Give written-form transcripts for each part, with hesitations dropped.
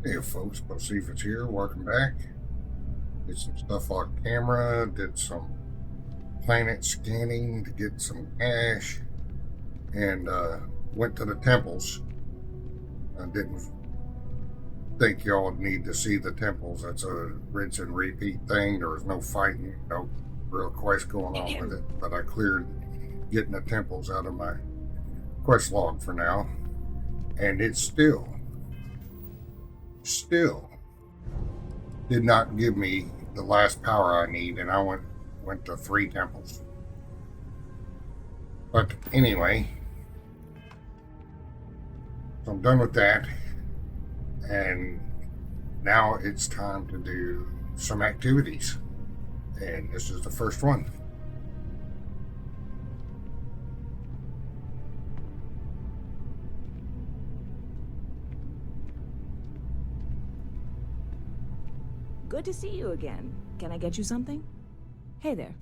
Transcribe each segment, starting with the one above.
Hey folks, Boceifus here, welcome back. Did some stuff on camera, did some planet scanning to get some cash, and went to the temples. I didn't think y'all would need to see the temples. That's a rinse and repeat thing. There was no fighting, no real quest going on with it, but I cleared getting the temples out of my quest log for now, and it still did not give me the last power I need, and I went to 3 temples. But anyway, so I'm done with that, and now it's time to do some activities, and this is the first one. Good to see you again. Can I get you something? Hey there.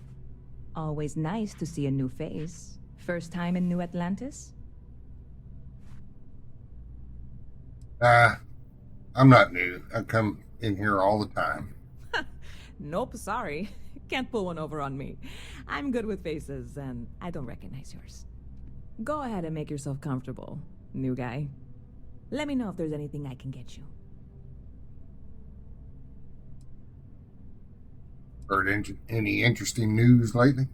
Always nice to see a new face. First time in New Atlantis? I'm not new. I come in here all the time. Nope, sorry. Can't pull one over on me. I'm good with faces, and I don't recognize yours. Go ahead and make yourself comfortable, new guy. Let me know if there's anything I can get you. Heard any interesting news lately?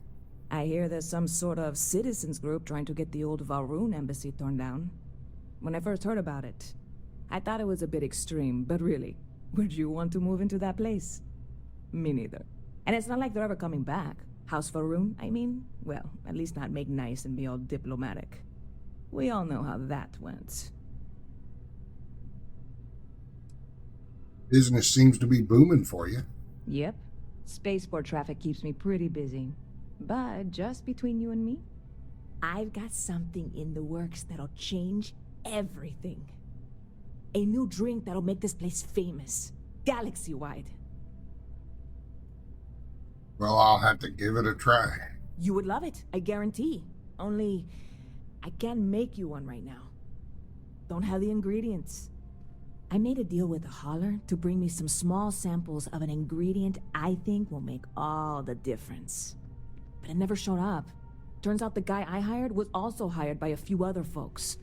I hear there's some sort of citizens group trying to get the old Valroon embassy torn down. When I first heard about it, I thought it was a bit extreme, but really, would you want to move into that place? Me neither. And it's not like they're ever coming back. House Valroon, I mean? Well, at least not make nice and be all diplomatic. We all know how that went. Business seems to be booming for you. Yep. Spaceport traffic keeps me pretty busy. But just between you and me, I've got something in the works that'll change everything. A new drink that'll make this place famous, galaxy-wide. Well, I'll have to give it a try. You would love it, I guarantee. Only, I can't make you one right now. Don't have the ingredients. I made a deal with a hauler to bring me some small samples of an ingredient I think will make all the difference. But it never showed up. Turns out the guy I hired was also hired by a few other folks.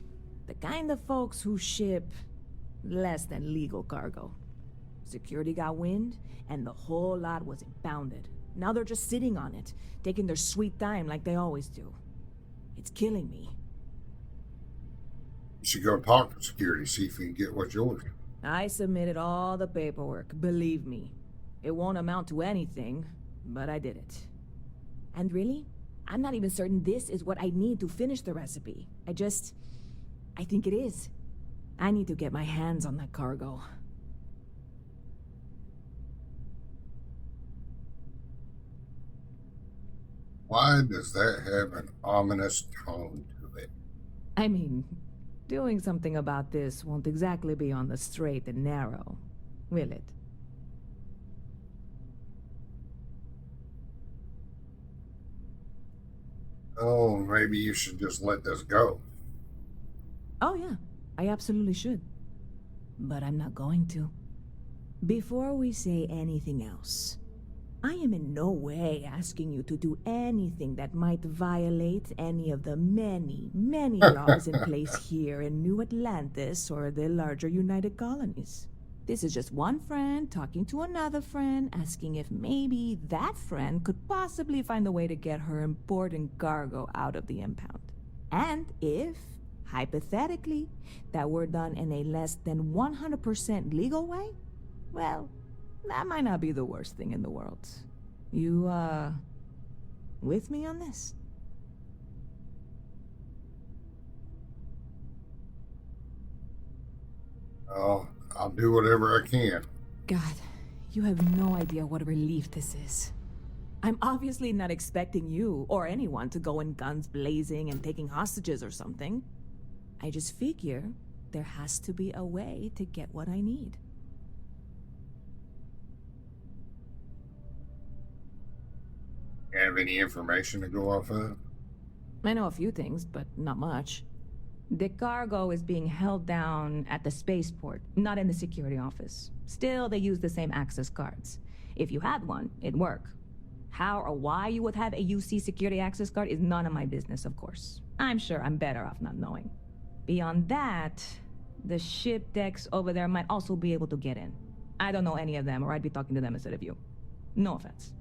The kind of folks who ship less than legal cargo. Security got wind, and the whole lot was impounded. Now they're just sitting on it, taking their sweet time like they always do. It's killing me. You should go talk to security, see if you can get what's yours. I submitted all the paperwork, believe me. It won't amount to anything, but I did it. And really, I'm not even certain this is what I need to finish the recipe. I think it is. I need to get my hands on that cargo. Why does that have an ominous tone to it? I mean, doing something about this won't exactly be on the straight and narrow, will it? Oh, maybe you should just let this go. Oh yeah, I absolutely should. But I'm not going to. Before we say anything else, I am in no way asking you to do anything that might violate any of the many, many laws in place here in New Atlantis or the larger United Colonies. This is just one friend talking to another friend, asking if maybe that friend could possibly find a way to get her important cargo out of the impound. And if, hypothetically, that were done in a less than 100% legal way, well, that might not be the worst thing in the world. You, with me on this? Oh, I'll do whatever I can. God, you have no idea what a relief this is. I'm obviously not expecting you or anyone to go in guns blazing and taking hostages or something. I just figure there has to be a way to get what I need. Have any information to go off of? I know a few things, but not much. The cargo is being held down at the spaceport, not in the security office. Still, they use the same access cards. If you had one, it'd work. How or why you would have a UC security access card is none of my business, of course. I'm sure I'm better off not knowing. Beyond that, the ship decks over there might also be able to get in. I don't know any of them, or I'd be talking to them instead of you. No offense.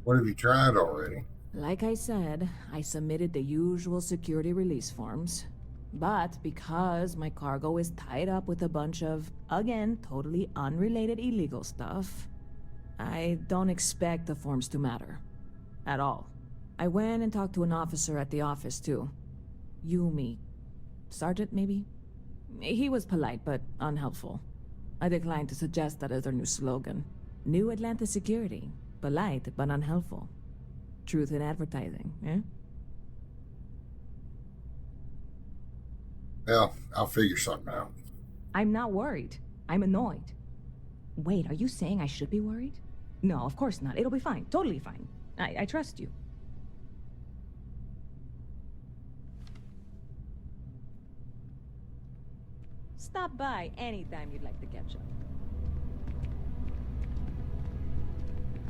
What have you tried already? Like I said, I submitted the usual security release forms. But because my cargo is tied up with a bunch of, again, totally unrelated illegal stuff, I don't expect the forms to matter. At all. I went and talked to an officer at the office, too. Yumi. Sergeant, maybe? He was polite, but unhelpful. I declined to suggest that as their new slogan. New Atlanta Security. Polite, but unhelpful. Truth in advertising, eh? Well, I'll figure something out. I'm not worried. I'm annoyed. Wait, are you saying I should be worried? No, of course not. It'll be fine. Totally fine. I trust you. Stop by anytime you'd like to catch up.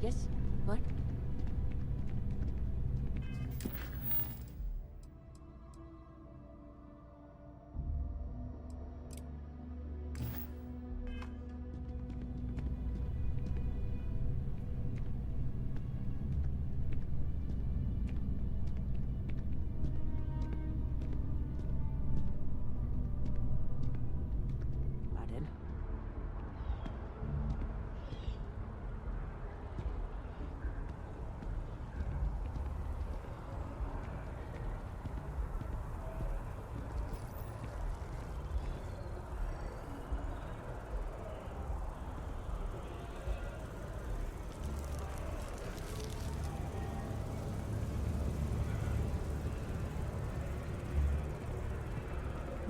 Yes? What?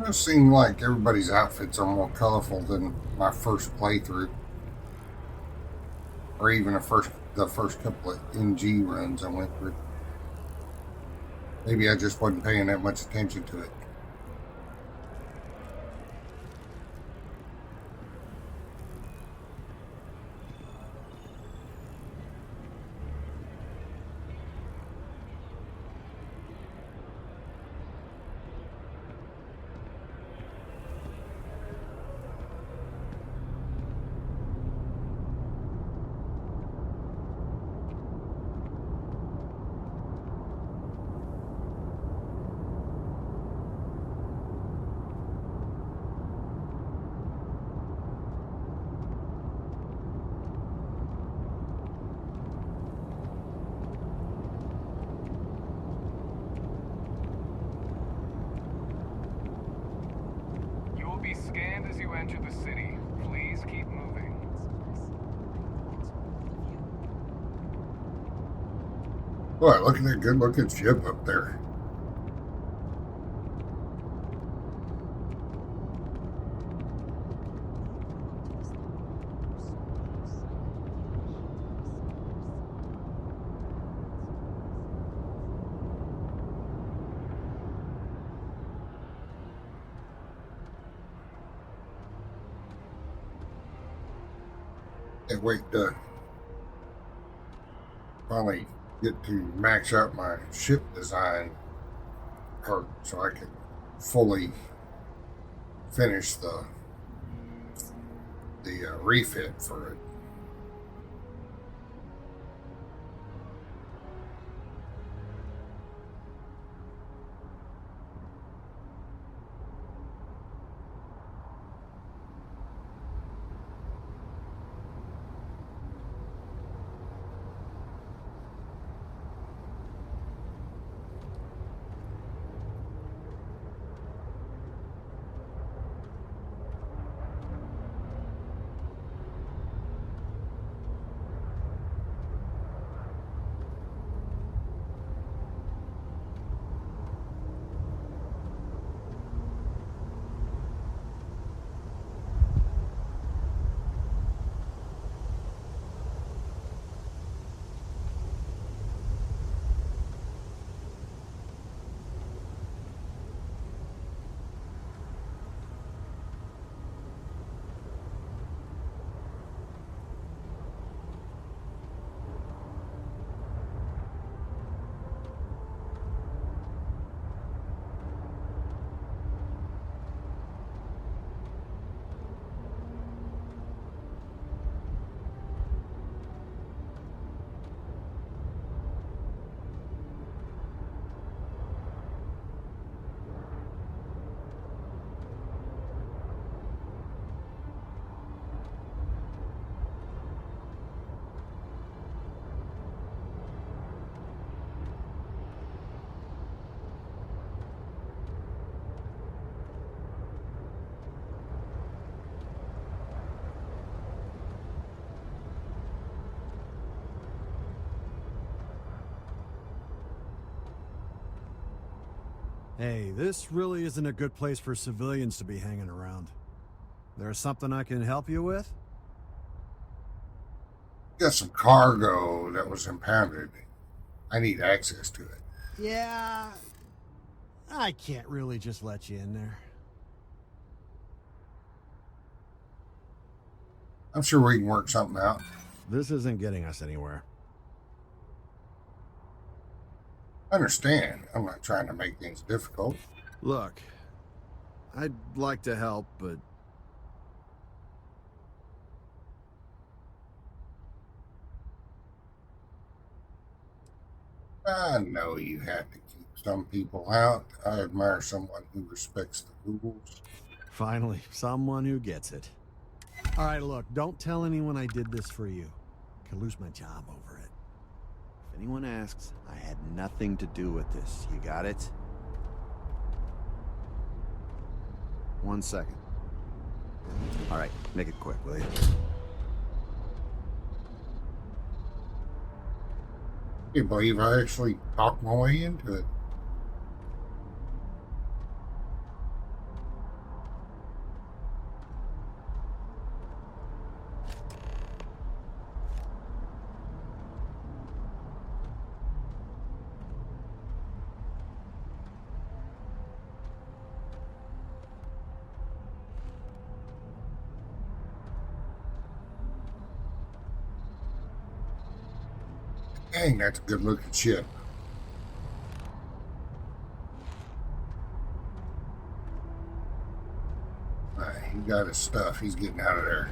It seemed like everybody's outfits are more colorful than my first playthrough, or even the first couple of NG runs I went through. Maybe I just wasn't paying that much attention to it. Be scanned as you enter the city. Please keep moving. Boy, look at that good-looking ship up there. Can't wait to finally get to max out my ship design part so I can fully finish the refit for it. Hey, this really isn't a good place for civilians to be hanging around. There's something I can help you with? Got some cargo that was impounded. I need access to it. Yeah, I can't really just let you in there. I'm sure we can work something out. This isn't getting us anywhere. I understand. I'm not trying to make things difficult. Look, I'd like to help, but... I know you have to keep some people out. I admire someone who respects the rules. Finally, someone who gets it. All right, look, don't tell anyone I did this for you. I could lose my job over it. If anyone asks, I had nothing to do with this. You got it? 1 second. All right, make it quick, will you? I can't believe I actually talked my way into it. Dang, that's a good looking ship. Alright, he got his stuff. He's getting out of there.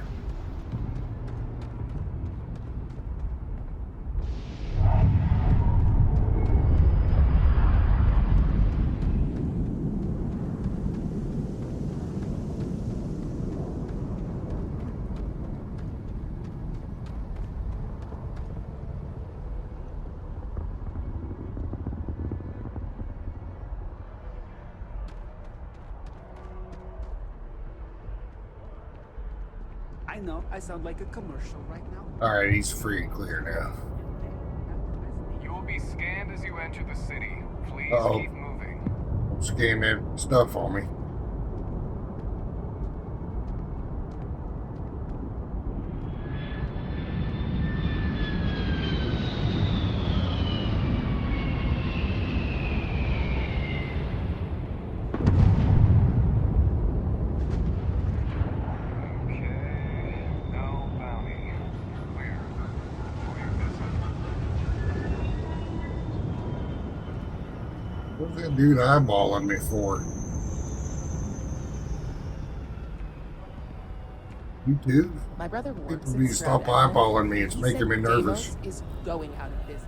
I know, I sound like a commercial right now. Alright, he's free and clear now. You will be scanned as you enter the city. Please Uh-oh. keep moving. Don't scan that stuff on me. Okay. No bounty. Clear. Clear visit. What's that dude eyeballing me for? You too? My brother works People at need to stop Stroud Island. eyeballing me. It's He making said me nervous. Delos is going out of business.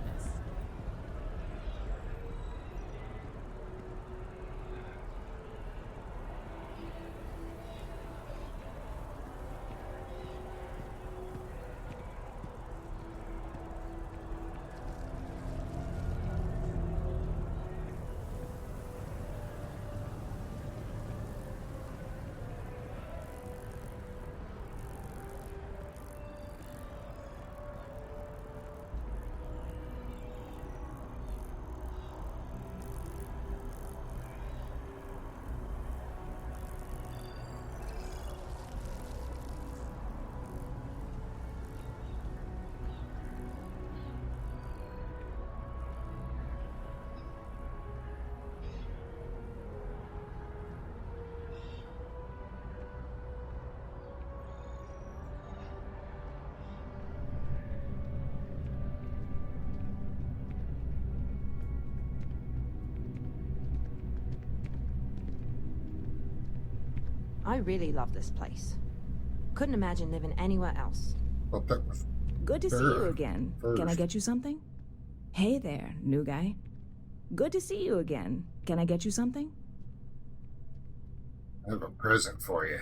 I really love this place. Couldn't imagine living anywhere else. Thought that was Good to see you again. Can I first. get you something? Hey there, new guy. Good to see you again. Can I get you something? I have a present for you.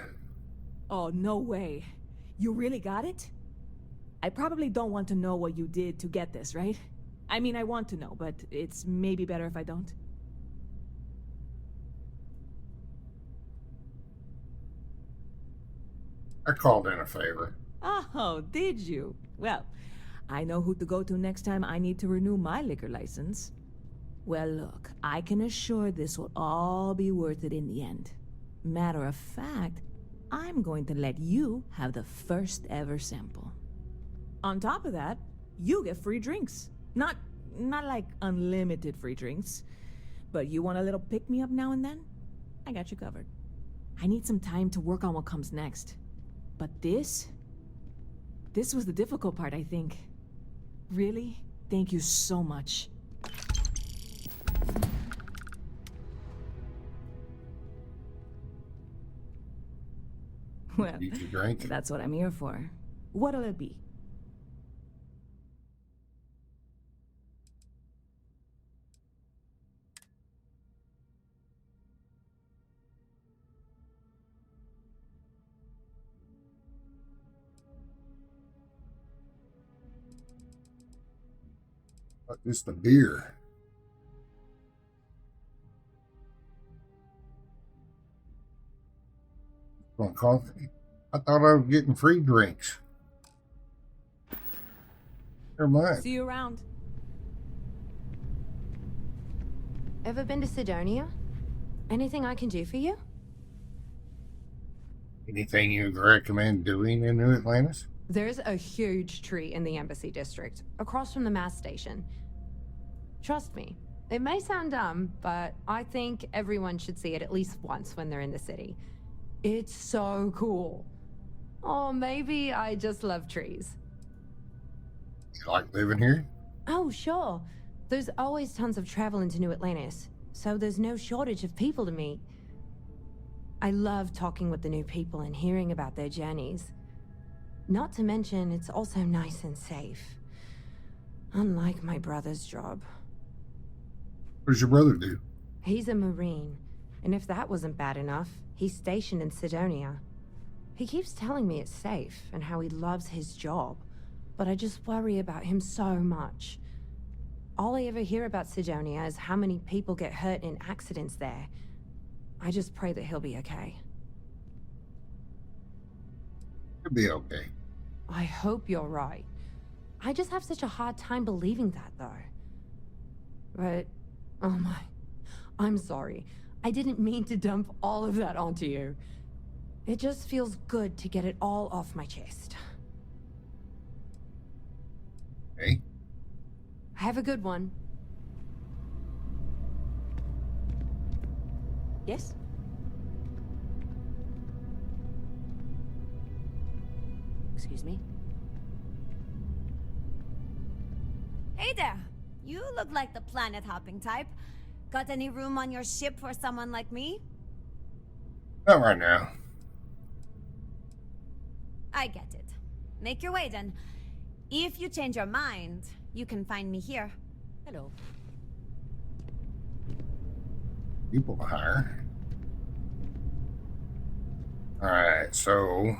Oh, no way. You really got it? I probably don't want to know what you did to get this, right? I mean, I want to know, but it's maybe better if I don't. I called in a favor. Oh, did you? Well, I know who to go to next time I need to renew my liquor license. Well, look, I can assure this will all be worth it in the end. Matter of fact, I'm going to let you have the first ever sample. On top of that, you get free drinks. Not like unlimited free drinks, but you want a little pick-me-up now and then? I got you covered. I need some time to work on what comes next. But this was the difficult part, I think. Really, thank you so much. Well, You can drink. that's what I'm here for. What'll it be? It's the beer. On coffee. I thought I was getting free drinks. Never mind. See you around. Ever been to Sidonia? Anything I can do for you? Anything you'd recommend doing in New Atlantis? There's a huge tree in the Embassy District, across from the mass station. Trust me, it may sound dumb, but I think everyone should see it at least once when they're in the city. It's so cool. Or maybe I just love trees. You like living here? Oh, sure. There's always tons of travel into New Atlantis, so there's no shortage of people to meet. I love talking with the new people and hearing about their journeys. Not to mention, it's also nice and safe. Unlike my brother's job. What does your brother do? He's a Marine, and if that wasn't bad enough, he's stationed in Sidonia. He keeps telling me it's safe and how he loves his job, but I just worry about him so much. All I ever hear about Sidonia is how many people get hurt in accidents there. I just pray that he'll be okay. He'll be okay. I hope you're right. I just have such a hard time believing that, though. But, oh my, I'm sorry. I didn't mean to dump all of that onto you. It just feels good to get it all off my chest. Hey, Have a good one. Yes? Excuse me? Hey there! You look like the planet-hopping type. Got any room on your ship for someone like me? not right now. I get it. Make your way then. If you change your mind, you can find me here. Hello. People to hire. Alright, so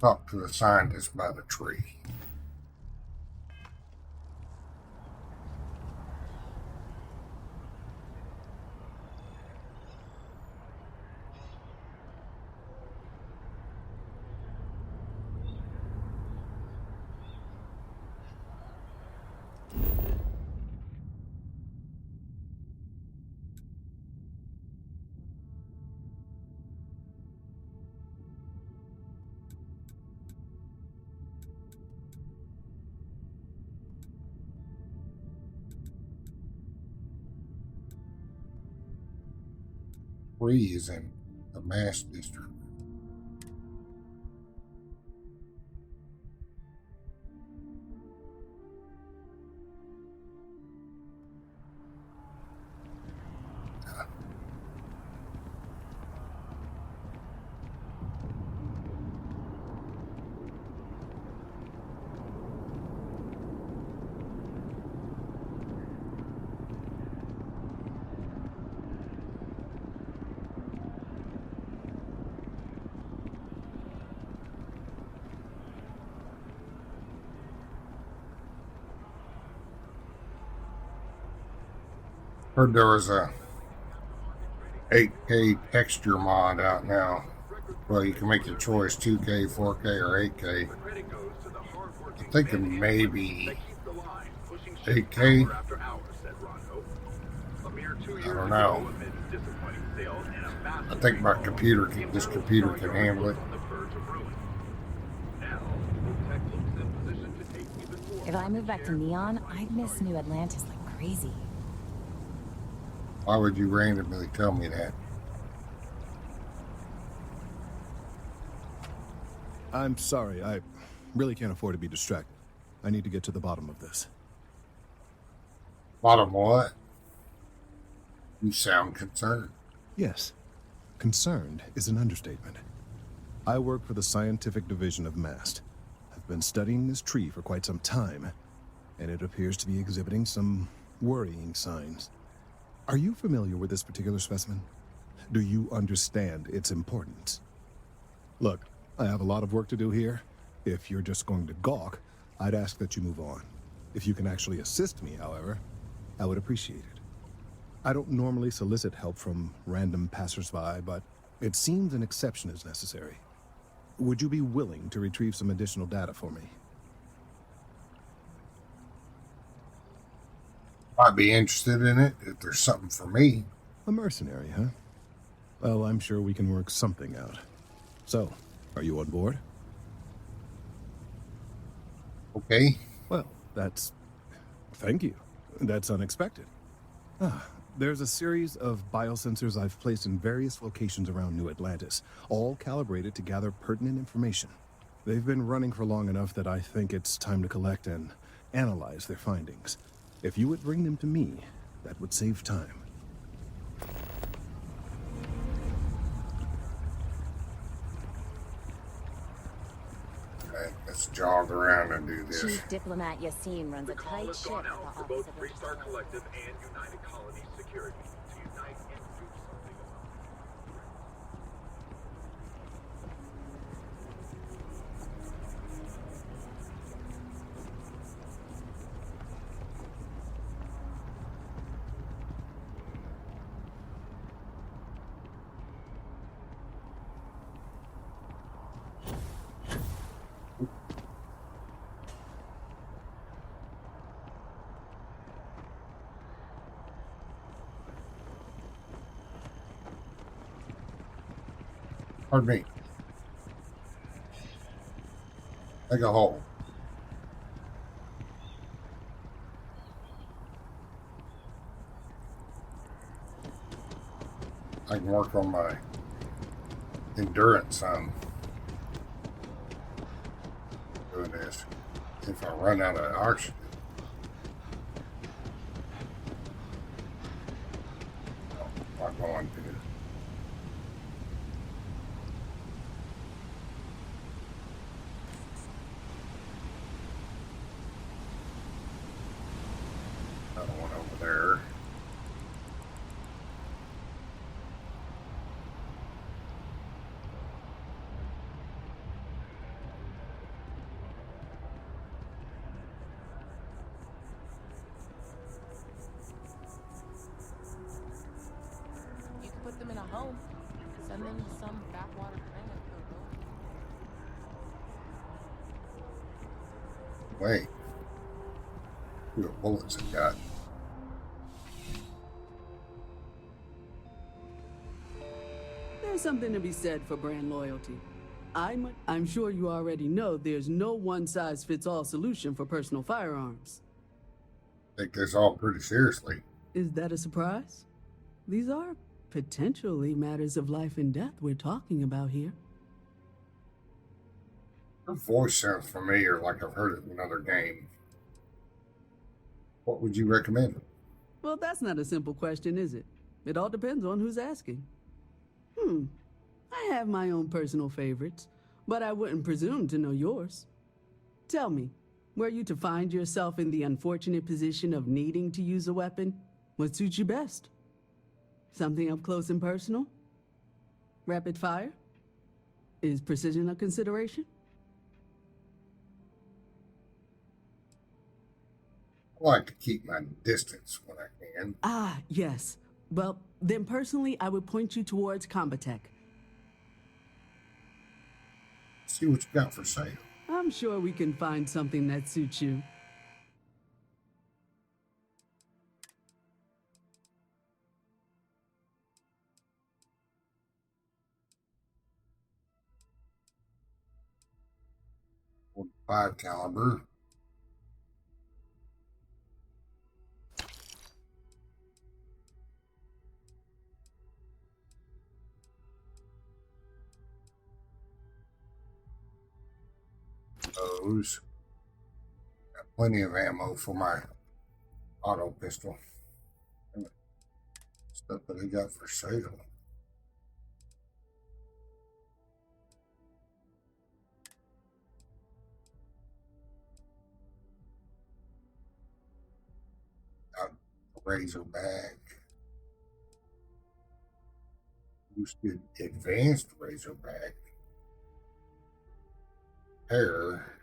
talk to the scientist by the tree. Tree is in the mass district. Heard there was a 8K texture mod out now. Well, you can make your choice 2K, 4K, or 8K. I'm thinking maybe 8K. I don't know. I think this computer can handle it. If I move back to Neon, I'd miss New Atlantis like crazy. Why would you randomly tell me that? I'm sorry, I really can't afford to be distracted. I need to get to the bottom of this. Bottom what? You sound concerned. Yes, concerned is an understatement. I work for the scientific division of MAST. I've been studying this tree for quite some time, and it appears to be exhibiting some worrying signs. Are you familiar with this particular specimen? Do you understand its importance? Look, I have a lot of work to do here. If you're just going to gawk, I'd ask that you move on. If you can actually assist me, however, I would appreciate it. I don't normally solicit help from random passersby, but it seems an exception is necessary. Would you be willing to retrieve some additional data for me? Might be interested in it if there's something for me. A mercenary, huh? Well, I'm sure we can work something out. So, are you on board? Okay. Well, thank you. That's unexpected. There's a series of biosensors I've placed in various locations around New Atlantis, all calibrated to gather pertinent information. They've been running for long enough that I think it's time to collect and analyze their findings. If you would bring them to me, that would save time. Okay, let's jog around and do this. Chief Diplomat Yassine runs a tight ship at the for Office both of Freestar Legislation. Collective and United Colonies Security to unite and do something about it. Pardon me. Take a hole. I can work on my endurance some doing this. If I run out of oxygen. No, I'm going to. Another one over there. You can put them in a home. Send them to some backwater planet. Wait. Look what bullets I got. There's something to be said for brand loyalty. I'm sure you already know there's no one-size-fits-all solution for personal firearms. Take this all pretty seriously. Is that a surprise? These are potentially matters of life and death we're talking about here. Her voice sounds familiar, like I've heard it in another game. What would you recommend? Well, that's not a simple question, is it? It all depends on who's asking. I have my own personal favorites, but I wouldn't presume to know yours. Tell me, were you to find yourself in the unfortunate position of needing to use a weapon, what suits you best? Something up close and personal? Rapid fire? Is precision a consideration? I like to keep my distance when I in. Ah, yes. Well, then personally, I would point you towards Combatech. See what you got for sale. I'm sure we can find something that suits you. .45 caliber. Those. Got plenty of ammo for my auto pistol. Stuff that they got for sale. Got a Razorback. Boosted advanced Razorback. Hair.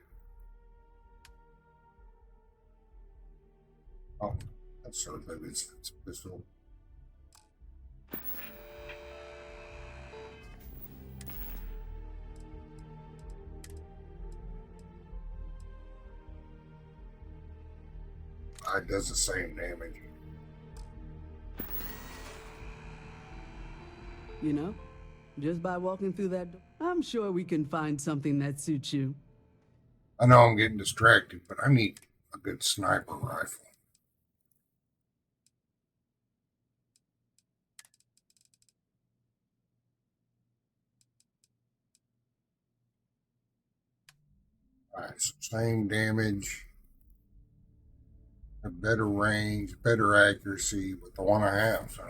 Oh, that's sort of it's a pistol. It does the same damage. You know, just by walking through that door, I'm sure we can find something that suits you. I know I'm getting distracted, but I need a good sniper rifle. Alright, so same damage, a better range, better accuracy with the one I have, so.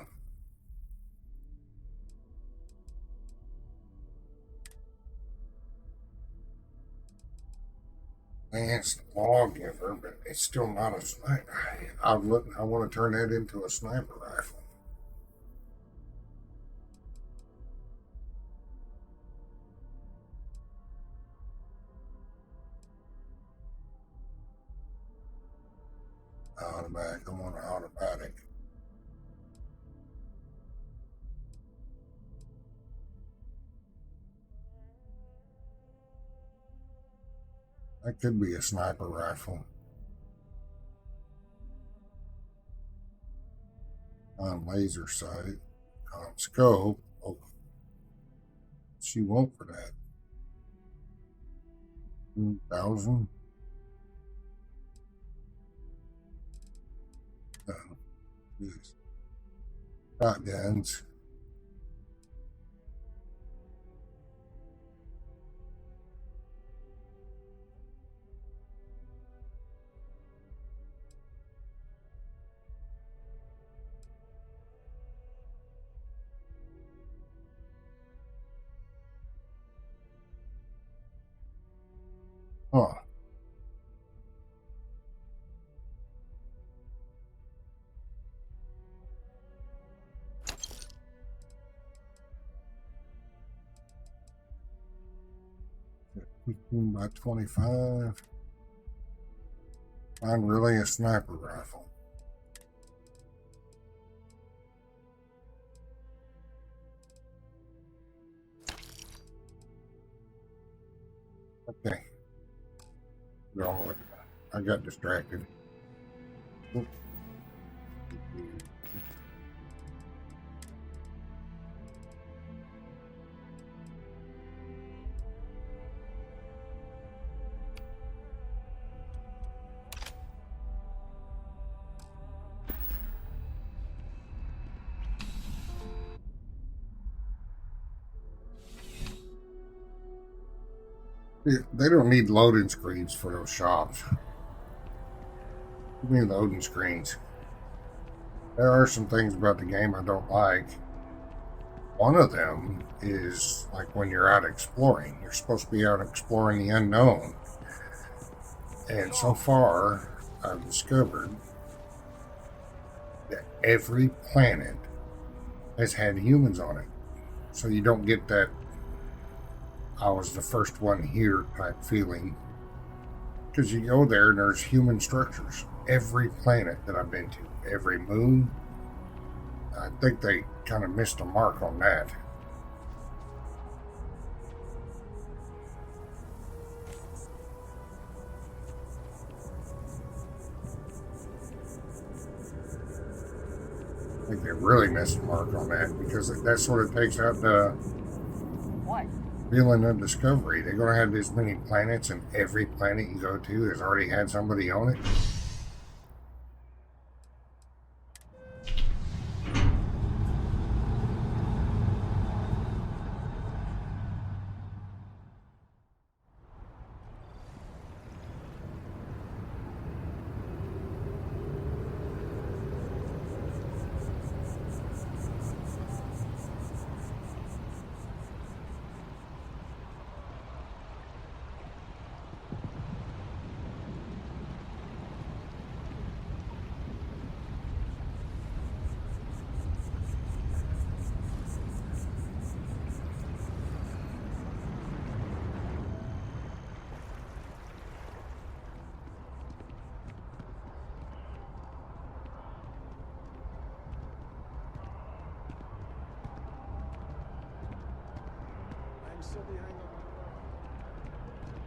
Advanced lawgiver, but it's still not a sniper. I want to turn that into a sniper rifle. Automatic. I want an automatic. That could be a sniper rifle. Laser sight. Scope. Oh, she won't for that. 2,000. Shotguns. Huh. By 25. Not really a sniper rifle. Okay. No, I got distracted. They don't need loading screens for those shops. Give me loading screens. There are some things about the game I don't like. One of them is like when you're out exploring. You're supposed to be out exploring the unknown. And so far, I've discovered that every planet has had humans on it. So you don't get that I was the first one here type feeling. Because you go there and there's human structures. Every planet that I've been to. every moon. I think they kind of missed the mark on that. I think they really missed the mark on that because that sort of takes out the feeling of discovery. They're going to have this many planets, and every planet you go to has already had somebody on it.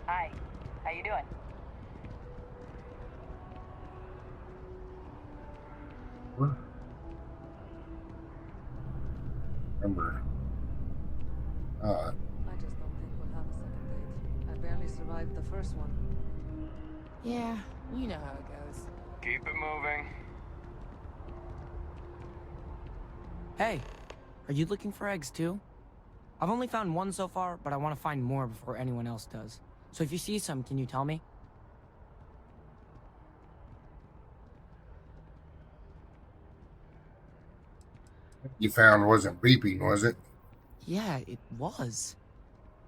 Hi, how you doing? What? Remember. I just don't think we'll have a second date. I barely survived the first one. Yeah, you know how it goes. Keep it moving. Hey, are you looking for eggs too? I've only found one so far, but I want to find more before anyone else does. So if you see some, can you tell me? You found wasn't beeping, was it? Yeah, it was.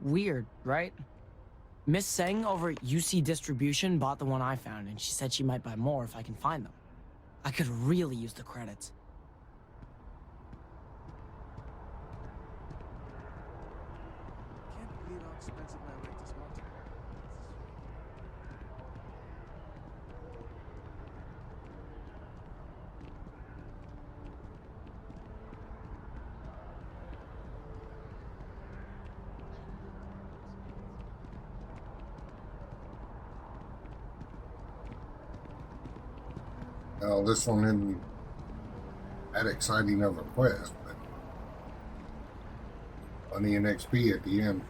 Weird, right? Miss Seng over at UC Distribution bought the one I found, and she said she might buy more if I can find them. I could really use the credits. Can't believe how expensive my rent is not. Well, this one isn't that exciting of a quest, but money and XP at the end.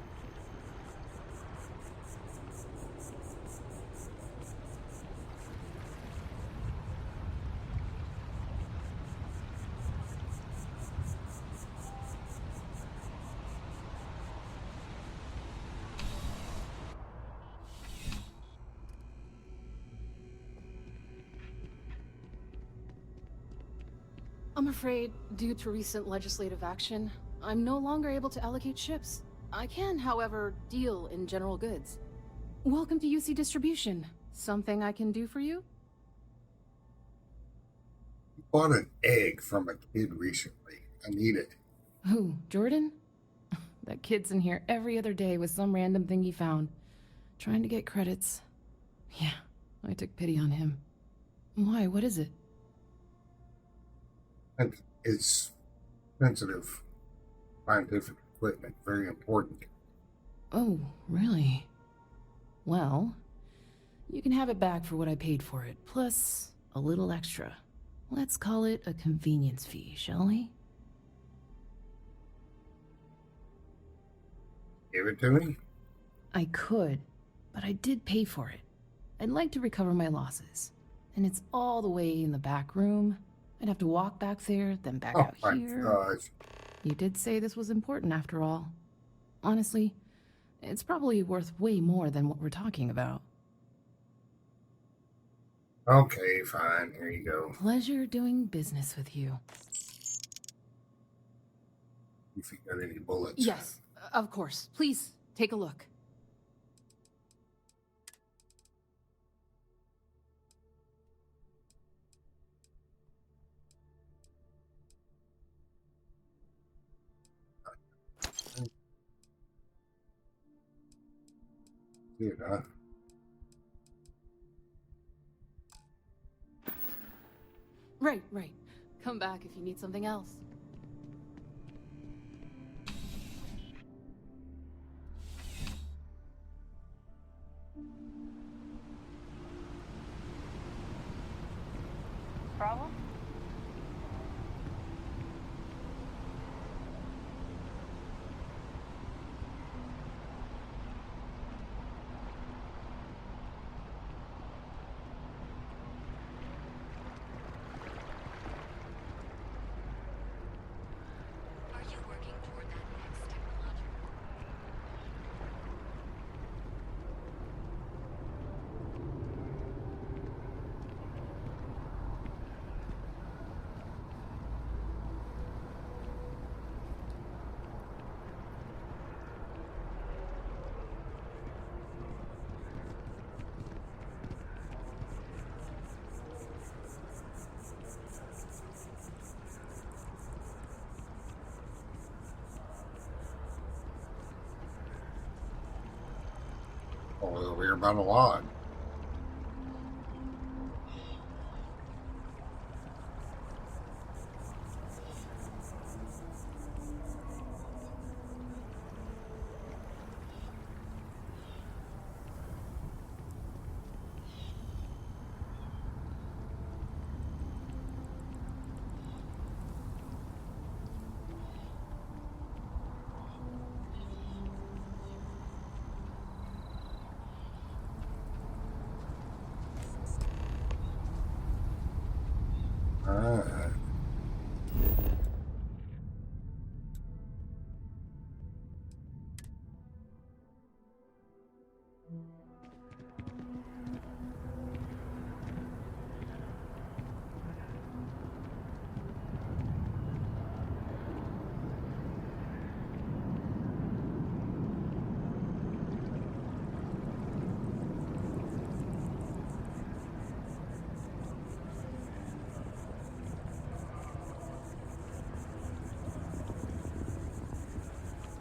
I'm afraid, due to recent legislative action, I'm no longer able to allocate ships. I can, however, deal in general goods. Welcome to UC Distribution. Something I can do for you? You bought an egg from a kid recently. I need it. Who, Jordan? That kid's in here every other day with some random thing he found. Trying to get credits. Yeah, I took pity on him. Why, what is it? It's sensitive scientific equipment, very important. Oh, really? Well, you can have it back for what I paid for it, plus a little extra. Let's call it a convenience fee, shall we? Give it to me? I could, but I did pay for it. I'd like to recover my losses. And it's all the way in the back room. I'd have to walk back there, then back out here. Gosh. You did say this was important after all. Honestly, it's probably worth way more than what we're talking about. Okay, fine. Here you go. Pleasure doing business with you. If you got any bullets. Yes, of course. Please, take a look. Dude, huh? Right. Come back if you need something else. Problem? Oh, over here by the log. Alright.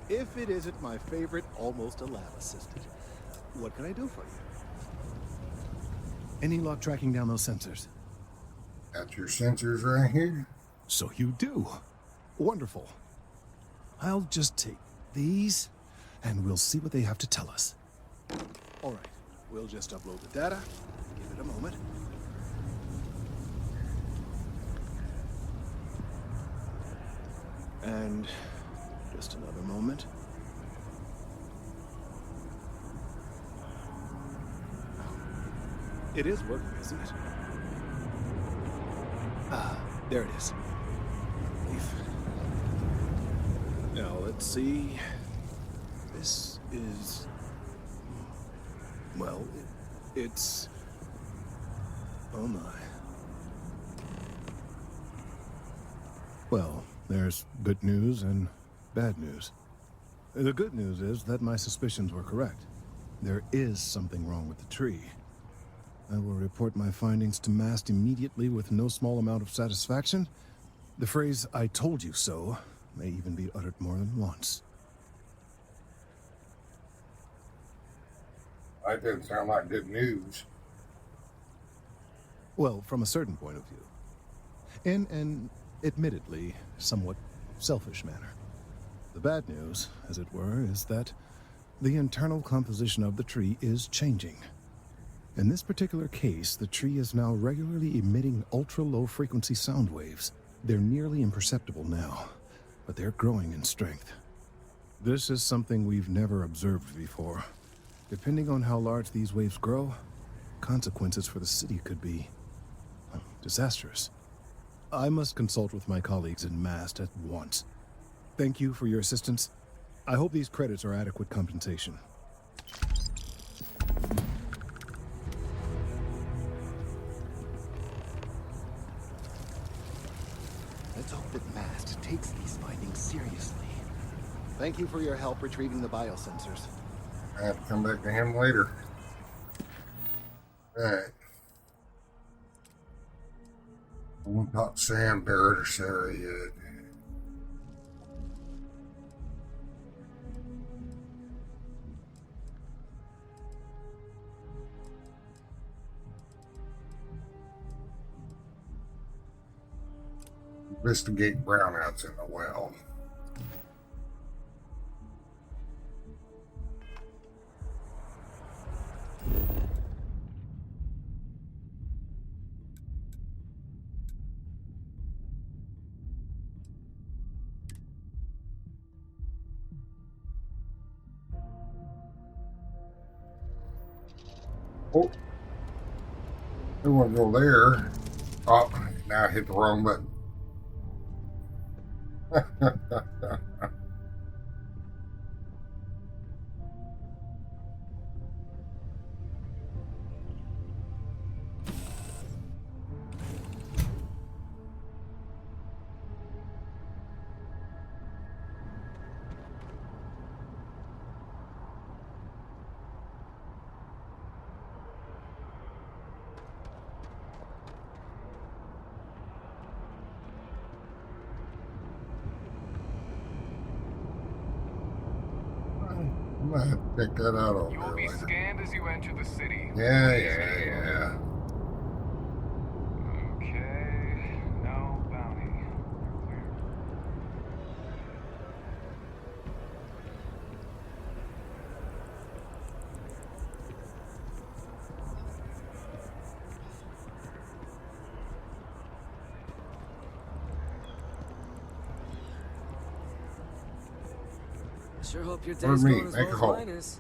If it isn't my favorite, almost a lab assistant, what can I do for you? Any luck tracking down those sensors? Got your sensors right here. So you do. Wonderful. I'll just take these, and we'll see what they have to tell us. All right, we'll just upload the data. Give it a moment. And just another moment. It is working, isn't it? Ah, there it is. Relief. Now, let's see. This is... Well, it's... Oh my. Well, there's good news and bad news. The good news is that my suspicions were correct. There is something wrong with the tree. I will report my findings to Mast immediately with no small amount of satisfaction. The phrase, "I told you so," may even be uttered more than once. That didn't sound like good news. Well, from a certain point of view. In an, admittedly, somewhat selfish manner. The bad news, as it were, is that the internal composition of the tree is changing. In this particular case, the tree is now regularly emitting ultra-low frequency sound waves. They're nearly imperceptible now, but they're growing in strength. This is something we've never observed before. Depending on how large these waves grow, consequences for the city could be disastrous. I must consult with my colleagues in Mast at once. Thank you for your assistance. I hope these credits are adequate compensation. Let's hope that Mast takes these findings seriously. Thank you for your help retrieving the biosensors. I have to come back to him later. Alright. I won't talk to Sam, Barrett, or Sarah yet. Investigate brownouts in the well. Oh, I want to go there. Oh, now I hit the wrong button. I might have to check that out over You will there be later. scanned as you enter the city. Yeah. Okay, no bounty. Clear. Sure hope your Or day's me, going as make well a as hole. mine is.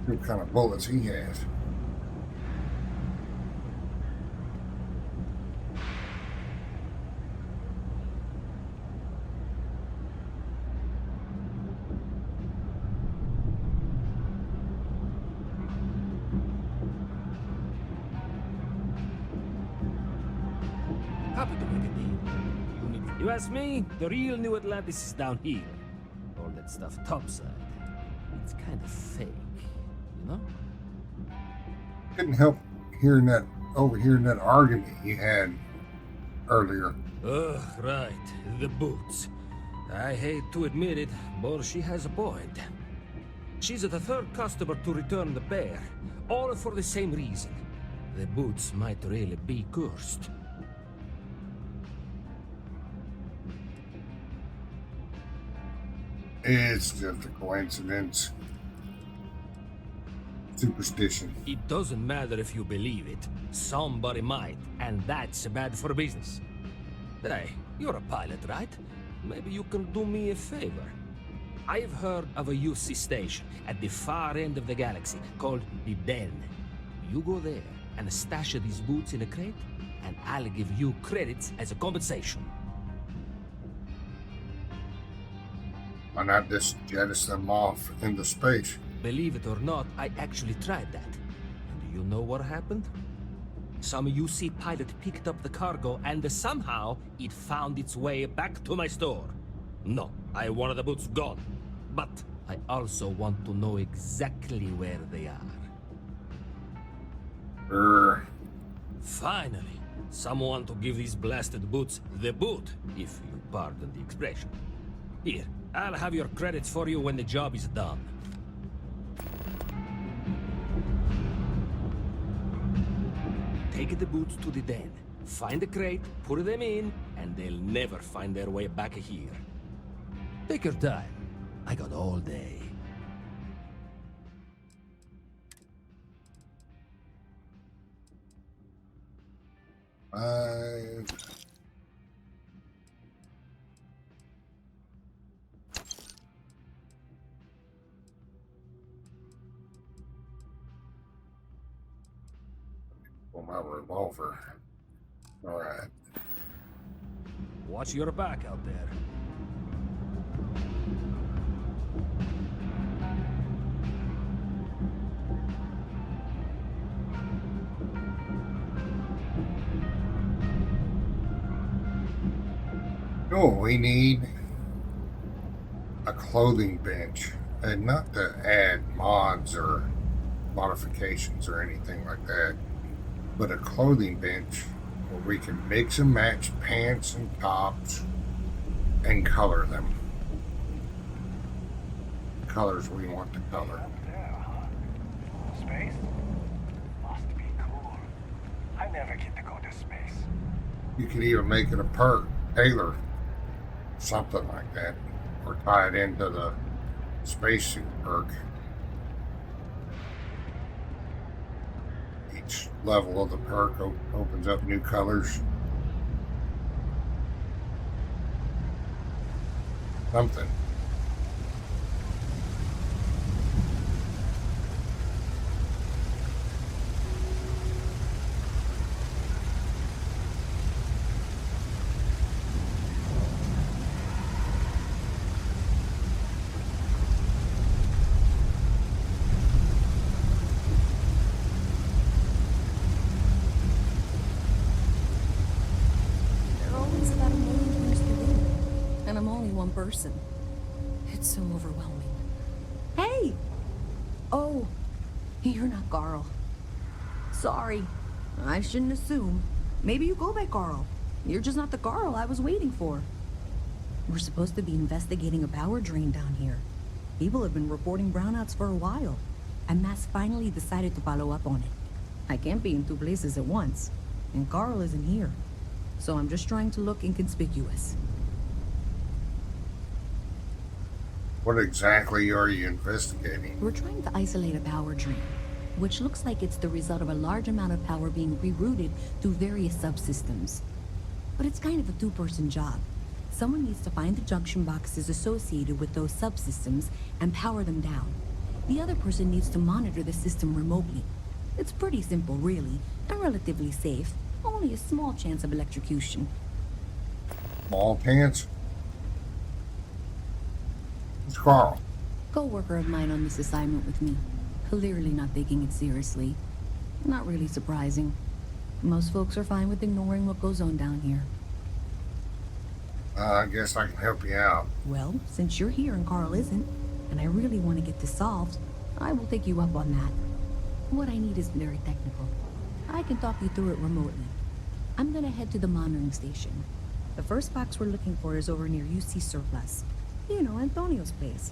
See what kind of bullets he has. Happy to make a deal. You ask me, the real New Atlantis is down here. All that stuff topside. It's kind of fake, you know? Couldn't help overhearing that argument he had earlier. Ugh, right. The boots. I hate to admit it, but she has a point. She's the third customer to return the bear, all for the same reason. The boots might really be cursed. It's just a coincidence. Superstition. It doesn't matter if you believe it. Somebody might, and that's bad for business. Hey, you're a pilot, right? Maybe you can do me a favor. I've heard of a UC station at the far end of the galaxy called the Den. You go there and stash these boots in a crate, and I'll give you credits as a compensation. Why not just jettison them off into space? Believe it or not, I actually tried that. And do you know what happened? Some UC pilot picked up the cargo and somehow it found its way back to my store. No, I wanted the boots gone. But I also want to know exactly where they are. Finally, someone to give these blasted boots the boot, if you pardon the expression. Here, I'll have your credits for you when the job is done. Take the boots to the den, find the crate, put them in, and they'll never find their way back here. Take your time. I got all day. For my revolver. All right. Watch your back out there. Oh, we need a clothing bench, and not to add mods or modifications or anything like that, but a clothing bench where we can mix and match pants and tops and color them. Colors we want to color. Space? Must be cool. I never get to go to space. You could even make it a perk, tailor, something like that, or tie it into the spacesuit perk. Each level of the perk opens up new colors. Something. Person. It's so overwhelming. Hey! Oh, you're not Carl. Sorry. I shouldn't assume. Maybe you go by Carl. You're just not the Carl I was waiting for. We're supposed to be investigating a power drain down here. People have been reporting brownouts for a while, and Mass finally decided to follow up on it. I can't be in two places at once, and Carl isn't here. So I'm just trying to look inconspicuous. What exactly are you investigating? We're trying to isolate a power drain, which looks like it's the result of a large amount of power being rerouted through various subsystems. But it's kind of a two-person job. Someone needs to find the junction boxes associated with those subsystems and power them down. The other person needs to monitor the system remotely. It's pretty simple, really, and relatively safe. Only a small chance of electrocution. Small chance? It's Carl. Co-worker of mine on this assignment with me. Clearly not taking it seriously. Not really surprising. Most folks are fine with ignoring what goes on down here. I guess I can help you out. Well, since you're here and Carl isn't, and I really want to get this solved, I will take you up on that. What I need is very technical. I can talk you through it remotely. I'm gonna head to the monitoring station. The first box we're looking for is over near UC Surplus. You know, Antonio's place.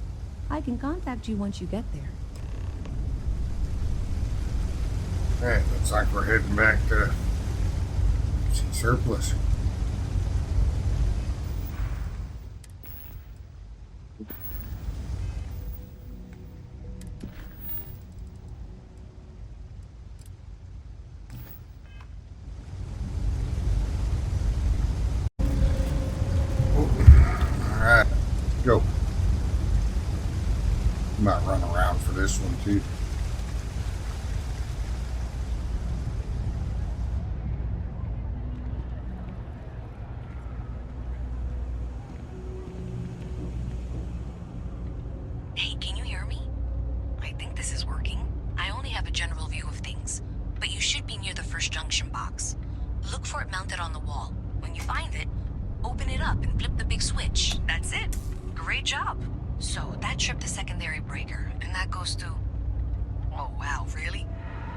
I can contact you once you get there. Alright, looks like we're heading back to UC Surplus. Alright, go. Might run around for this one too. Hey, can you hear me? I think this is working. I only have a general view of things, but you should be near the first junction box. Look for it mounted on the wall. When you find it, open it up and flip the big switch. That's it. Great job. So that tripped the secondary breaker, and that goes to... Oh, wow, really?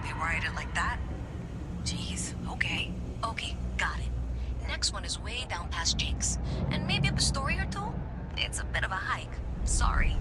They wired it like that? Jeez, okay. Okay, got it. Next one is way down past Jake's, and maybe up a story or two? It's a bit of a hike. Sorry.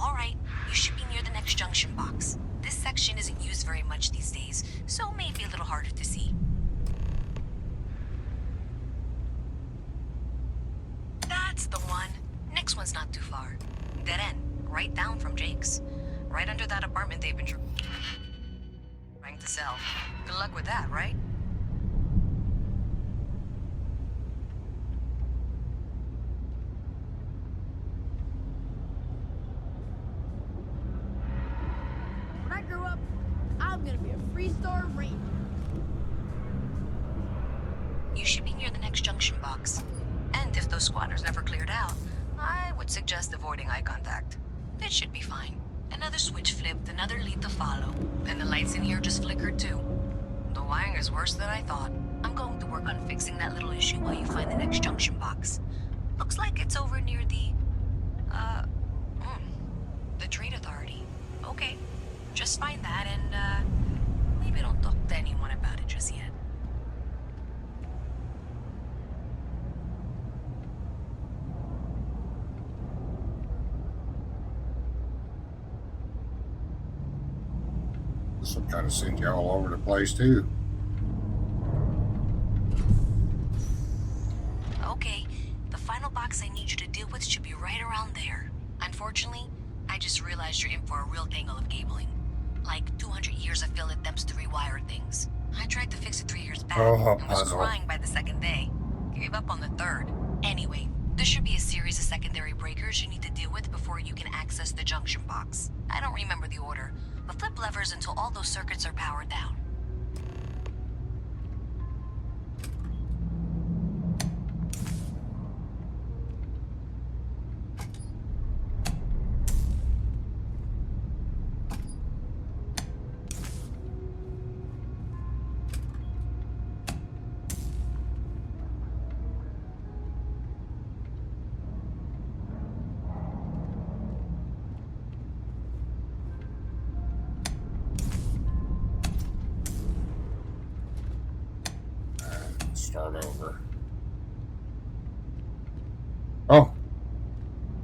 Alright, you should be near the next junction box. This section isn't used very much these days, so may be a little harder to see. That's the one. Next one's not too far. Dead end, right down from Jake's. Right under that apartment they've been trying to sell. Good luck with that, right? I'm gonna be a three-star Ranger. You should be near the next junction box. And if those squatters never cleared out, I would suggest avoiding eye contact. It should be fine. Another switch flipped, another lead to follow, and the lights in here just flickered too. The wiring is worse than I thought. I'm going to work on fixing that little issue while you find the next junction box. Looks like it's over near the Trade Authority. Okay, just find that and, maybe don't talk to anyone about it just yet. This will kind of send you all over the place, too. Okay, the final box I need you to deal with should be right around there. Unfortunately, I just realized you're in for a real tangle of cabling. Like 200 years of failed attempts to rewire things. I tried to fix it 3 years back and was crying by the second day. Gave up on the third. Anyway, there should be a series of secondary breakers you need to deal with before you can access the junction box. I don't remember the order, but flip levers until all those circuits are powered down. Start over. Oh,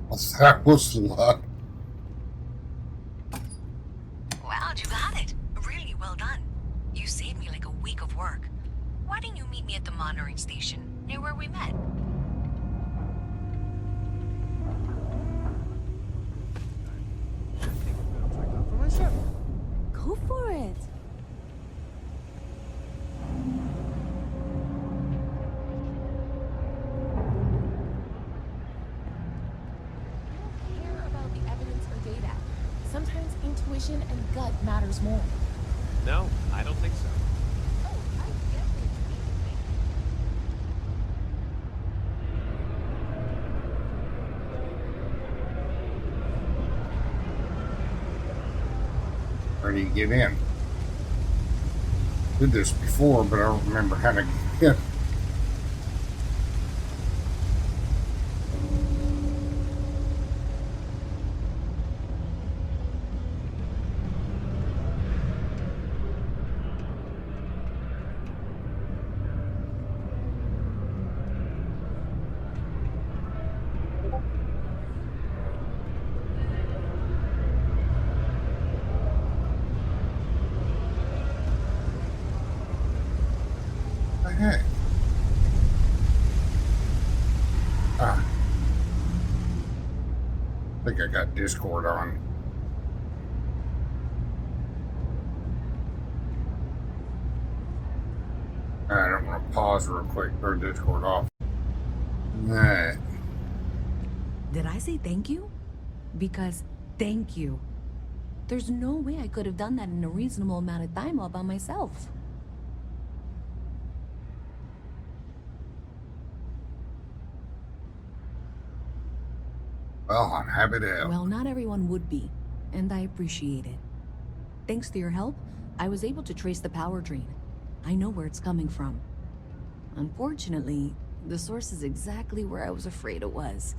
well, that was luck. Wow, you got it. Really well done. You saved me like a week of work. Why didn't you meet me at the monitoring station, near where we met? Go for it. Care about the evidence or data. Sometimes intuition and gut matters more. No, I don't think so. Oh, I get it. Where do you get in? Did this before, but I don't remember how to get in. Heck? I think I got Discord on. I don't want to pause real quick, turn Discord off. Alright. Did I say thank you? Because thank you. There's no way I could have done that in a reasonable amount of time all by myself. Well, I'm happy to help. Well, not everyone would be, and I appreciate it. Thanks to your help, I was able to trace the power drain. I know where it's coming from. Unfortunately, the source is exactly where I was afraid it was.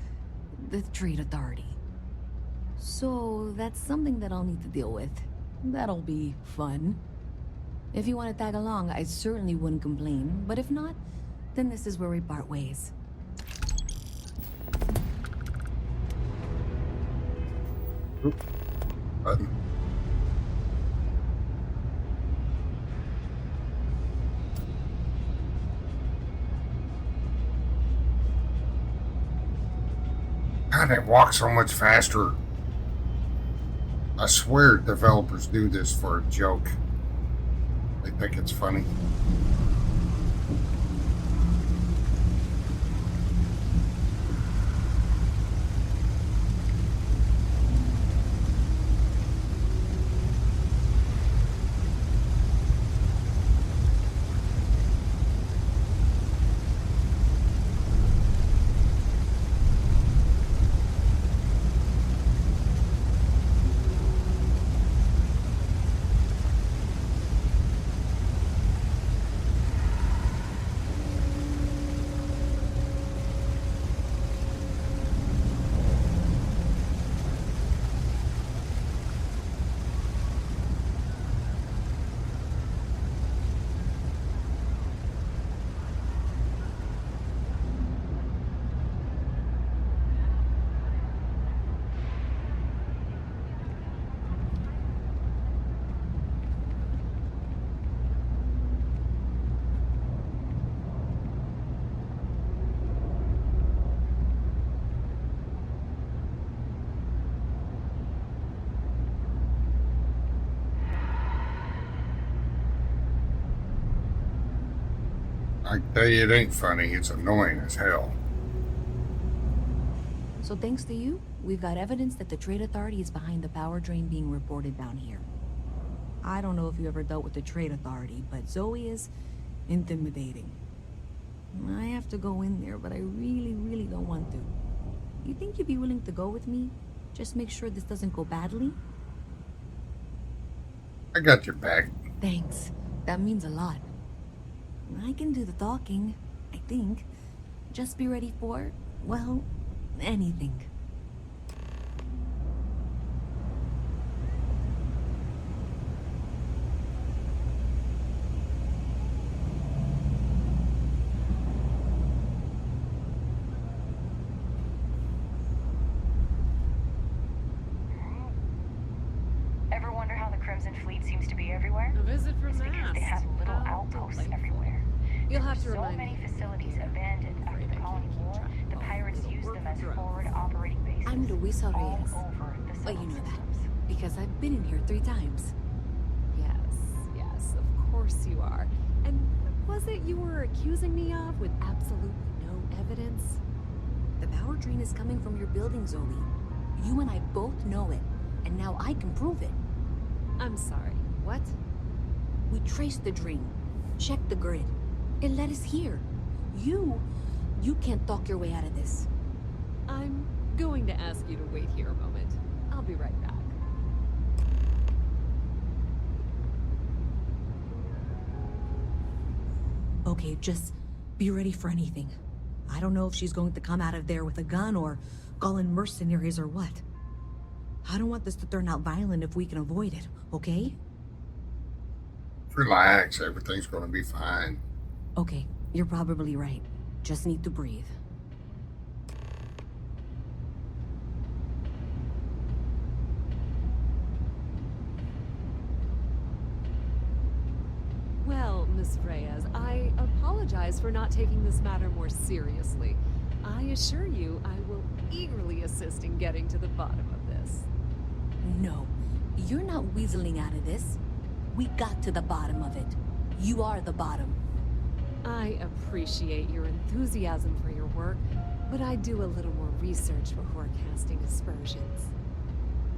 The Trade Authority. So, that's something that I'll need to deal with. That'll be fun. If you want to tag along, I certainly wouldn't complain, but if not, then this is where we part ways. Button. God, it walks so much faster. I swear developers do this for a joke. They think it's funny. I can tell you it ain't funny. It's annoying as hell. So thanks to you, we've got evidence that the Trade Authority is behind the power drain being reported down here. I don't know if you ever dealt with the Trade Authority, but Zoe is intimidating. I have to go in there, but I really don't want to. You think you'd be willing to go with me? Just make sure this doesn't go badly? I got your back. Thanks. That means a lot. I can do the talking, I think. Just be ready for, well, anything. Ever wonder how the Crimson Fleet seems to be everywhere? A visit from It's because they have little How outposts delightful. everywhere. You'll have to So remind many me. facilities abandoned after the Colony War. The pirates used them as forward operating bases. I'm Luisa all Reyes. over the But you solar know that, systems. because I've been in here 3 times. Yes, of course you are. And what was it you were accusing me of with absolutely no evidence? The power drain is coming from your building, Zoe. You and I both know it, and now I can prove it. I'm sorry, what? We traced the drain, checked the grid. It led us here. You can't talk your way out of this. I'm going to ask you to wait here a moment. I'll be right back. Okay, just be ready for anything. I don't know if she's going to come out of there with a gun or call in mercenaries or what. I don't want this to turn out violent if we can avoid it, okay? Relax, everything's gonna be fine. Okay, you're probably right. Just need to breathe. Well, Miss Reyes, I apologize for not taking this matter more seriously. I assure you I will eagerly assist in getting to the bottom of this. No, you're not weaseling out of this. We got to the bottom of it. You are the bottom. I appreciate your enthusiasm for your work, but I do a little more research before casting aspersions.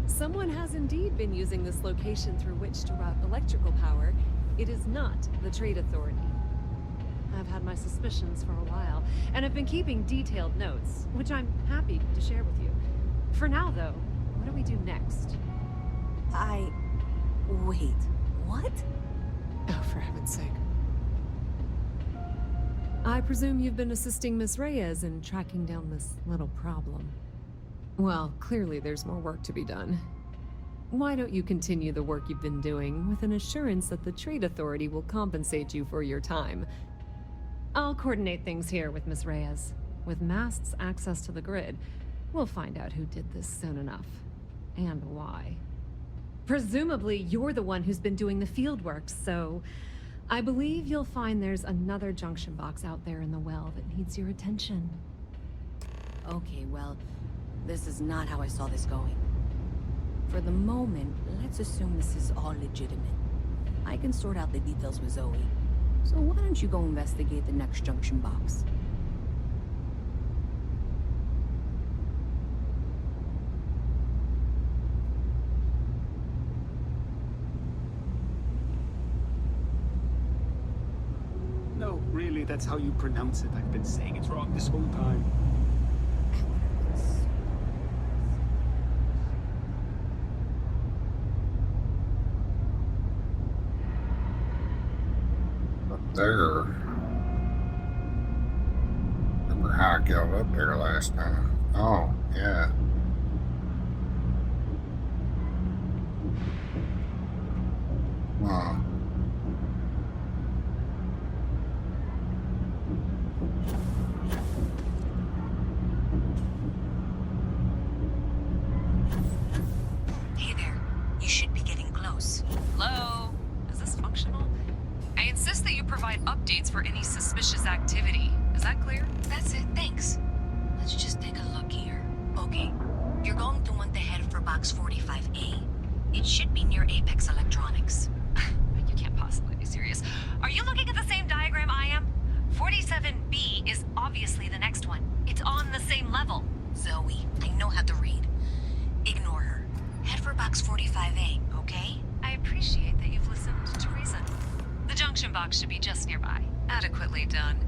Someone has indeed been using this location through which to route electrical power. It is not the Trade Authority. I've had my suspicions for a while, and have been keeping detailed notes, which I'm happy to share with you. For now, though, what do we do next? Wait, what? Oh, for heaven's sake. I presume you've been assisting Miss Reyes in tracking down this little problem. Well, clearly there's more work to be done. Why don't you continue the work you've been doing with an assurance that the Trade Authority will compensate you for your time? I'll coordinate things here with Miss Reyes. With Mast's access to the grid, we'll find out who did this soon enough. And why. Presumably, you're the one who's been doing the field work, so I believe you'll find there's another junction box out there in the well that needs your attention. Okay, well, this is not how I saw this going. For the moment, let's assume this is all legitimate. I can sort out the details with Zoe. So why don't you go investigate the next junction box? No, really, that's how you pronounce it. I've been saying it wrong this whole time. Up there. Remember how I got up there last time? Oh, yeah. Wow. Hey there. You should be getting close. Hello? Is this functional? I insist that you provide updates for any suspicious activity. Is that clear? That's it, thanks. Let's just take a look here. Okay, you're going to want to head for box 45A. It should be near Apex Electronics. Are you Box 45A, okay? I appreciate that you've listened to reason. The junction box should be just nearby. Adequately done.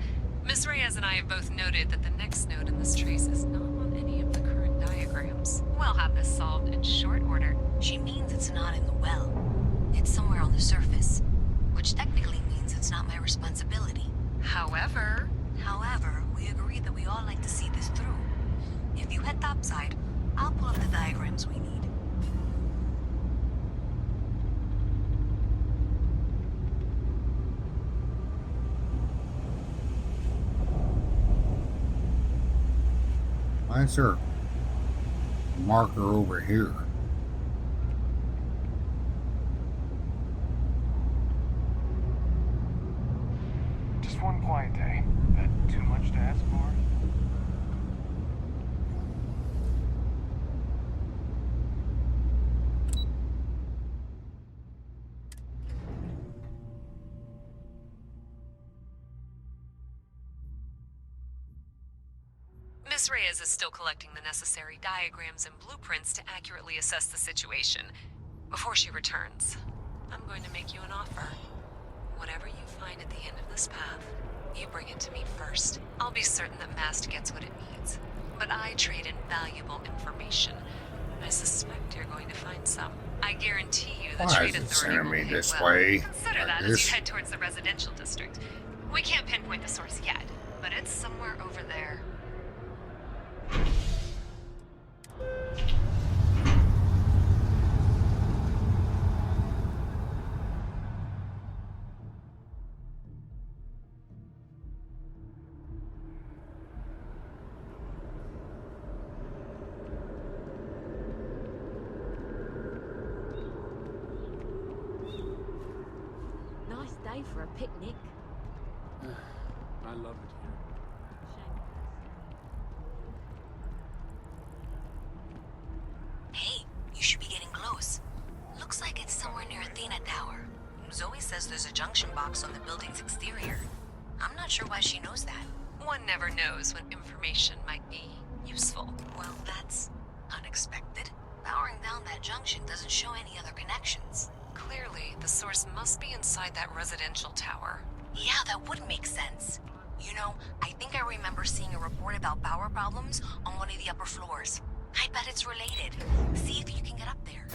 Miss Reyes and I have both noted that the next node in this trace is not on any of the current diagrams. We'll have this solved in short order. She means it's not in the well. It's somewhere on the surface, which technically means it's not my responsibility. However, we agreed that we all like to see this through. If you head topside, I'll pull up the diagrams we need. Why is there a marker over here? Just one quiet day. That too much to ask for? Miss Reyes is still collecting the necessary diagrams and blueprints to accurately assess the situation. Before she returns, I'm going to make you an offer. Whatever you find at the end of this path, you bring it to me first. I'll be certain that Mast gets what it needs. But I trade in valuable information. I suspect you're going to find some. I guarantee you the Why trade is it authority sending will me pay this well. way? Consider Like that as this? you head towards the residential district. We can't pinpoint the source yet, but it's somewhere over there. Nice day for a picnic. I love it here. Hey, you should be getting close. Looks like it's somewhere near Athena Tower. Zoe says there's a junction box on the building's exterior. I'm not sure why she knows that. One never knows when information might be useful. Well, that's unexpected. Powering down that junction doesn't show any other connections. Clearly, the source must be inside that residential tower. Yeah, that would make sense. You know, I think I remember seeing a report about power problems on one of the upper floors. I bet it's related. See if you can get up there.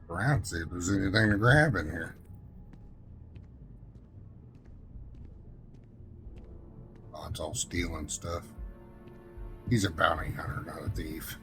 Around, see if there's anything to grab in here. Oh, it's all stealing stuff. He's a bounty hunter, not a thief.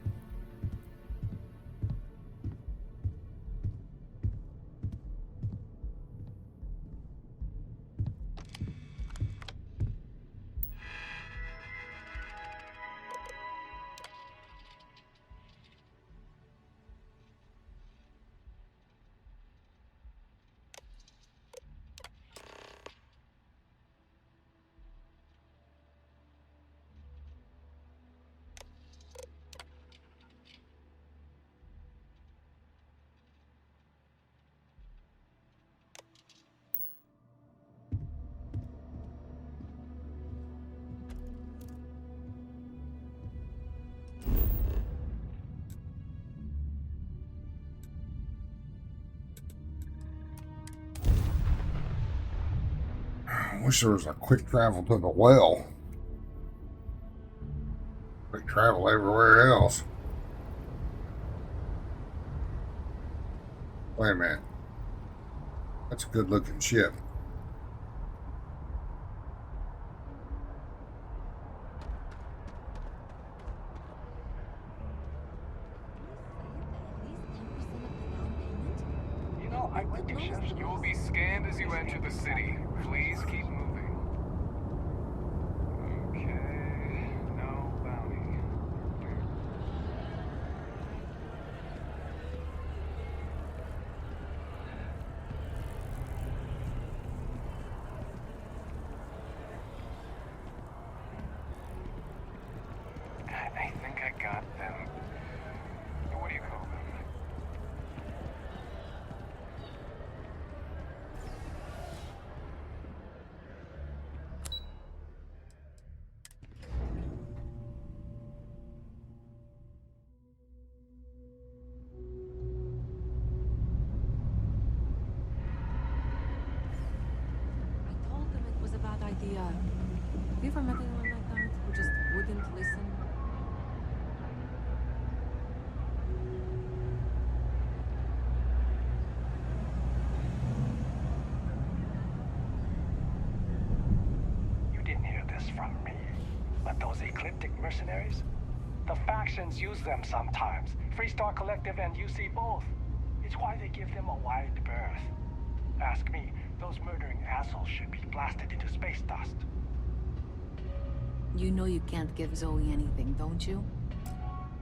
I wish there was a quick travel to the well. Quick travel everywhere else. Wait a minute. That's a good looking ship. You will be scanned as you enter the city. Please keep moving. Okay, no bounty. I think I got them. What do you call them? I told them it was a bad idea. Have you ever met anyone like that who just wouldn't listen? You didn't hear this from me, but those ecliptic mercenaries? The factions use them sometimes. Freestar Collective and UC both. It's why they give them a wide berth. Ask me, those murdering assholes should be blasted into space dust. You know you can't give Zoe anything, don't you?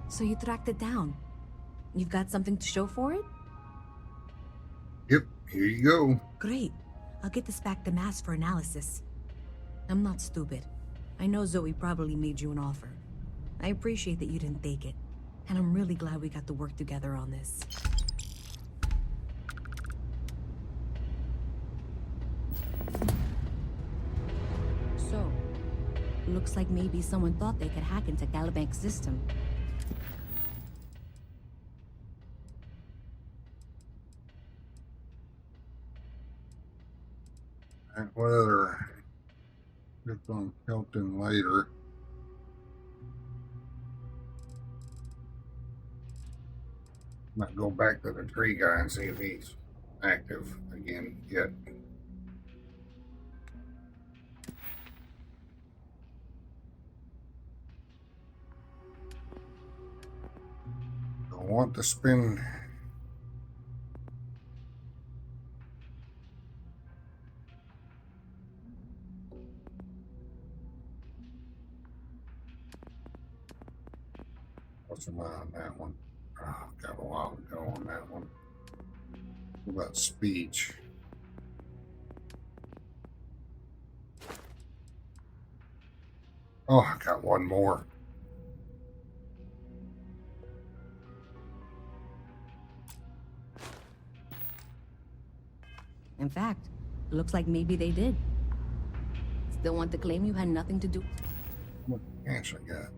So you tracked it down. You've got something to show for it? Yep, here you go. Great. I'll get this back to Mass for analysis. I'm not stupid. I know Zoe probably made you an offer. I appreciate that you didn't take it. And I'm really glad we got to work together on this. So, looks like maybe someone thought they could hack into Calibank's system. And what other? Get on Kelton later. Might go back to the tree guy and see if he's active again yet. Don't want to spend what's the matter on that one? Oh, got a while to go on that one. What about speech? Oh, I got one more. In fact, looks like maybe they did. Still want to claim you had nothing to do? What cash I got?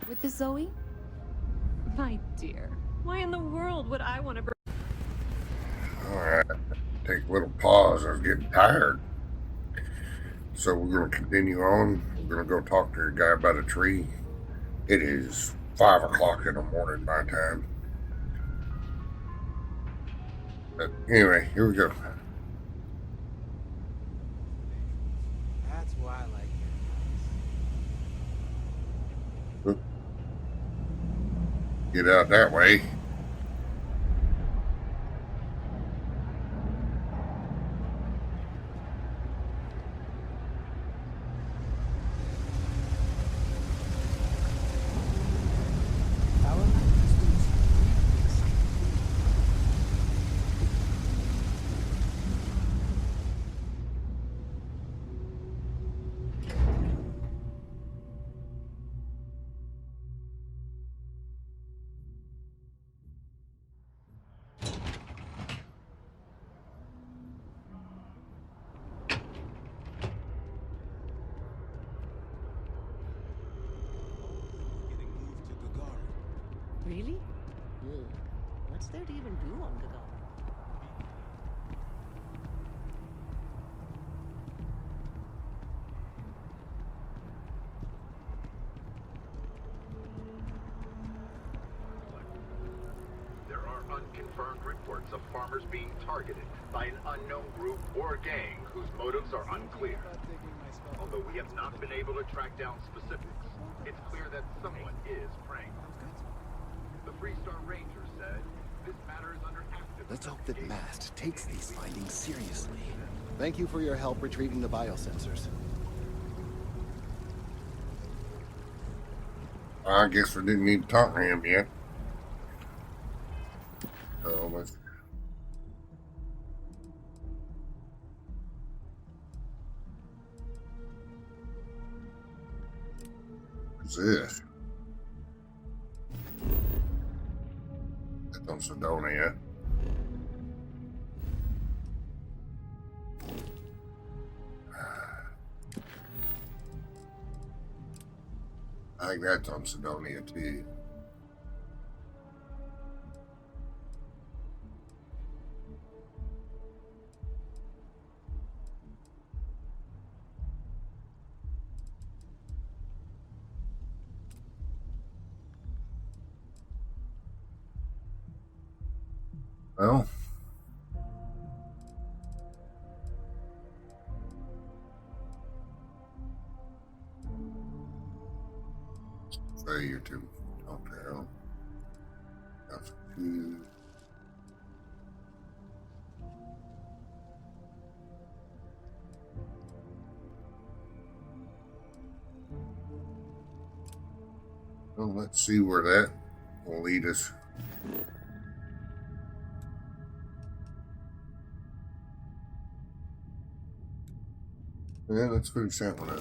With this, Zoe? My dear, why in the world would I want to... Alright, take a little pause. I was getting tired. So we're going to continue on. We're going to go talk to a guy about a tree. It is 5 o'clock in the morning my time. But anyway, here we go. That's why I like Oop. Get out that way. Really? Ugh. What's there to even do on Gagara? There are unconfirmed reports of farmers being targeted by an unknown group or gang whose motives are unclear. Although we have not been able to track down specifics, it's clear that someone is preying. The Freestar Ranger said, "This matter Let's hope that Mast takes these findings seriously. Thank you for your help retrieving the biosensors. I guess we didn't need to talk to him yet. So let's... What's this? That's on Sidonia. I think that's on Sidonia too. Well, failure to hotel. That's two. Well, let's see where that will lead us. Yeah, let's finish that one up.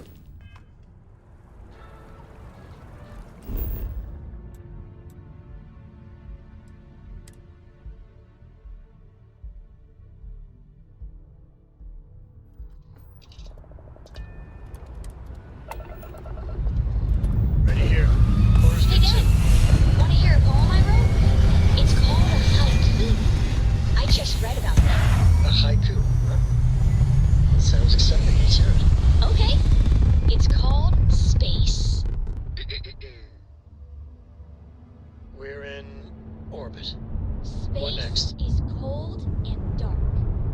Ready here. Hey, Dad. Want to hear a poem I wrote? It's called a haiku. I just read about that. A haiku, huh? Sounds exciting. Let's hear it. Okay. It's called Space. We're in orbit. Space What next? is cold and dark.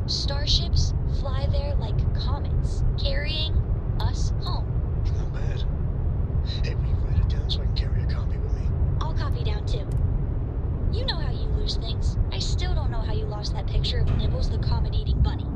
Starships fly there like comets, carrying us home. Not bad. Hey, will you write it down so I can carry a copy with me? I'll copy down too. You know how you lose things. I still don't know how you lost that picture of Nibbles the comet-eating bunny.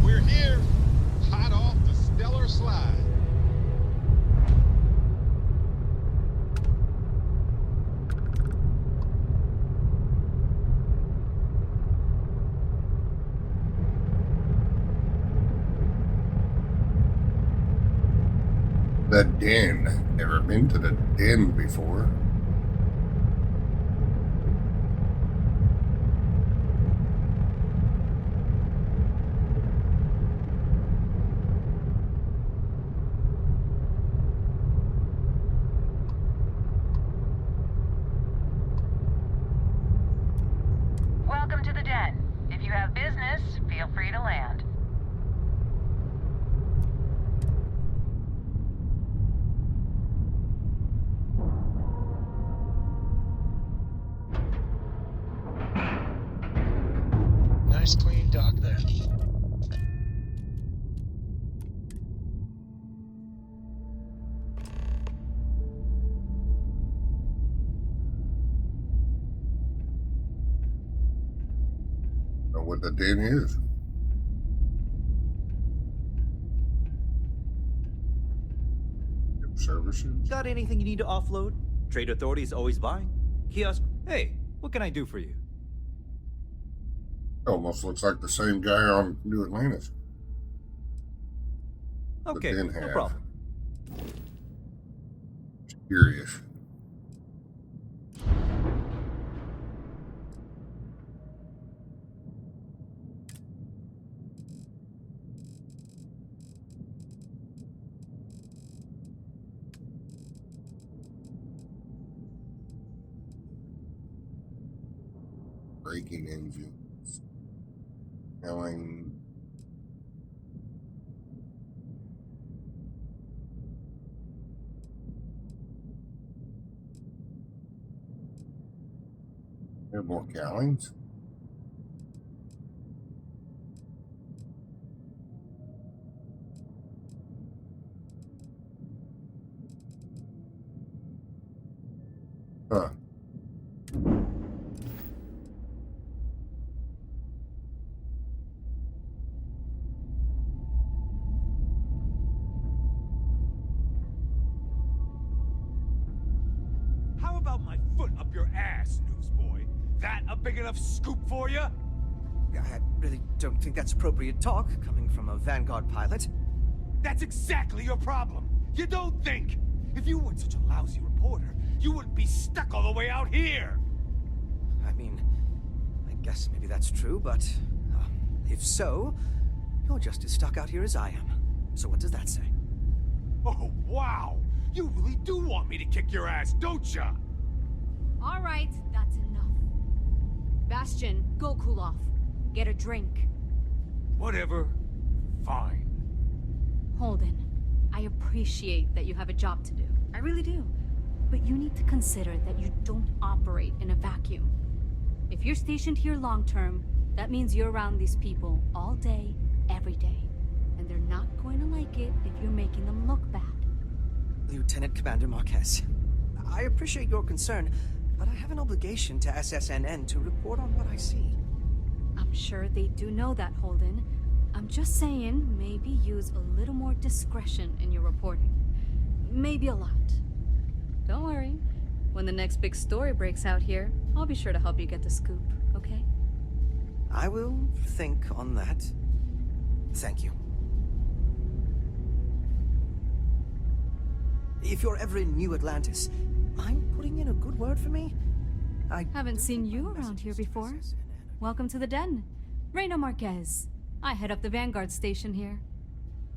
We're here, hot off the stellar slide. The den. Never been to the den before. Welcome to the den. If you have business, feel free to land. Nice clean dock there. Know what the den is. Services. Got anything you need to offload? Trade Authority is always buying. Kiosk, hey, what can I do for you? Almost looks like the same guy on New Atlantis. Okay, the den no have. problem. Curious. Braking engines. Killing. There are more cowlings. Huh. How about my foot up your ass, newsboy? That a big enough scoop for you? I really don't think that's appropriate talk, coming from a Vanguard pilot. That's exactly your problem. You don't think. If you weren't such a lousy reporter, you wouldn't be stuck all the way out here. I mean, I guess maybe that's true, but if so, you're just as stuck out here as I am. So what does that say? Oh, wow! You really do want me to kick your ass, don't ya? All right, that's enough. Bastion, go cool off. Get a drink. Whatever. Fine. Holden, I appreciate that you have a job to do. I really do. But you need to consider that you don't operate in a vacuum. If you're stationed here long-term, that means you're around these people all day, every day. And they're not going to like it if you're making them look bad. Lieutenant Commander Marquez, I appreciate your concern, but I have an obligation to SSNN to report on what I see. I'm sure they do know that, Holden. I'm just saying, maybe use a little more discretion in your reporting. Maybe a lot. Don't worry. When the next big story breaks out here, I'll be sure to help you get the scoop, okay? I will think on that. Thank you. If you're ever in New Atlantis, mind putting in a good word for me? I haven't seen you around here before. Welcome to the den. Reina Marquez. I head up the Vanguard station here.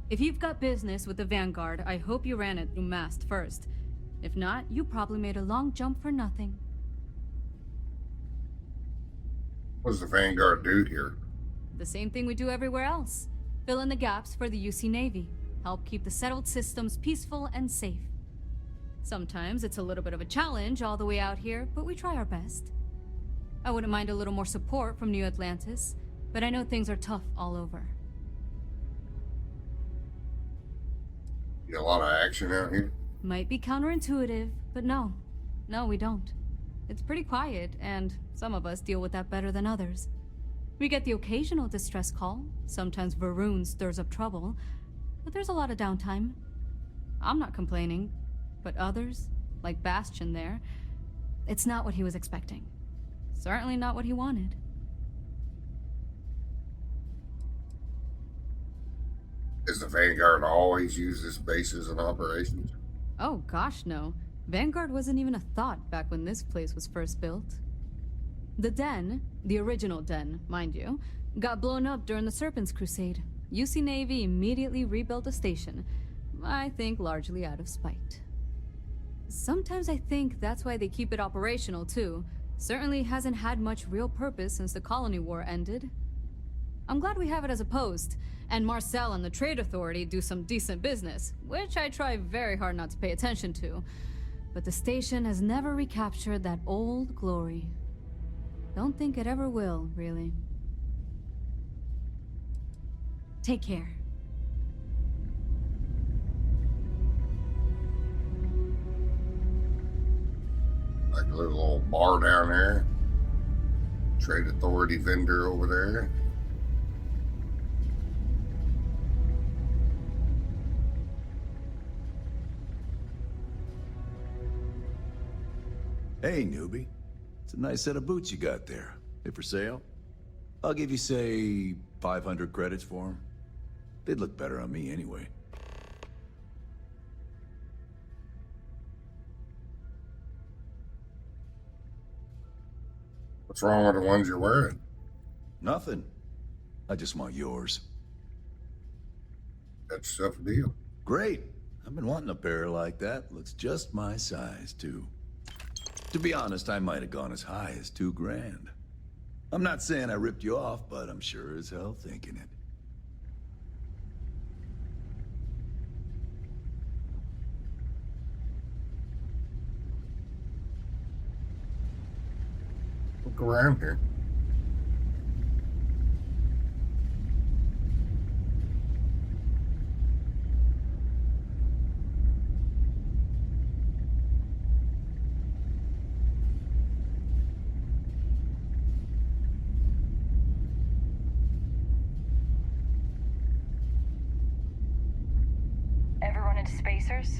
If you've got business with the Vanguard, I hope you ran it through Mast first. If not, you probably made a long jump for nothing. What does the Vanguard do here? The same thing we do everywhere else. Fill in the gaps for the UC Navy. Help keep the settled systems peaceful and safe. Sometimes it's a little bit of a challenge all the way out here, but we try our best. I wouldn't mind a little more support from New Atlantis, but I know things are tough all over. Get a lot of action out here? Might be counterintuitive, but no. No, we don't. It's pretty quiet, and some of us deal with that better than others. We get the occasional distress call. Sometimes Varun stirs up trouble, but there's a lot of downtime. I'm not complaining, but others, like Bastion there, it's not what he was expecting. Certainly not what he wanted. Does the Vanguard always use this base as an operation? Oh gosh, no. Vanguard wasn't even a thought back when this place was first built. The den, the original den, mind you, got blown up during the Serpent's Crusade. UC Navy immediately rebuilt the station, I think largely out of spite. Sometimes I think that's why they keep it operational too. Certainly hasn't had much real purpose since the Colony War ended. I'm glad we have it as a post, and Marcel and the Trade Authority do some decent business, which I try very hard not to pay attention to. But the station has never recaptured that old glory. Don't think it ever will, really. Take care. Like a little old bar down there. Trade Authority vendor over there. Hey, newbie. It's a nice set of boots you got there. They for sale? I'll give you, say, 500 credits for them. They'd look better on me anyway. What's wrong with the ones you're wearing? Nothing. I just want yours. That's a tough deal. Great. I've been wanting a pair like that. Looks just my size, too. To be honest, I might have gone as high as $2,000. I'm not saying I ripped you off, but I'm sure as hell thinking it. Look around here. chasers?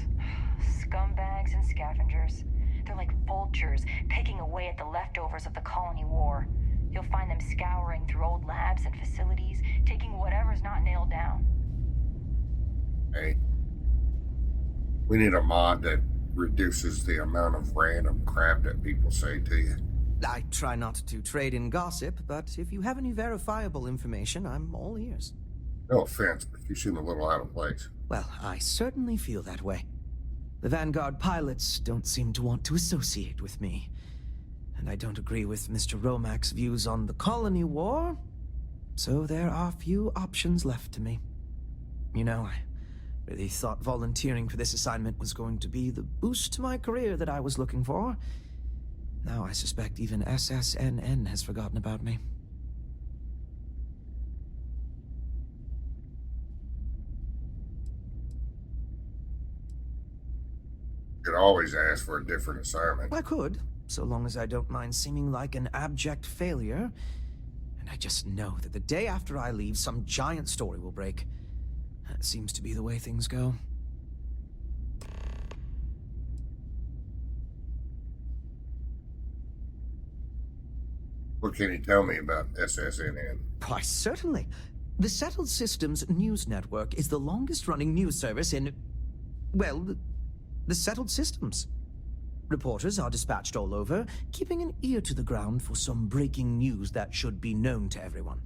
Scumbags and scavengers. They're like vultures, picking away at the leftovers of the colony war. You'll find them scouring through old labs and facilities, taking whatever's not nailed down. Hey, we need a mod that reduces the amount of random crap that people say to you. I try not to trade in gossip, but if you have any verifiable information, I'm all ears. No offense, but you seem a little out of place. Well, I certainly feel that way. The Vanguard pilots don't seem to want to associate with me. And I don't agree with Mr. Romack's views on the colony war, so there are few options left to me. You know, I really thought volunteering for this assignment was going to be the boost to my career that I was looking for. Now I suspect even SSNN has forgotten about me. You could always ask for a different assignment. I could, so long as I don't mind seeming like an abject failure. And I just know that the day after I leave, some giant story will break. That seems to be the way things go. What can you tell me about SSNN? Why, certainly. The Settled Systems News Network is the longest-running news service in... well, the Settled Systems. Reporters are dispatched all over, keeping an ear to the ground for some breaking news that should be known to everyone.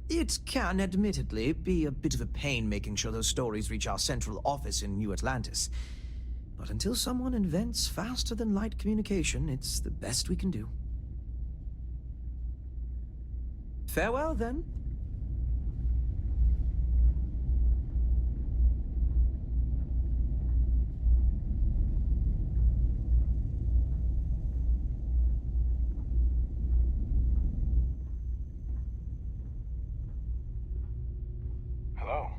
It can, admittedly, be a bit of a pain making sure those stories reach our central office in New Atlantis. But until someone invents faster-than-light communication, it's the best we can do. Farewell, then. Hello?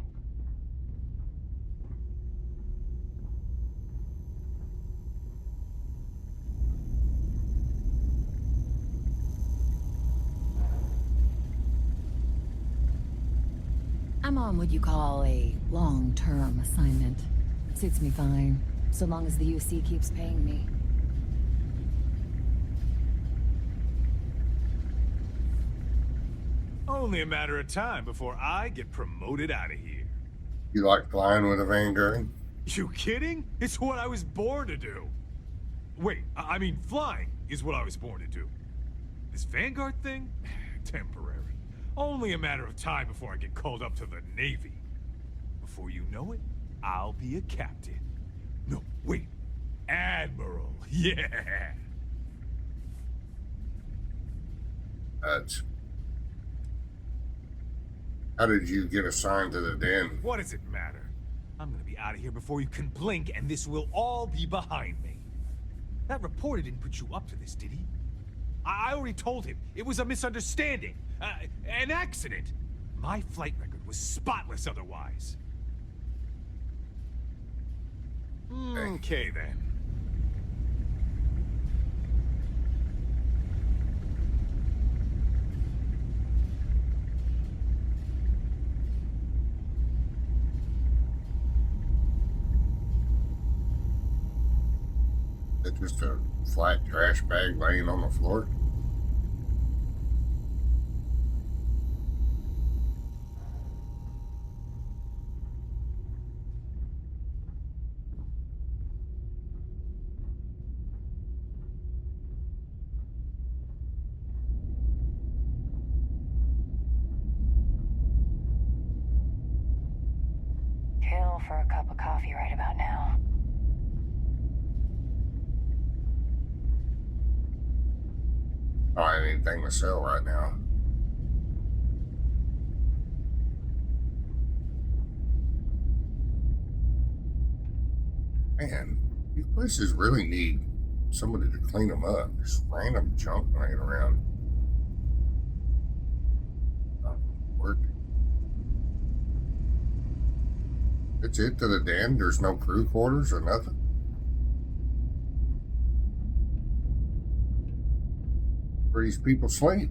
I'm on what you call a long-term assignment. Suits me fine, so long as the UC keeps paying me. Only a matter of time before I get promoted out of here. You like flying with a Vanguard? You kidding? It's what I was born to do. Wait, I mean flying is what I was born to do. This Vanguard thing? Temporary. Only a matter of time before I get called up to the Navy. Before you know it, I'll be a captain. No, wait. Admiral. Yeah. How did you get assigned to the den? What does it matter? I'm gonna be out of here before you can blink, and this will all be behind me. That reporter didn't put you up to this, did he? I already told him. It was a misunderstanding. An accident. My flight record was spotless otherwise. Okay, then. It's just a flat trash bag laying on the floor. Kill for a cup of coffee right about now. I don't have anything to sell right now. Man, these places really need somebody to clean them up. Just random junk laying around. Not working. It's it to the den. There's no crew quarters or nothing. Where these people sleep?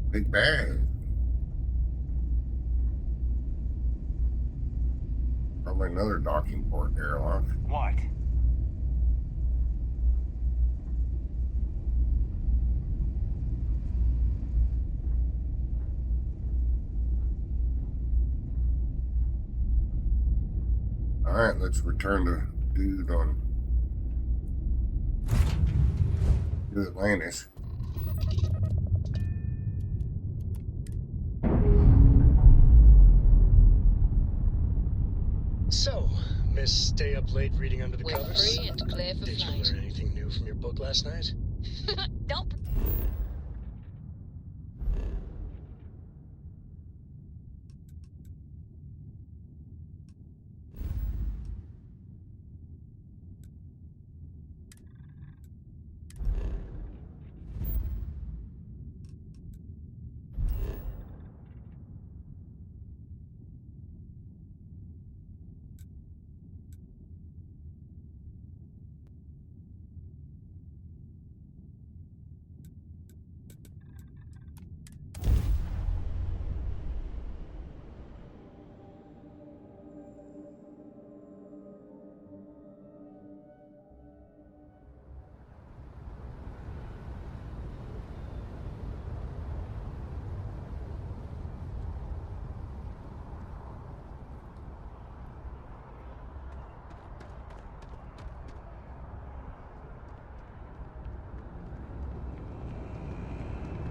Big bag. Probably Probably another docking port airlock. What? Alright, let's return to dude on New Atlantis. So, Miss Stay Up Late reading under the We're covers? free and clear for Did flight. you learn anything new from your book last night? Don't.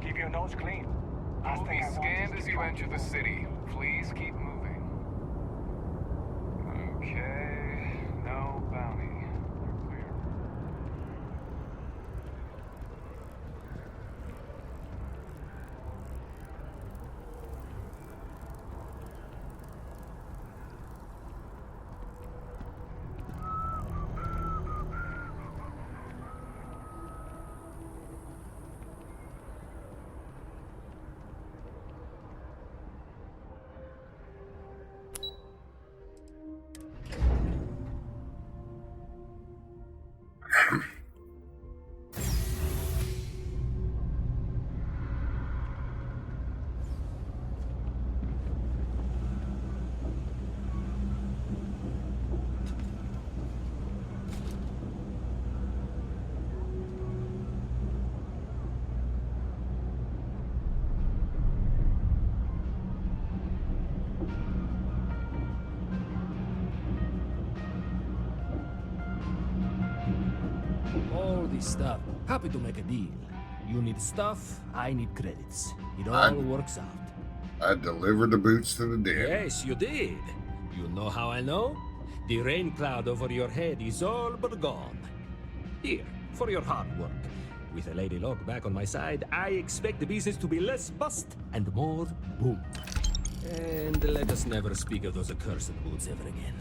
Keep your nose clean. You will be scanned as you enter the city. Please keep moving. Okay, no bounty. You're clear. All this stuff. Happy to make a deal. You need stuff, I need credits. It all works out. I delivered the boots to the den. Yes, you did. You know how I know? The rain cloud over your head is all but gone. Here, for your hard work. With a Lady Locke back on my side, I expect the business to be less bust and more boom. And let us never speak of those accursed boots ever again.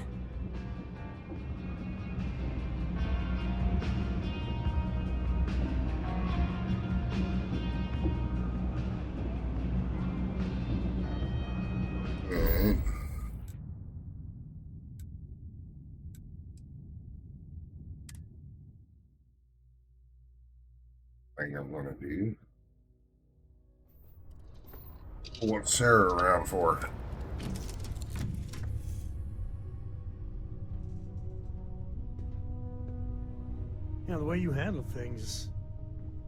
Thing I'm gonna do. What's Sarah around for? You know, the way you handle things,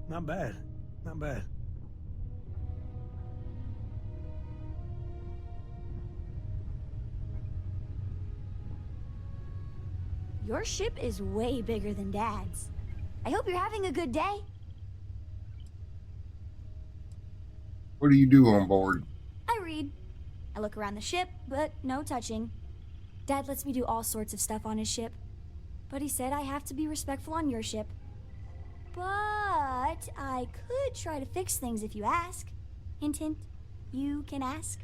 not bad. Not bad. Your ship is way bigger than Dad's. I hope you're having a good day. What do you do on board? I read. I look around the ship, but no touching. Dad lets me do all sorts of stuff on his ship. But he said I have to be respectful on your ship. But I could try to fix things if you ask. Hint, hint. You can ask.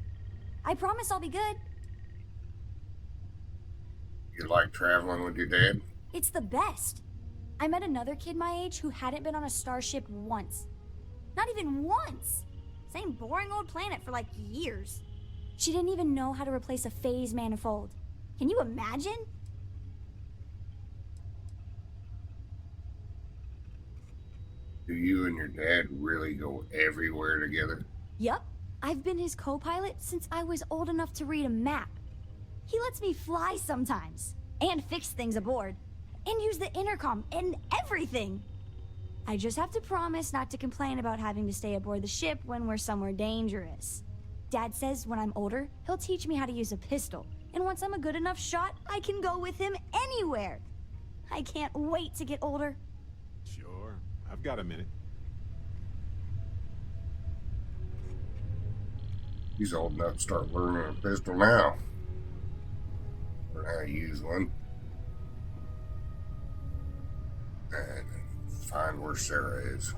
I promise I'll be good. You like traveling with your dad? It's the best. I met another kid my age who hadn't been on a starship once. Not even once. Same boring old planet for like years. She didn't even know how to replace a phase manifold. Can you imagine? Do you and your dad really go everywhere together? Yup. I've been his co-pilot since I was old enough to read a map. He lets me fly sometimes, and fix things aboard, and use the intercom, and everything. I just have to promise not to complain about having to stay aboard the ship when we're somewhere dangerous. Dad says when I'm older, he'll teach me how to use a pistol, and once I'm a good enough shot, I can go with him anywhere. I can't wait to get older. Sure. I've got a minute. He's old enough to start learning a pistol now. Learn how to use one. And find where Sarah is.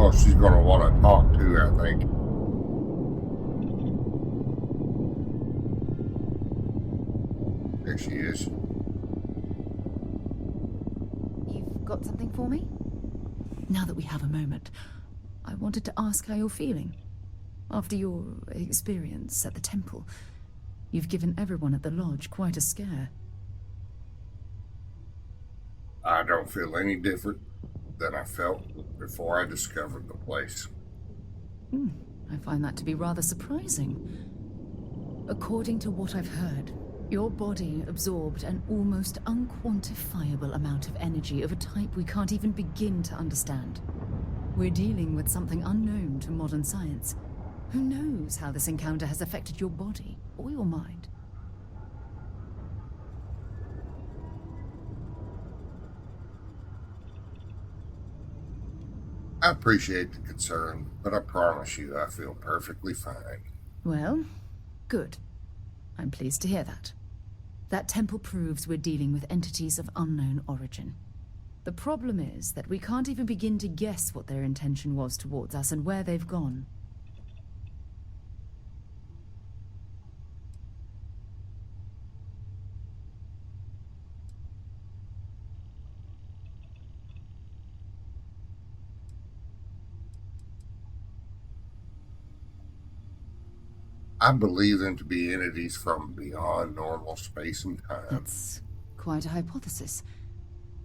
Oh, she's gonna want to talk too, I think. There she is. You've got something for me? Now that we have a moment, I wanted to ask how you're feeling. After your experience at the temple, you've given everyone at the lodge quite a scare. I don't feel any different than I felt before I discovered the place. I find that to be rather surprising. According to what I've heard, your body absorbed an almost unquantifiable amount of energy of a type we can't even begin to understand. We're dealing with something unknown to modern science. Who knows how this encounter has affected your body or your mind? I appreciate the concern, but I promise you I feel perfectly fine. Well, good. I'm pleased to hear that. That temple proves we're dealing with entities of unknown origin. The problem is that we can't even begin to guess what their intention was towards us and where they've gone. I believe them to be entities from beyond normal space and time. That's quite a hypothesis.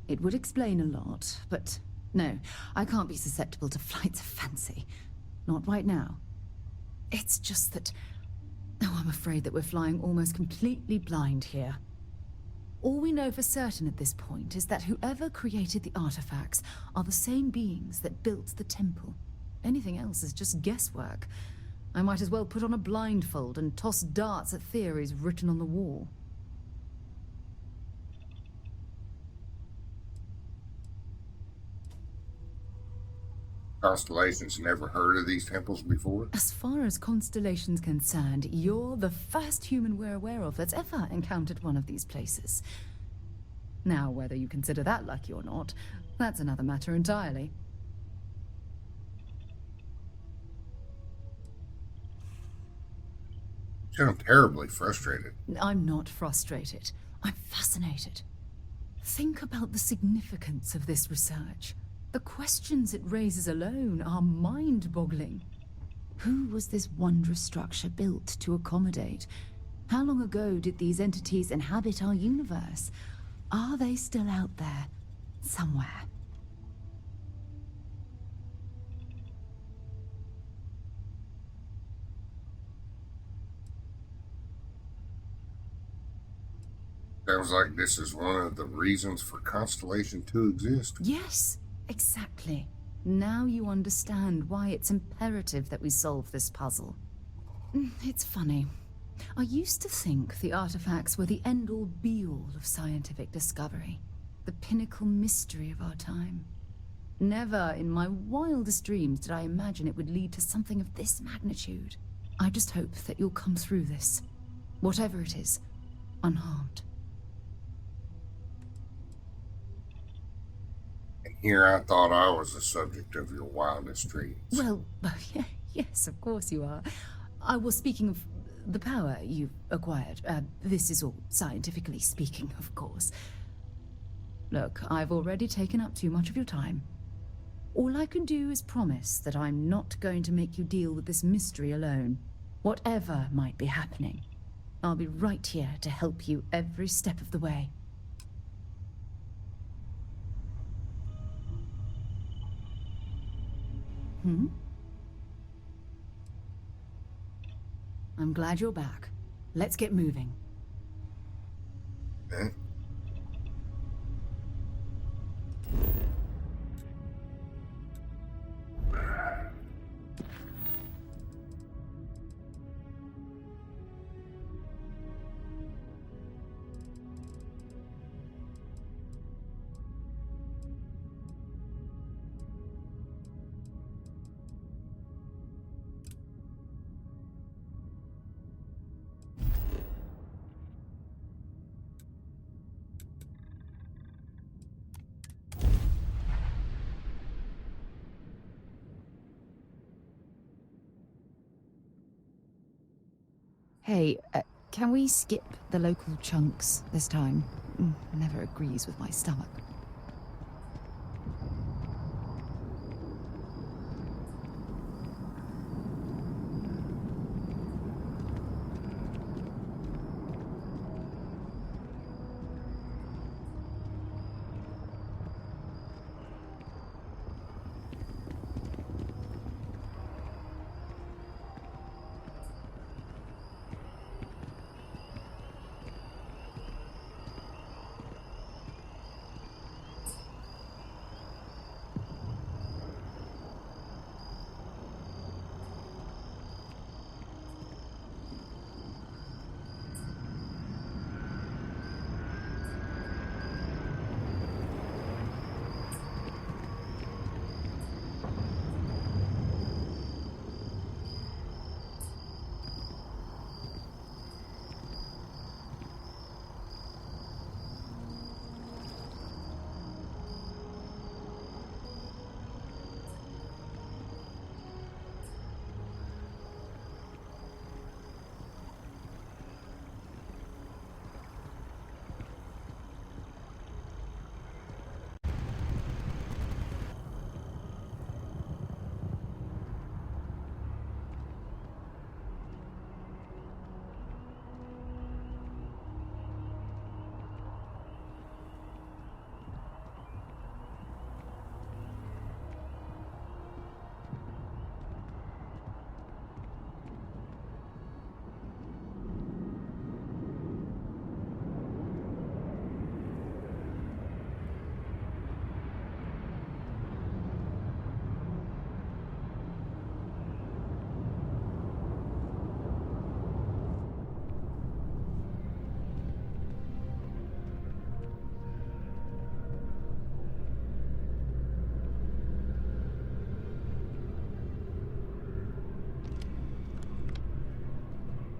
It would explain a lot, but no, I can't be susceptible to flights of fancy. Not right now. It's just that... Oh, I'm afraid that we're flying almost completely blind here. All we know for certain at this point is that whoever created the artifacts are the same beings that built the temple. Anything else is just guesswork. I might as well put on a blindfold and toss darts at theories written on the wall. Constellation's never heard of these temples before? As far as Constellation's concerned, you're the first human we're aware of that's ever encountered one of these places. Now, whether you consider that lucky or not, that's another matter entirely. You sound terribly frustrated. I'm not frustrated. I'm fascinated. Think about the significance of this research. The questions it raises alone are mind-boggling. Who was this wondrous structure built to accommodate? How long ago did these entities inhabit our universe? Are they still out there, somewhere? Sounds like this is one of the reasons for Constellation to exist. Yes, exactly. Now you understand why it's imperative that we solve this puzzle. It's funny. I used to think the artifacts were the end-all be-all of scientific discovery, the pinnacle mystery of our time. Never in my wildest dreams did I imagine it would lead to something of this magnitude. I just hope that you'll come through this, whatever it is, unharmed. Here I thought I was the subject of your wildest dreams. Well, yes, of course you are. I was speaking of the power you've acquired. This is all scientifically speaking, of course. Look, I've already taken up too much of your time. All I can do is promise that I'm not going to make you deal with this mystery alone. Whatever might be happening, I'll be right here to help you every step of the way. I'm glad you're back. Let's get moving. Okay. Hey, can we skip the local chunks this time? Never agrees with my stomach.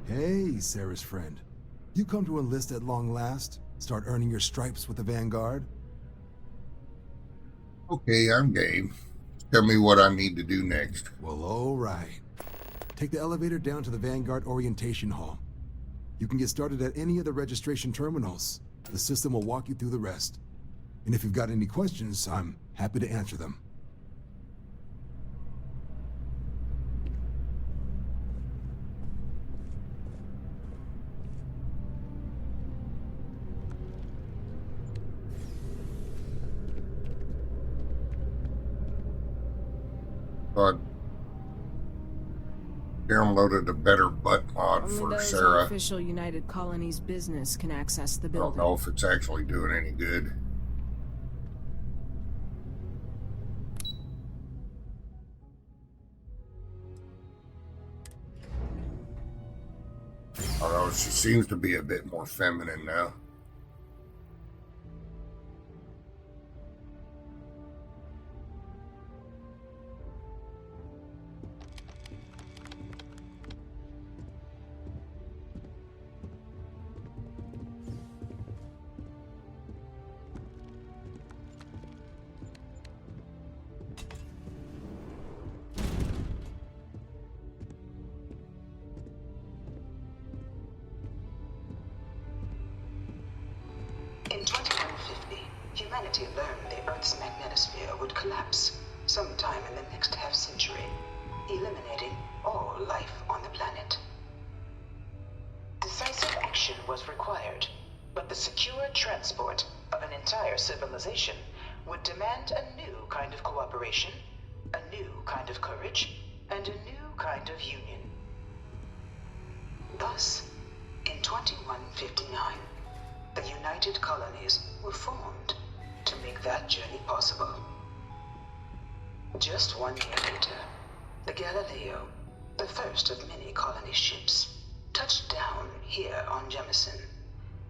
Hey, Sarah's friend. You come to enlist at long last? Start earning your stripes with the Vanguard? Okay, I'm game. Tell me what I need to do next. Well, all right. Take the elevator down to the Vanguard Orientation Hall. You can get started at any of the registration terminals. The system will walk you through the rest. And if you've got any questions, I'm happy to answer them. I downloaded a better butt mod Only for those Sarah. on official United Colonies business can access the I don't building. know if it's actually doing any good. Although she seems to be a bit more feminine now. In 2150, humanity learned the Earth's magnetosphere would collapse. sometime in the next half-century, eliminating all life on the planet. Decisive action was required, but the secure transport of an entire civilization would demand a new kind of cooperation, a new kind of courage, and a new kind of union. Thus, in 2159, the United Colonies were formed to make that journey possible. Just 1 year later, the Galileo, the first of many colony ships, touched down here on Jemison,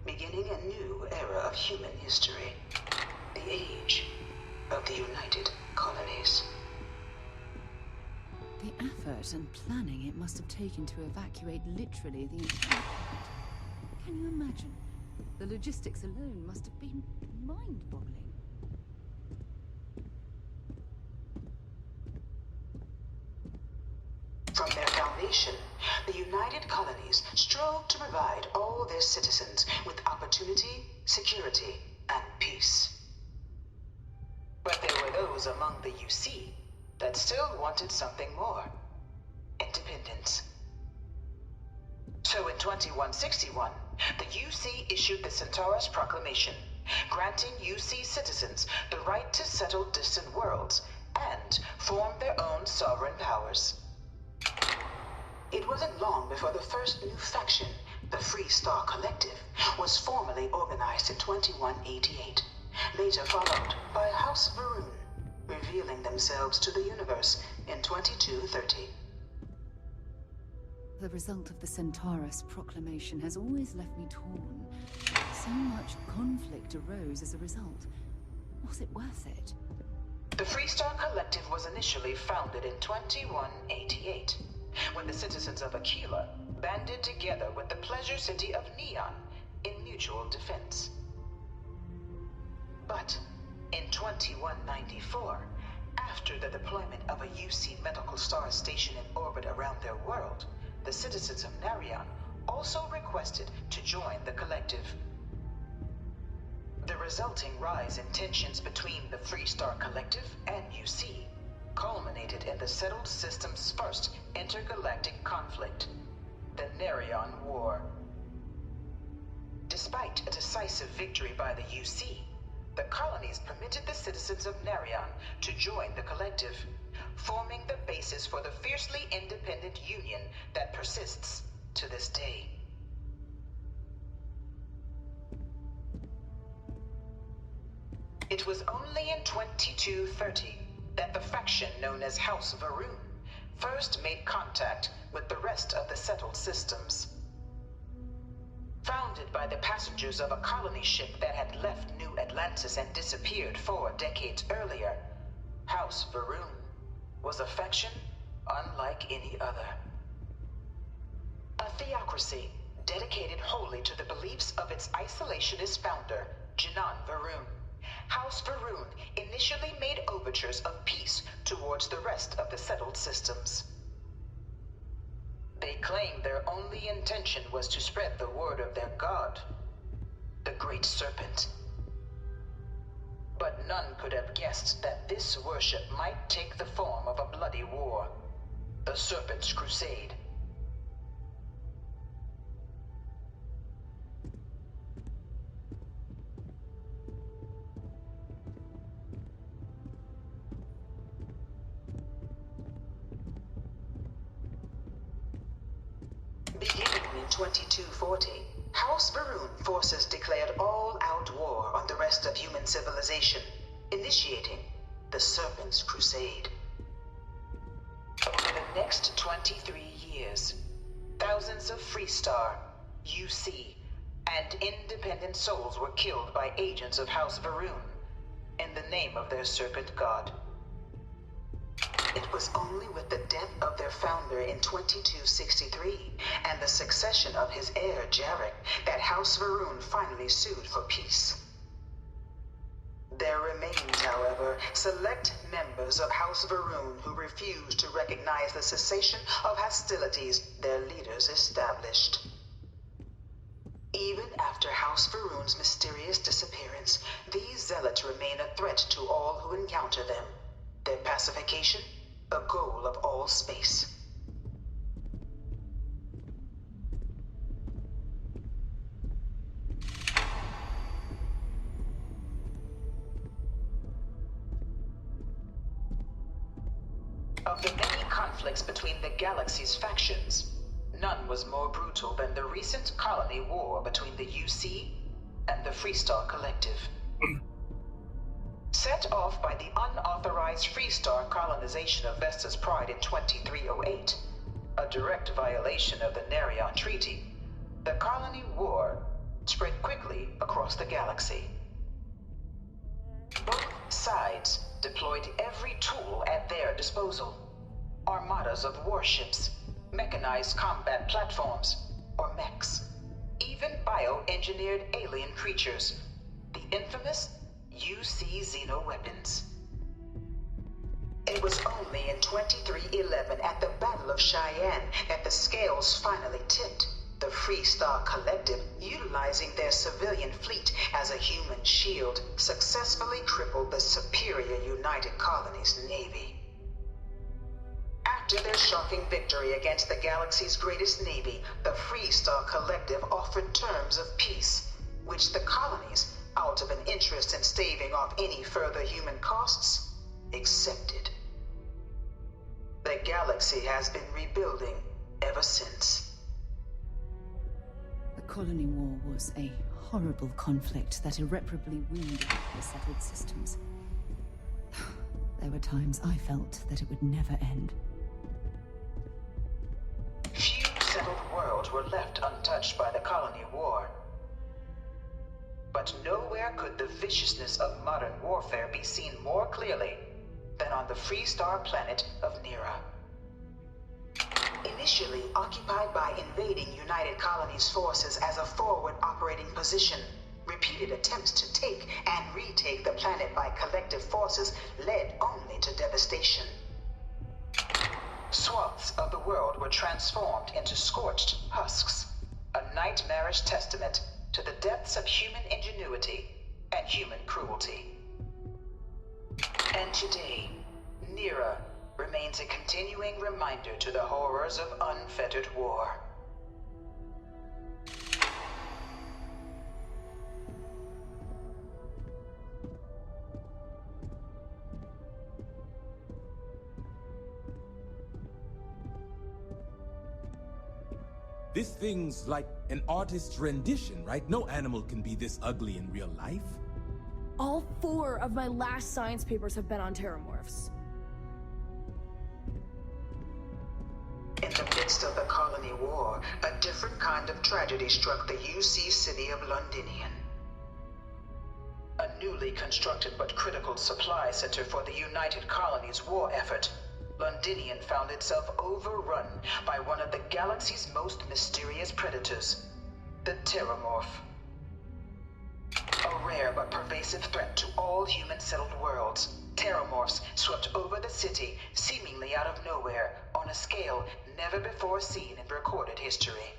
beginning a new era of human history, the age of the United Colonies. The effort and planning it must have taken to evacuate literally the entire planet. Can you imagine? The logistics alone must have been mind-boggling. From their foundation, the United Colonies strove to provide all their citizens with opportunity, security, and peace. But there were those among the UC that still wanted something more: independence. So in 2161, the UC issued the Centaurus Proclamation, granting UC citizens the right to settle distant worlds and form their own sovereign powers. It wasn't long before the first new faction, the Free Star Collective, was formally organized in 2188, later followed by House Varun, revealing themselves to the universe in 2230. The result of the Centaurus Proclamation has always left me torn. So much conflict arose as a result. Was it worth it? The Free Star Collective was initially founded in 2188, when the citizens of Aquila banded together with the pleasure city of Neon in mutual defense. But in 2194, after the deployment of a UC medical star station in orbit around their world, the citizens of Narion also requested to join the collective. The resulting rise in tensions between the Free Star Collective and UC culminated in the Settled System's first intergalactic conflict, the Narion War. Despite a decisive victory by the UC, the colonies permitted the citizens of Narion to join the collective, forming the basis for the fiercely independent union that persists to this day. It was only in 2230 that the faction known as House Varun first made contact with the rest of the settled systems. Founded by the passengers of a colony ship that had left New Atlantis and disappeared 4 decades earlier, House Varun was a faction unlike any other. A theocracy dedicated wholly to the beliefs of its isolationist founder, Janan Varun. House Varun initially made overtures of peace towards the rest of the settled systems. They claimed their only intention was to spread the word of their god, the Great Serpent. But none could have guessed that this worship might take the form of a bloody war, the Serpent's Crusade. Beginning in 2240, House Varun forces declared all-out war on the rest of human civilization, initiating the Serpent's Crusade. Over the next 23 years, thousands of Free Star, UC, and independent souls were killed by agents of House Varun in the name of their serpent god. It was only with the death of their founder in 2263 and the succession of his heir, Jarek, that House Varun finally sued for peace. There remained, however, select members of House Varun who refused to recognize the cessation of hostilities their leaders established. Even after House Varun's mysterious disappearance, these zealots remain a threat to all who encounter them, Their pacification, a goal of all space. Of the many conflicts between the galaxy's factions, none was more brutal than the recent colony war between the UC and the Freestar Collective. Set off by the unauthorized Freestar colonization of Vesta's Pride in 2308, a direct violation of the Nerion Treaty, the colony war spread quickly across the galaxy. Both sides deployed every tool at their disposal. Armadas of warships, mechanized combat platforms, or mechs, even bioengineered alien creatures, the infamous UC xeno-weapons. It was only in 2311 at the Battle of Cheyenne that the scales finally tipped. The Freestar Collective, utilizing their civilian fleet as a human shield, successfully crippled the superior United Colonies Navy. After their shocking victory against the galaxy's greatest navy, the Freestar Collective offered terms of peace, which the colonies, out of an interest in staving off any further human costs, accepted. The galaxy has been rebuilding ever since. The colony war was a horrible conflict that irreparably wounded the settled systems. There were times I felt that it would never end. Few settled worlds were left untouched by the colony war. But nowhere could the viciousness of modern warfare be seen more clearly than on the Freestar planet of Nera. Initially occupied by invading United Colonies forces as a forward operating position, repeated attempts to take and retake the planet by collective forces led only to devastation. Swaths of the world were transformed into scorched husks, a nightmarish testament to the depths of human ingenuity and human cruelty. And today, Nera remains a continuing reminder to the horrors of unfettered war. This thing's like an artist's rendition, right? No animal can be this ugly in real life. All 4 of my last science papers have been on terramorphs. In the midst of the colony war, a different kind of tragedy struck the UC city of Londinian. A newly constructed but critical supply center for the United Colonies' war effort, Londinian found itself overrun by one of the galaxy's most mysterious predators, the Terramorph. A rare but pervasive threat to all human-settled worlds, Terramorphs swept over the city, seemingly out of nowhere, on a scale never before seen in recorded history.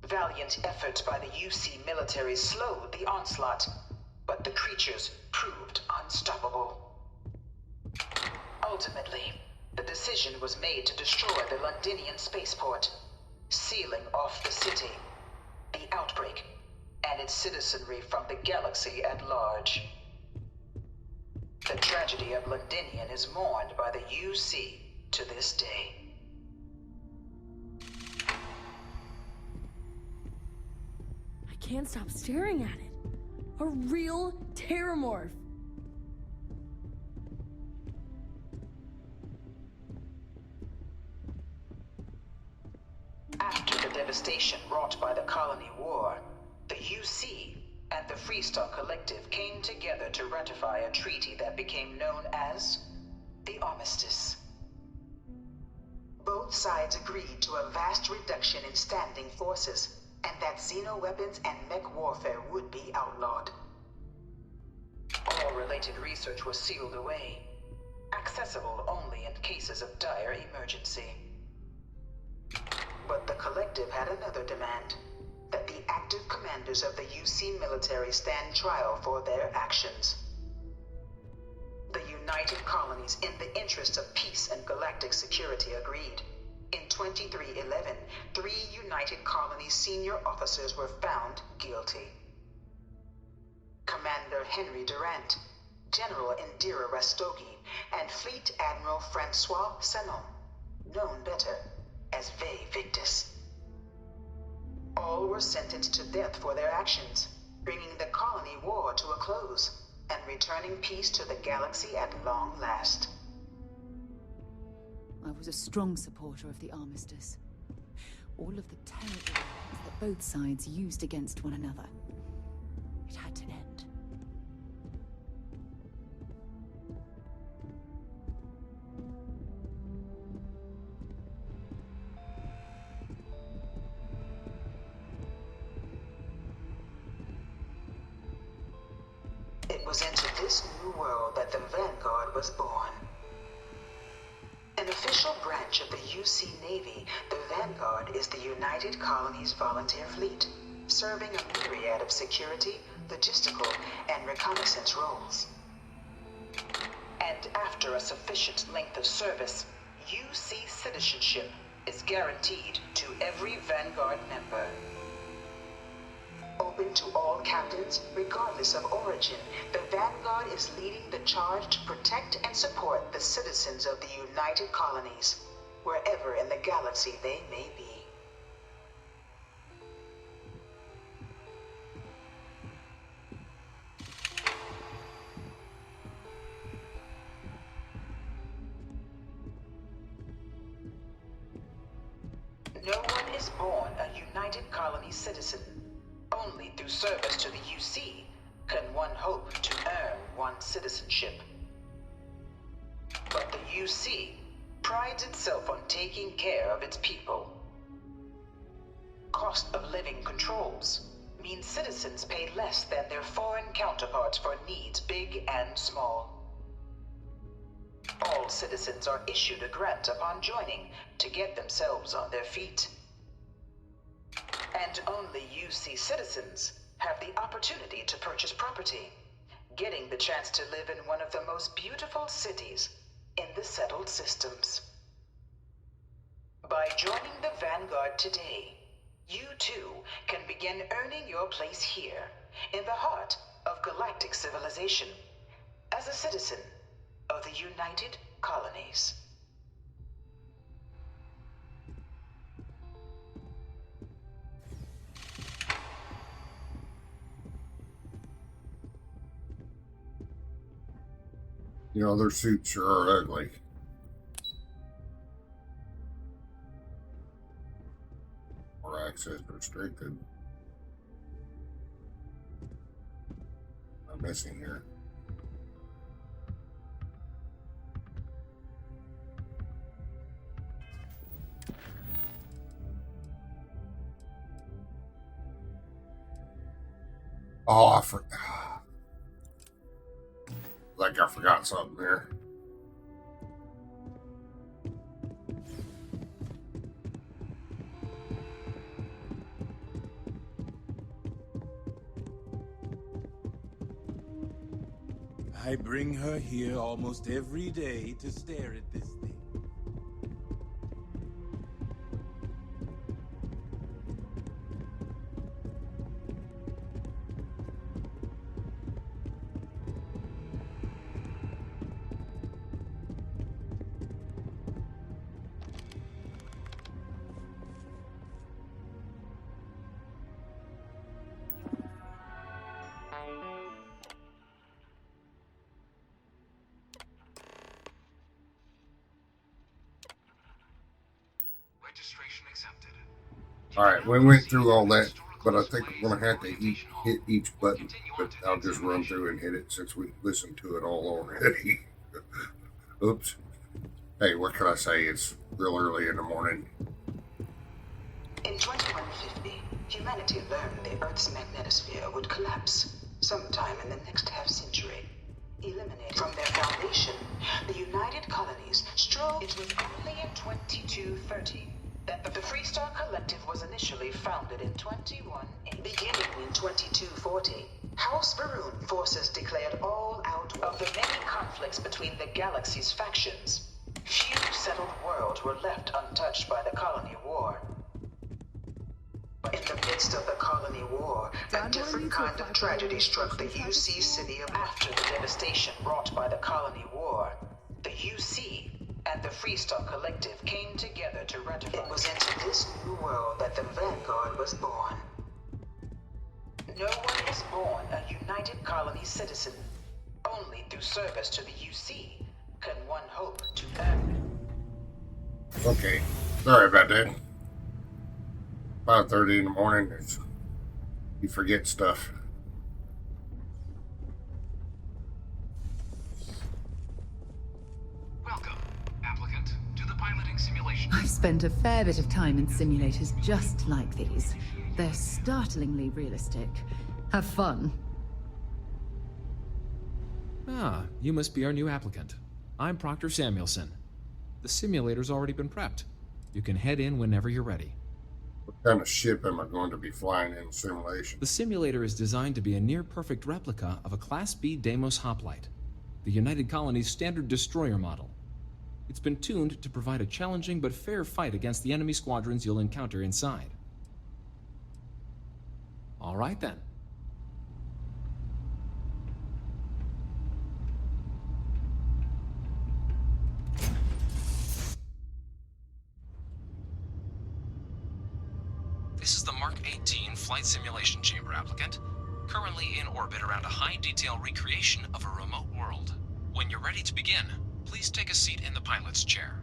Valiant efforts by the UC military slowed the onslaught, but the creatures proved unstoppable. Ultimately, the decision was made to destroy the Londinian spaceport, sealing off the city, the outbreak, and its citizenry from the galaxy at large. The tragedy of Londinian is mourned by the UC to this day. I can't stop staring at it. A real terramorph. After the devastation wrought by the colony war, the UC and the Freestar Collective came together to ratify a treaty that became known as the Armistice. Both sides agreed to a vast reduction in standing forces, and that xeno-weapons and mech warfare would be outlawed. All related research was sealed away, accessible only in cases of dire emergency. But the Collective had another demand, that the active commanders of the UC military stand trial for their actions. The united colonies in the interest of peace and galactic security agreed. In 2311, 3 United Colonies senior officers were found guilty. Commander Henry Durant, General Indira Rastogi, and Fleet Admiral Francois Sanon, known better as Ve Victus. All were sentenced to death for their actions, bringing the colony war to a close and returning peace to the galaxy at long last. I was a strong supporter of the armistice. All of the terrible weapons that both sides used against one another. It had to end. It was into this new world that the Vanguard was born. An official branch of the UC Navy, the Vanguard is the United Colonies Volunteer Fleet, serving a myriad of security, logistical, and reconnaissance roles. And after a sufficient length of service, UC citizenship is guaranteed to every Vanguard member. Open to all captains, regardless of origin, the Vanguard is leading the charge to protect and support the citizens of the United Colonies, wherever in the galaxy they may be. No one is born a United Colony citizen. Only through service to the UC can one hope to earn one's citizenship. But the UC prides itself on taking care of its people. Cost of living controls mean citizens pay less than their foreign counterparts for needs big and small. All citizens are issued a grant upon joining to get themselves on their feet. And only UC citizens have the opportunity to purchase property, getting the chance to live in one of the most beautiful cities in the settled systems. By joining the Vanguard today, you too can begin earning your place here, in the heart of galactic civilization, as a citizen of the United Colonies. You know, their suits sure are ugly. Or access restricted. I'm missing here. Oh, I forgot. Like I forgot something there. I bring her here almost every day to stare at this thing. Alright, we went through all that, but I think I'm going to have to hit each button, but I'll just run through and hit it since we listened to it all already. Oops. Hey, what can I say? It's real early in the morning. In 2150, humanity learned the Earth's magnetosphere would collapse sometime in the next half-century. Eliminated from their foundation, the United Colonies strove. It was only in 2230 that the Freestar Collective was initially founded in 2180. Beginning in 2240, House Maroon forces declared all out of the many conflicts between the galaxy's factions. Few settled worlds were left untouched by the Colony War. In the midst of the Colony War, a different kind of tragedy struck the UC city after the devastation brought by the Colony War. The UC and the Freestar Collective came together to ratify. It was into this new world that the Vanguard was born. No one is born a United Colony citizen. Only through service to the UC can one hope to earn. Okay, sorry about that. 5:30 in the morning, you forget stuff. Welcome, applicant, to the piloting simulation. I've spent a fair bit of time in simulators just like these. They're startlingly realistic. Have fun. Ah, you must be our new applicant. I'm Proctor Samuelson. The simulator's already been prepped. You can head in whenever you're ready. What kind of ship am I going to be flying in simulation? The simulator is designed to be a near-perfect replica of a Class B Deimos hoplite, the United Colony's standard destroyer model. It's been tuned to provide a challenging but fair fight against the enemy squadrons you'll encounter inside. All right then. This is the Mark 18 Flight Simulation Chamber, applicant. Currently in orbit around a high-detail recreation of a remote world. When you're ready to begin, please take a seat in the pilot's chair.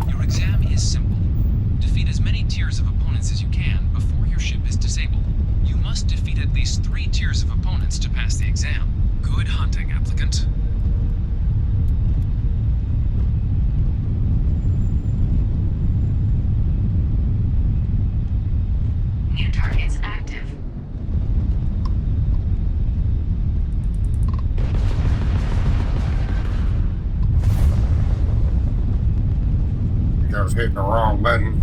Your exam is simple. Defeat as many tiers of opponents as you can before your ship is disabled. You must defeat at least 3 tiers of opponents to pass the exam. Good hunting, applicant. New targets active. I think I was hitting the wrong button.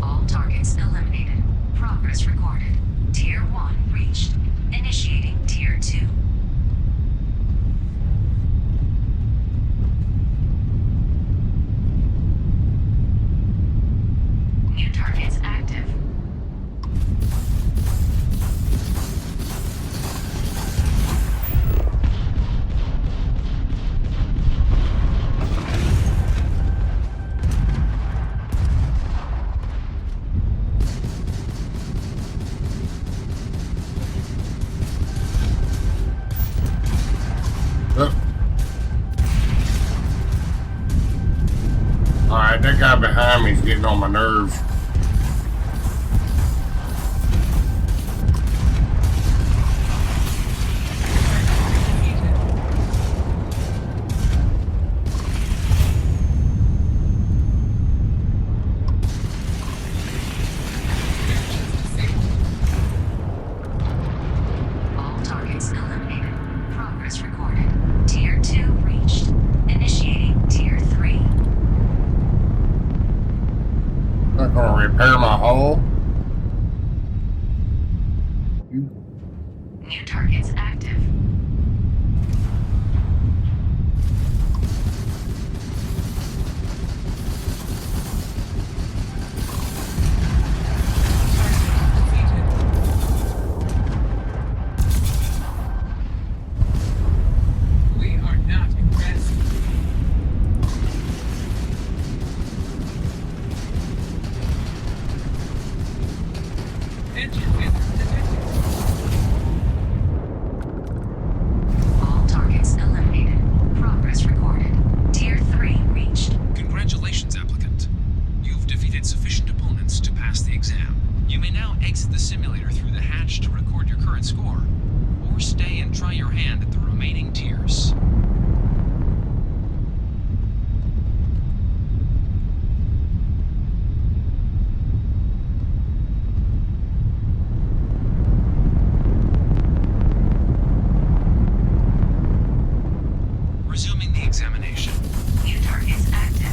All targets eliminated. Progress recorded. Tier 1 reached. Initiating Tier 2. New targets active. Alright, that guy behind me is getting on my nerves. All targets eliminated. Progress recorded. Tier 2 reached. Initiating Tier 3. Not gonna repair my hull. New targets active. We are not impressed. examination. New targets active.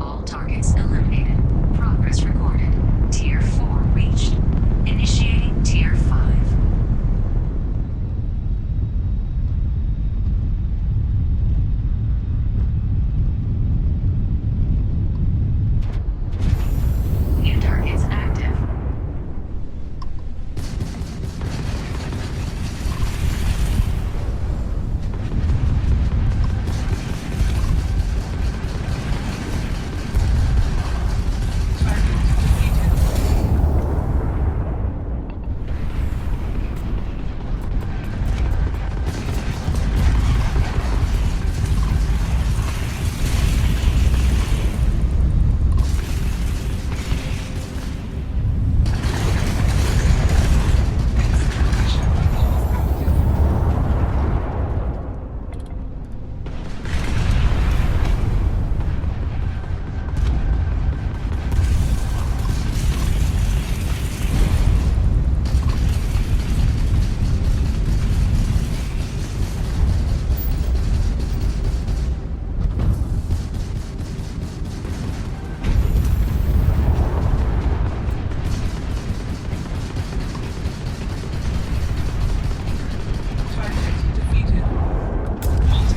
All targets eliminated. Progress recorded. Tier 4 reached. Initiating Tier 5. New targets active.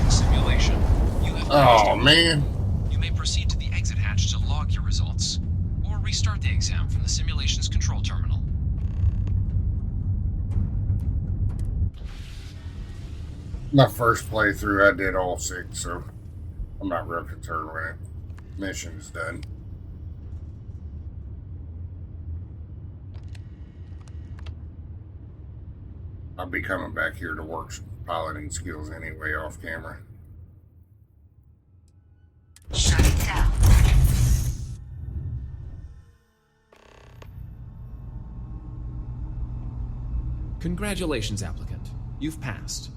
Simulation. You have Oh, man. You may proceed to the exit hatch to log your results, or restart the exam from the simulation's control terminal. My first playthrough, I did all 6, so I'm not real concerned when it mission's done. I'll be coming back here to work some piloting skills anyway off camera. Shutting down. Congratulations, applicant. You've passed.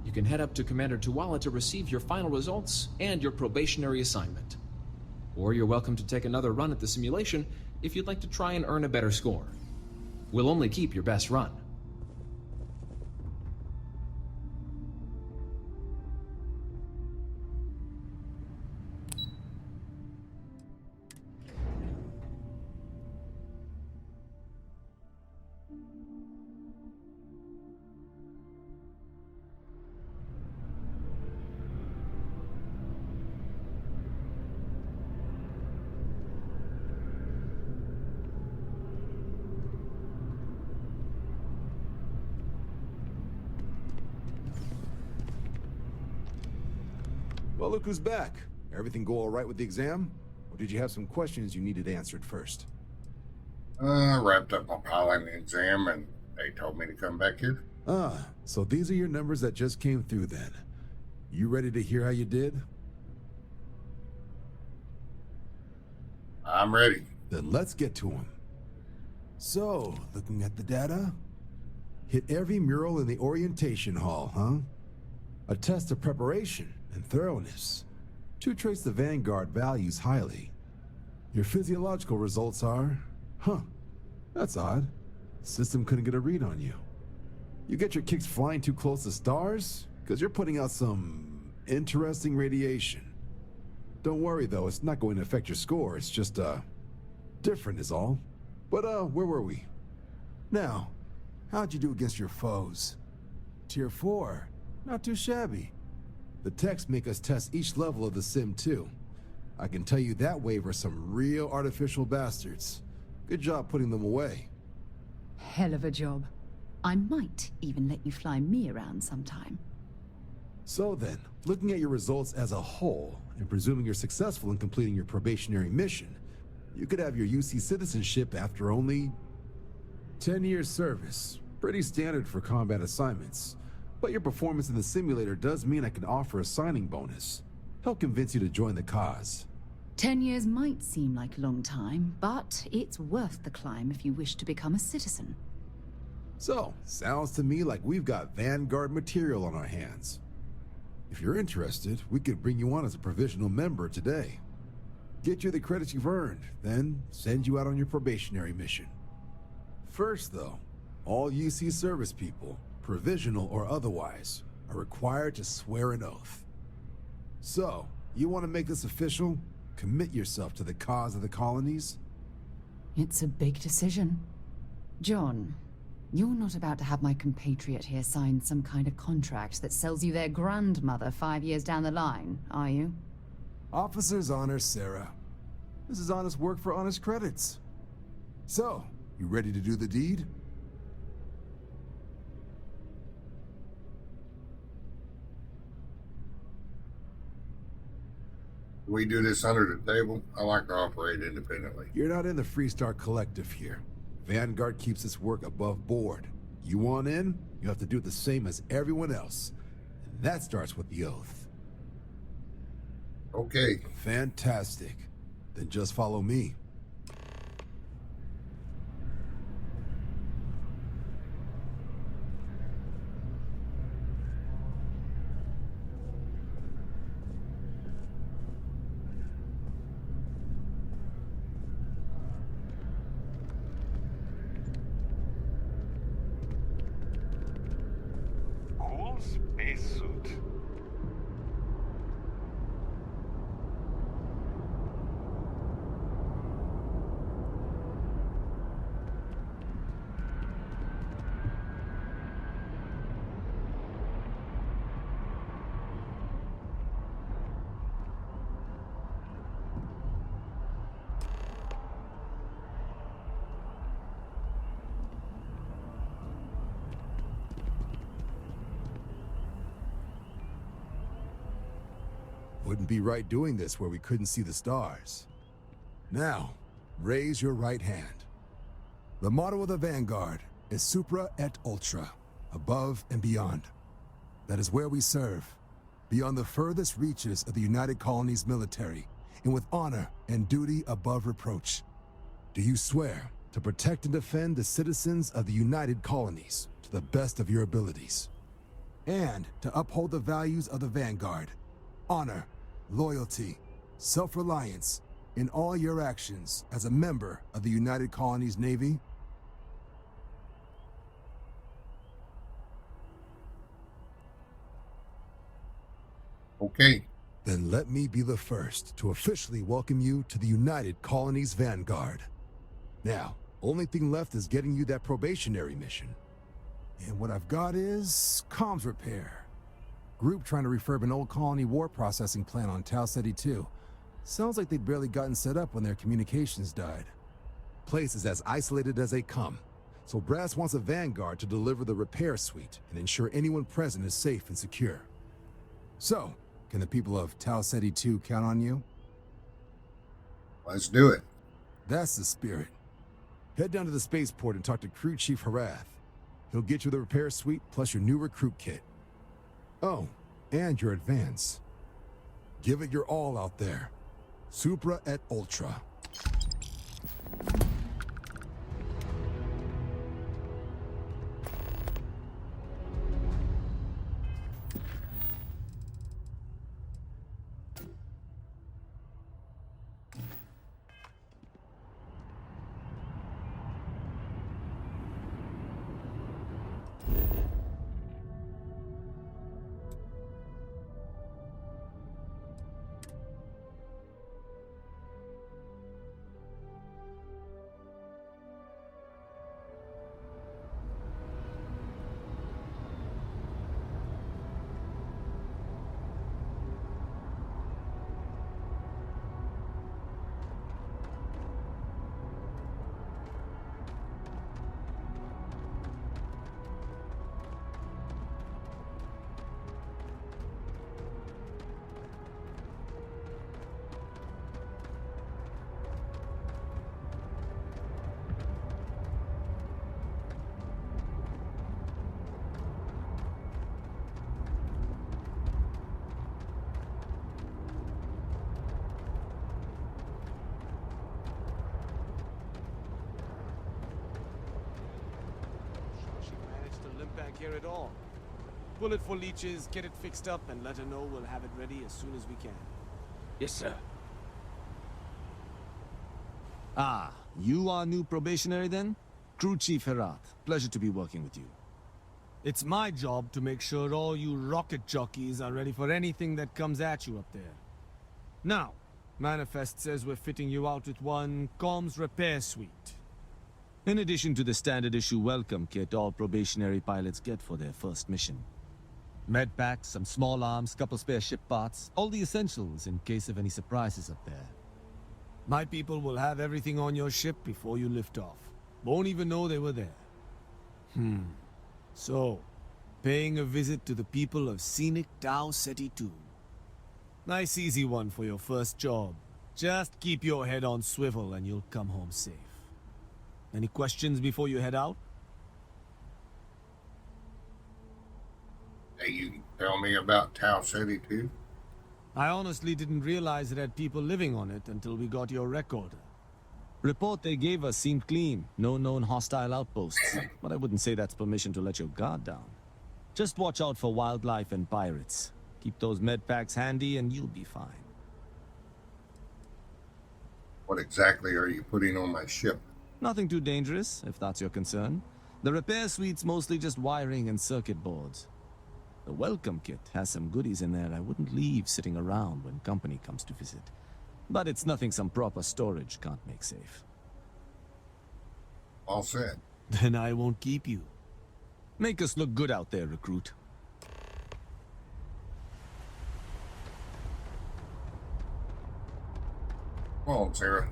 You can head up to Commander Tuwala to receive your final results and your probationary assignment. Or you're welcome to take another run at the simulation if you'd like to try and earn a better score. We'll only keep your best run. Well, look who's back. Everything go all right with the exam? Or did you have some questions you needed answered first? I wrapped up my piloting exam and they told me to come back here. Ah, so these are your numbers that just came through then. You ready to hear how you did? I'm ready. Then let's get to them. So, looking at the data, hit every mural in the orientation hall, huh? A test of preparation and thoroughness. 2 traits the Vanguard values highly. Your physiological results are, that's odd. System couldn't get a read on you. You get your kicks flying too close to stars? Because you're putting out some interesting radiation. Don't worry though, it's not going to affect your score, it's just, different is all. But, where were we? Now, how'd you do against your foes? Tier 4, not too shabby. The techs make us test each level of the sim too. I can tell you that wave are some real artificial bastards. Good job putting them away. Hell of a job. I might even let you fly me around sometime. So then, looking at your results as a whole, and presuming you're successful in completing your probationary mission, you could have your UC citizenship after only 10 years service. Pretty standard for combat assignments. But your performance in the simulator does mean I can offer a signing bonus. Help convince you to join the cause. 10 years might seem like a long time, but it's worth the climb if you wish to become a citizen. So, sounds to me like we've got Vanguard material on our hands. If you're interested, we could bring you on as a provisional member today. Get you the credits you've earned, then send you out on your probationary mission. First, though, all UC service people, provisional or otherwise, are required to swear an oath. So, you want to make this official? Commit yourself to the cause of the colonies? It's a big decision. John, you're not about to have my compatriot here sign some kind of contract that sells you their grandmother 5 years down the line, are you? Officer's honor, Sarah. This is honest work for honest credits. So, you ready to do the deed? We do this under the table. I like to operate independently. You're not in the Freestar Collective here. Vanguard keeps its work above board. You want in, you have to do the same as everyone else. And that starts with the oath. Okay. Fantastic. Then just follow me. Cool spacesuit. Wouldn't be right doing this where we couldn't see the stars. Now, raise your right hand. The motto of the Vanguard is Supra et Ultra, above and beyond. That is where we serve, beyond the furthest reaches of the United Colonies military, and with honor and duty above reproach. Do you swear to protect and defend the citizens of the United Colonies to the best of your abilities, and to uphold the values of the Vanguard, honor, loyalty, self-reliance, in all your actions as a member of the United Colonies Navy? Okay. Then let me be the first to officially welcome you to the United Colonies Vanguard. Now, only thing left is getting you that probationary mission. And what I've got is comms repair. Group trying to refurb an old colony war processing plant on Tau Ceti 2. Sounds like they'd barely gotten set up when their communications died. Place is as isolated as they come, so Brass wants a Vanguard to deliver the repair suite and ensure anyone present is safe and secure. So, can the people of Tau Ceti 2 count on you? Let's do it. That's the spirit. Head down to the spaceport and talk to Crew Chief Harath. He'll get you the repair suite plus your new recruit kit. Oh, and your advance. Give it your all out there. Supra et Ultra. take care of it all. Pull it for leeches, get it fixed up, and let her know we'll have it ready as soon as we can. Yes, sir. Ah, you are new probationary then? Crew Chief Herat. Pleasure to be working with you. It's my job to make sure all you rocket jockeys are ready for anything that comes at you up there. Now, Manifest says we're fitting you out with one comms repair suite. In addition to the standard issue welcome kit all probationary pilots get for their first mission. Med packs, some small arms, couple spare ship parts, all the essentials in case of any surprises up there. My people will have everything on your ship before you lift off. Won't even know they were there. So, paying a visit to the people of scenic Tau Ceti 2. Nice easy one for your first job. Just keep your head on swivel and you'll come home safe. Any questions before you head out? Hey, you can tell me about Tau Ceti too? I honestly didn't realize it had people living on it until we got your recorder. Report they gave us seemed clean. No known hostile outposts. But I wouldn't say that's permission to let your guard down. Just watch out for wildlife and pirates. Keep those med packs handy and you'll be fine. What exactly are you putting on my ship? Nothing too dangerous, if that's your concern. The repair suite's mostly just wiring and circuit boards. The welcome kit has some goodies in there I wouldn't leave sitting around when company comes to visit. But it's nothing some proper storage can't make safe. All set. Then I won't keep you. Make us look good out there, recruit. Come on, Sarah.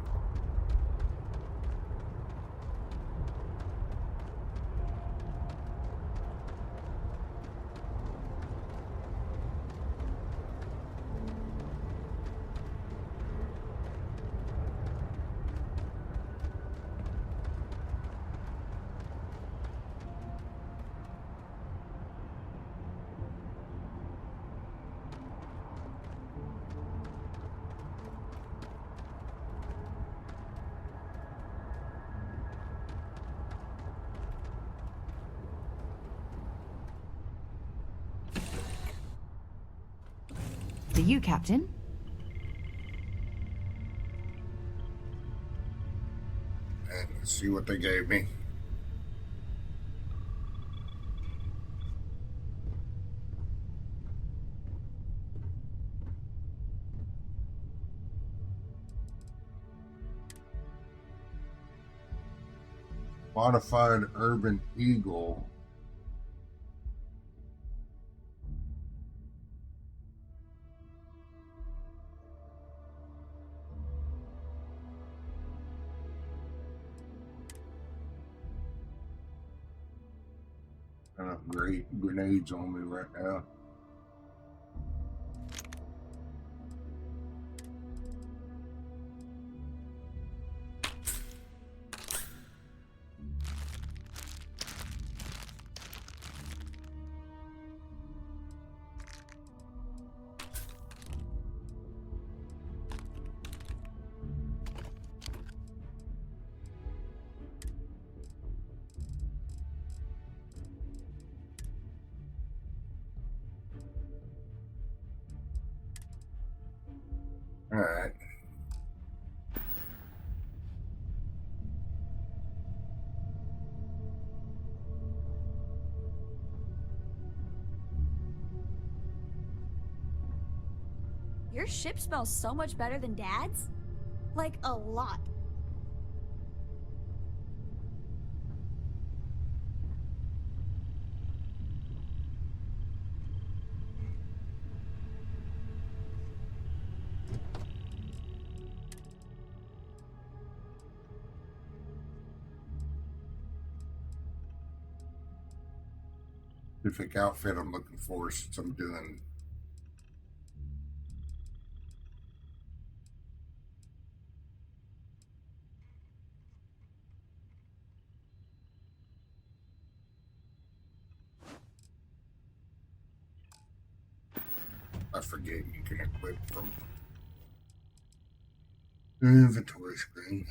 To you, Captain. And let's see what they gave me. Modified Urban Eagle. Kind of great grenades on me right now. All right. Your ship smells so much better than Dad's? Like, a lot. Specific outfit I'm looking for since I'm doing I forget you can equip from the inventory screen.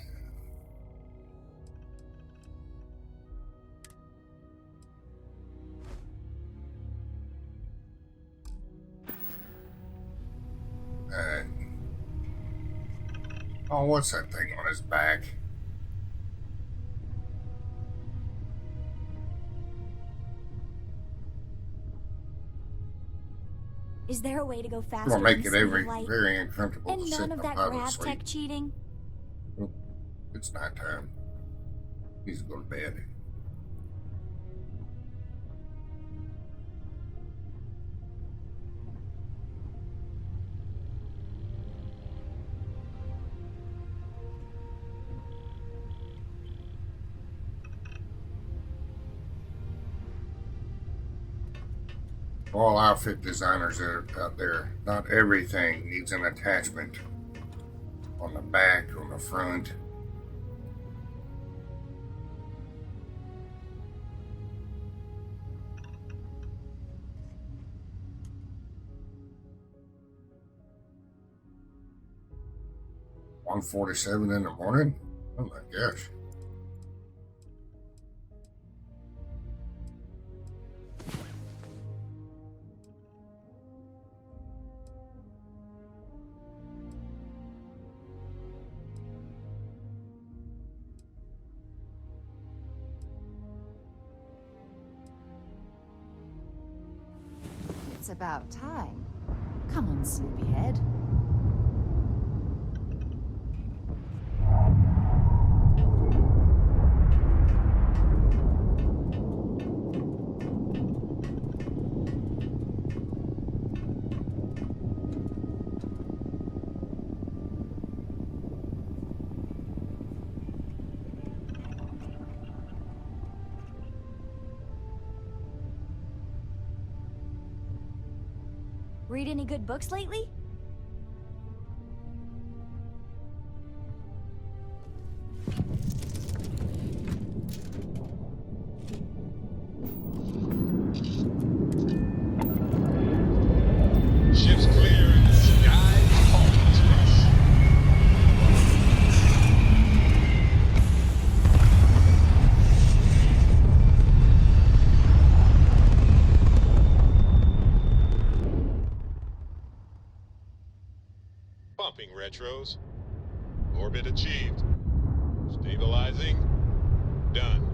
Alright. Oh, what's that thing on his back? Is there a way to go faster? I'm gonna make than it speed of light? very uncomfortable And to sit none in of a that pilot grav suite. tech cheating? Oh, it's nighttime. Needs to go to bed. All outfit designers are out there. Not everything needs an attachment on the back, on the front. $1:47 in the morning? Oh my gosh. It's about time. Come on, sleepyhead. Read any good books lately? Ships clear and the skies falling to us. Pumping retros. Orbit achieved. Stabilizing. Done.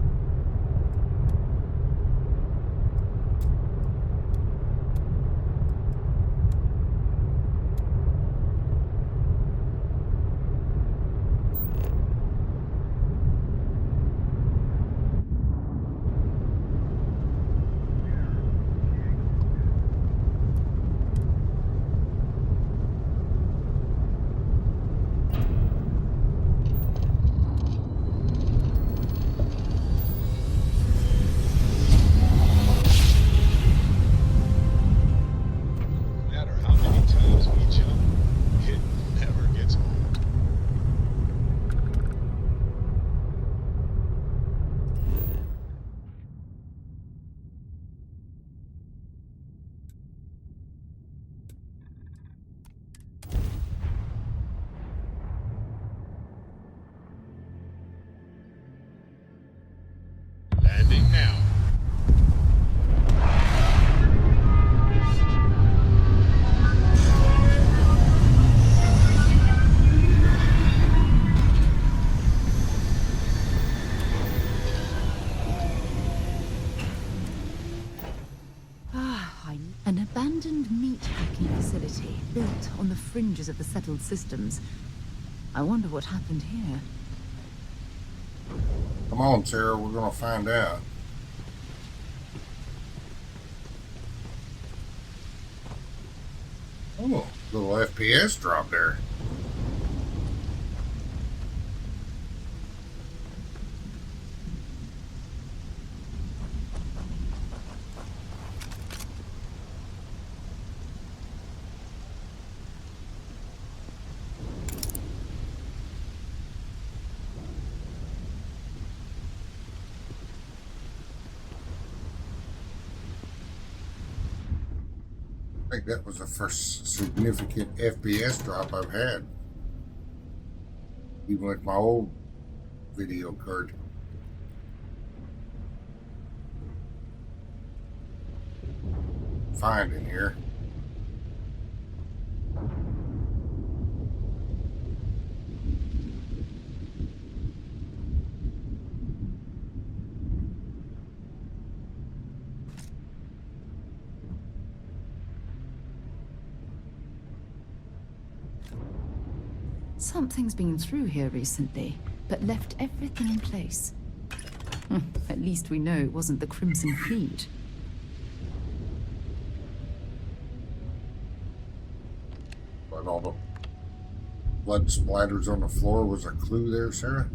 No matter how many times we jump, it never gets old. Landing now. An abandoned meat packing facility built on the fringes of the settled systems. I wonder what happened here. Come on, Sarah, we're gonna find out. Oh, little FPS drop there. I think that was the first significant FPS drop I've had. Even with my old video card. Find in here. Something's been through here recently, but left everything in place. At least we know it wasn't the Crimson Fleet. But all the blood splatters on the floor was a clue there, Sarah?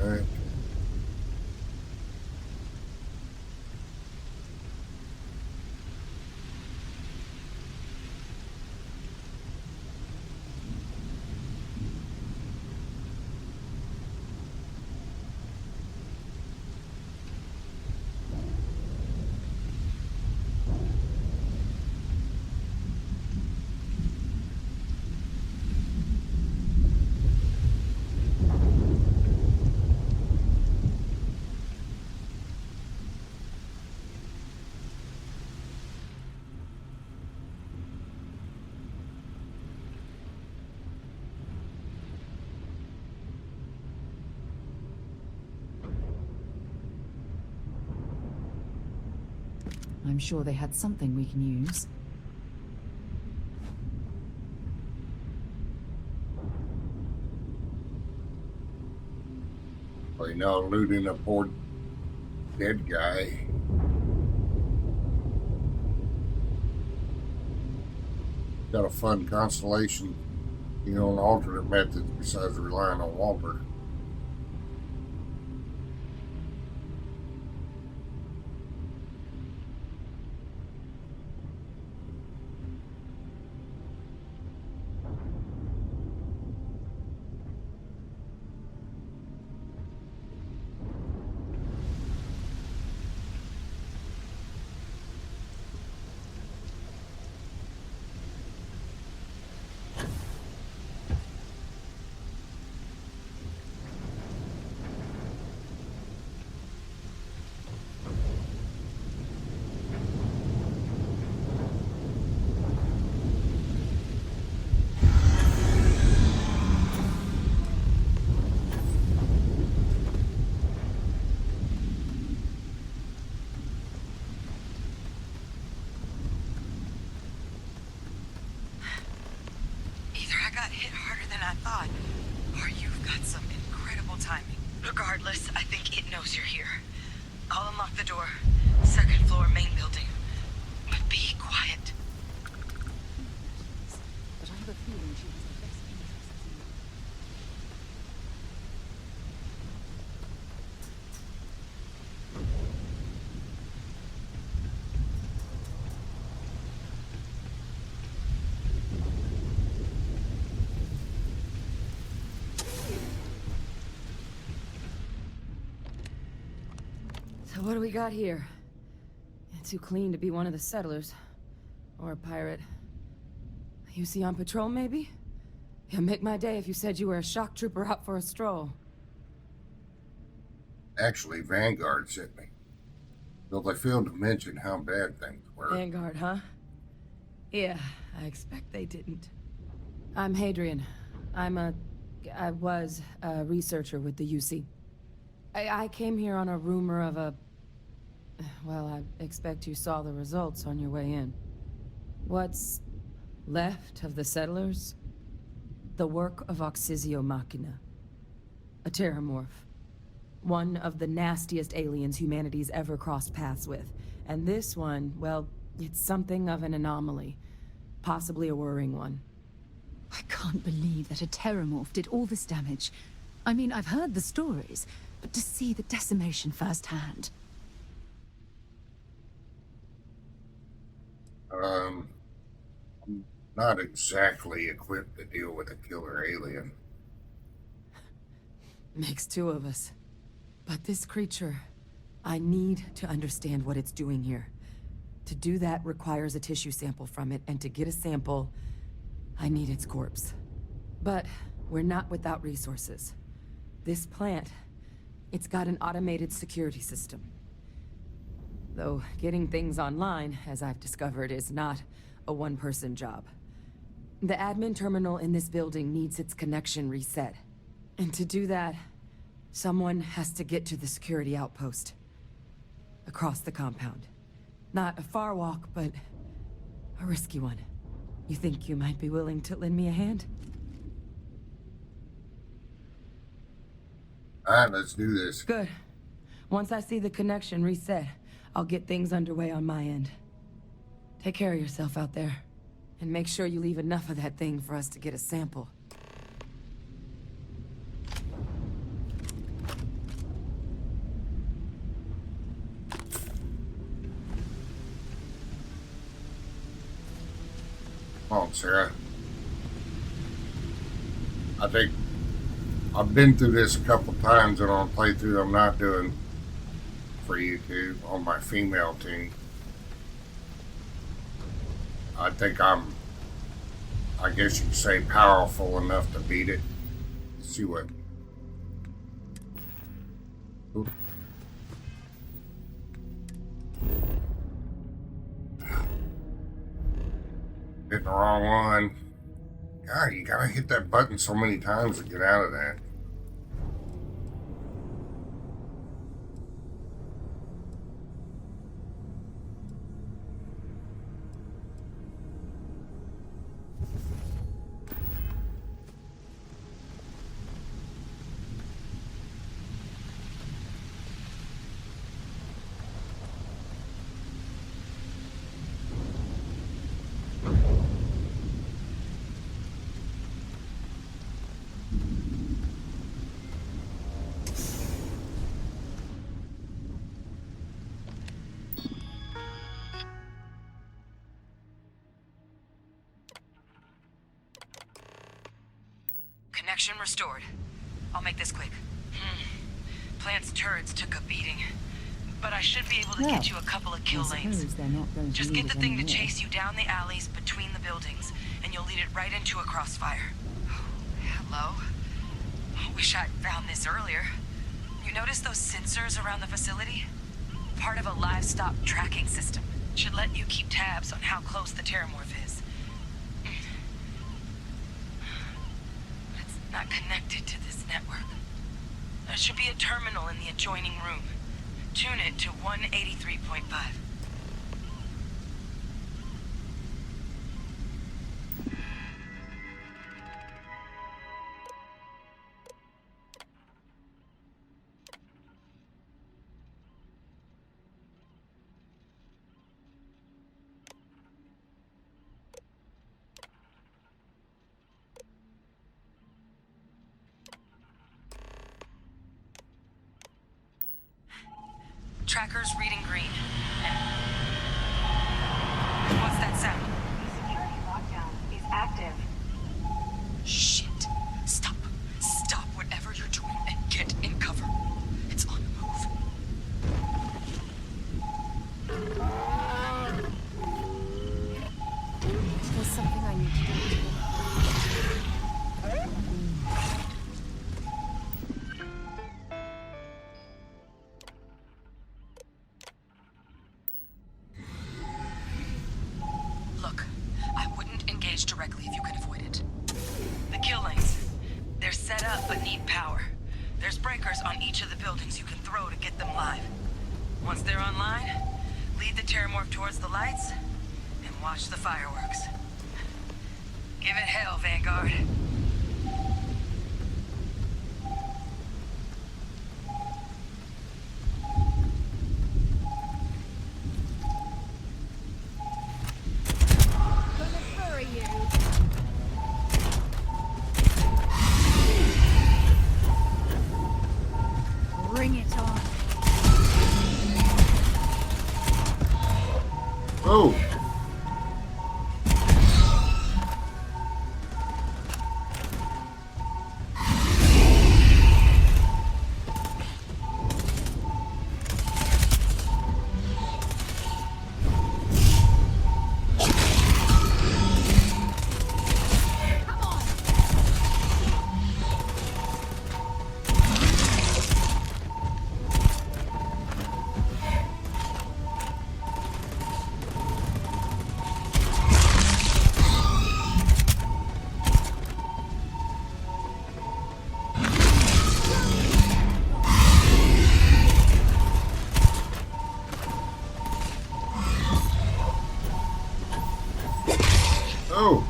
All right. I'm sure they had something we can use. Well, you know, looting a poor dead guy. Got a fun constellation, you know, an alternate method besides relying on Walter. Regardless, I think it knows you're here. I'll unlock the door. Second floor, main building. But be quiet. But I have a feeling she has the best interests in mind. So what do we got here? Too clean to be one of the settlers. Or a pirate. UC on patrol, maybe? Yeah, make my day if you said you were a shock trooper out for a stroll. Actually, Vanguard sent me. Though they failed to mention how bad things were. Vanguard, huh? Yeah, I expect they didn't. I'm Hadrian. I was a researcher with the UC. I came here on a rumor of a... Well, I expect you saw the results on your way in. What's left of the settlers? The work of Oxysio Machina. A terramorph. One of the nastiest aliens humanity's ever crossed paths with. And this one, well, it's something of an anomaly. Possibly a worrying one. I can't believe that a terramorph did all this damage. I mean, I've heard the stories, but to see the decimation firsthand. I'm not exactly equipped to deal with a killer alien. Makes two of us. But this creature, I need to understand what it's doing here. To do that requires a tissue sample from it, and to get a sample, I need its corpse. But we're not without resources. This plant, it's got an automated security system. Though getting things online, as I've discovered, is not a one-person job. The admin terminal in this building needs its connection reset. And to do that, someone has to get to the security outpost. Across the compound. Not a far walk, but a risky one. You think you might be willing to lend me a hand? Alright, let's do this. Good. Once I see the connection reset, I'll get things underway on my end. Take care of yourself out there. And make sure you leave enough of that thing for us to get a sample. Come on, Sarah. I think I've been through this a couple times, and on a playthrough I'm not doing for YouTube on my female team. I think I guess you could say powerful enough to beat it. Let's see what. Oop. Hitting the wrong one. God, you gotta hit that button so many times to get out of that. Connection restored. I'll make this quick. Plant's turrets took a beating, but I should be able to get you a couple of kill lanes. Just get the thing to chase you down the alleys between the buildings, and you'll lead it right into a crossfire. Hello? Wish I'd found this earlier. You notice those sensors around the facility? Part of a livestock tracking system. Should let you keep tabs on how close the terramorph is. Not connected to this network. There should be a terminal in the adjoining room. Tune it to 183.5. Tracker's reading green. What's that sound? Security lockdown is active. Shit. Stop. Stop whatever you're doing and get in cover. It's on the move. There's something I need to do. Look, I wouldn't engage directly if you can avoid it. on each of the buildings you can throw to get them live. Once they're online, lead the Terramorph towards the lights and watch the fireworks. Give it hell, Vanguard. Bring it on. Oh. Oh.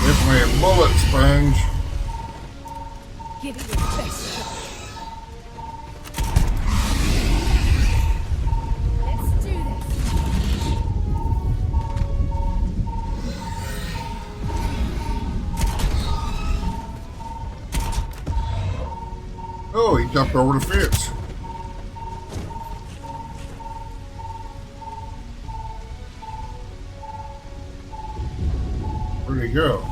Definitely a bullet sponge. Give it your best shot. Let's do this. Oh, he jumped over the fence. Where'd he go?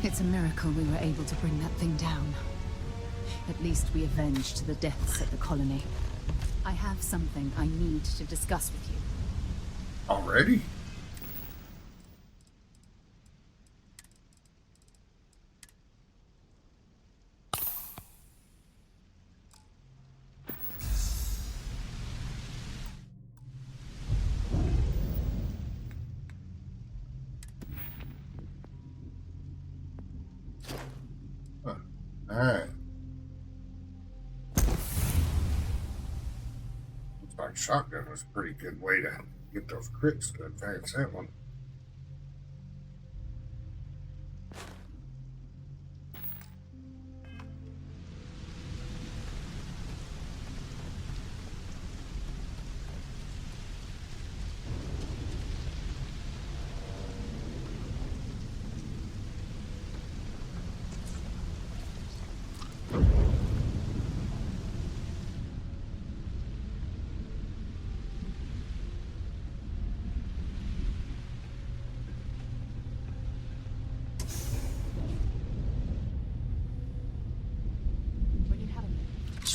It's a miracle we were able to bring that thing down. At least we avenged the deaths at the colony. I have something I need to discuss with you. Already? Alright. Looks like shotgun was a pretty good way to get those crits to advance that one.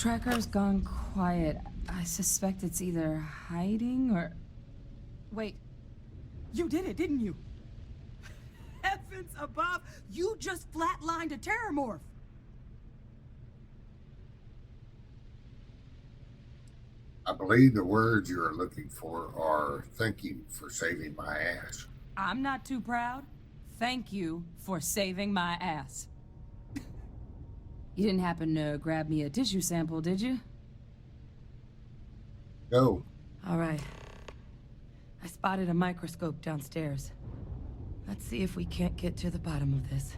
tracker's gone quiet. I suspect it's either hiding or... Wait. You did it, didn't you? Heavens above! You just flatlined a terramorph! I believe the words you are looking for are "thank you for saving my ass." I'm not too proud. Thank you for saving my ass. You didn't happen to grab me a tissue sample, did you? Go. All right. I spotted a microscope downstairs. Let's see if we can't get to the bottom of this.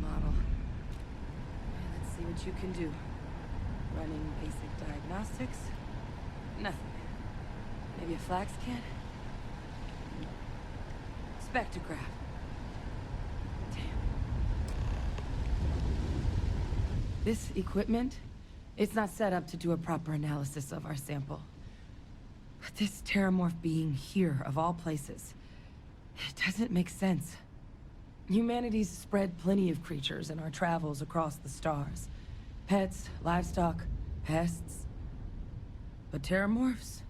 Model. Let's see what you can do. Running basic diagnostics? Nothing. Maybe a flax can? Spectrograph. Damn. This equipment, it's not set up to do a proper analysis of our sample. But this terramorph being here, of all places, it doesn't make sense. Humanity's spread plenty of creatures in our travels across the stars. Pets, livestock, pests. But terramorphs?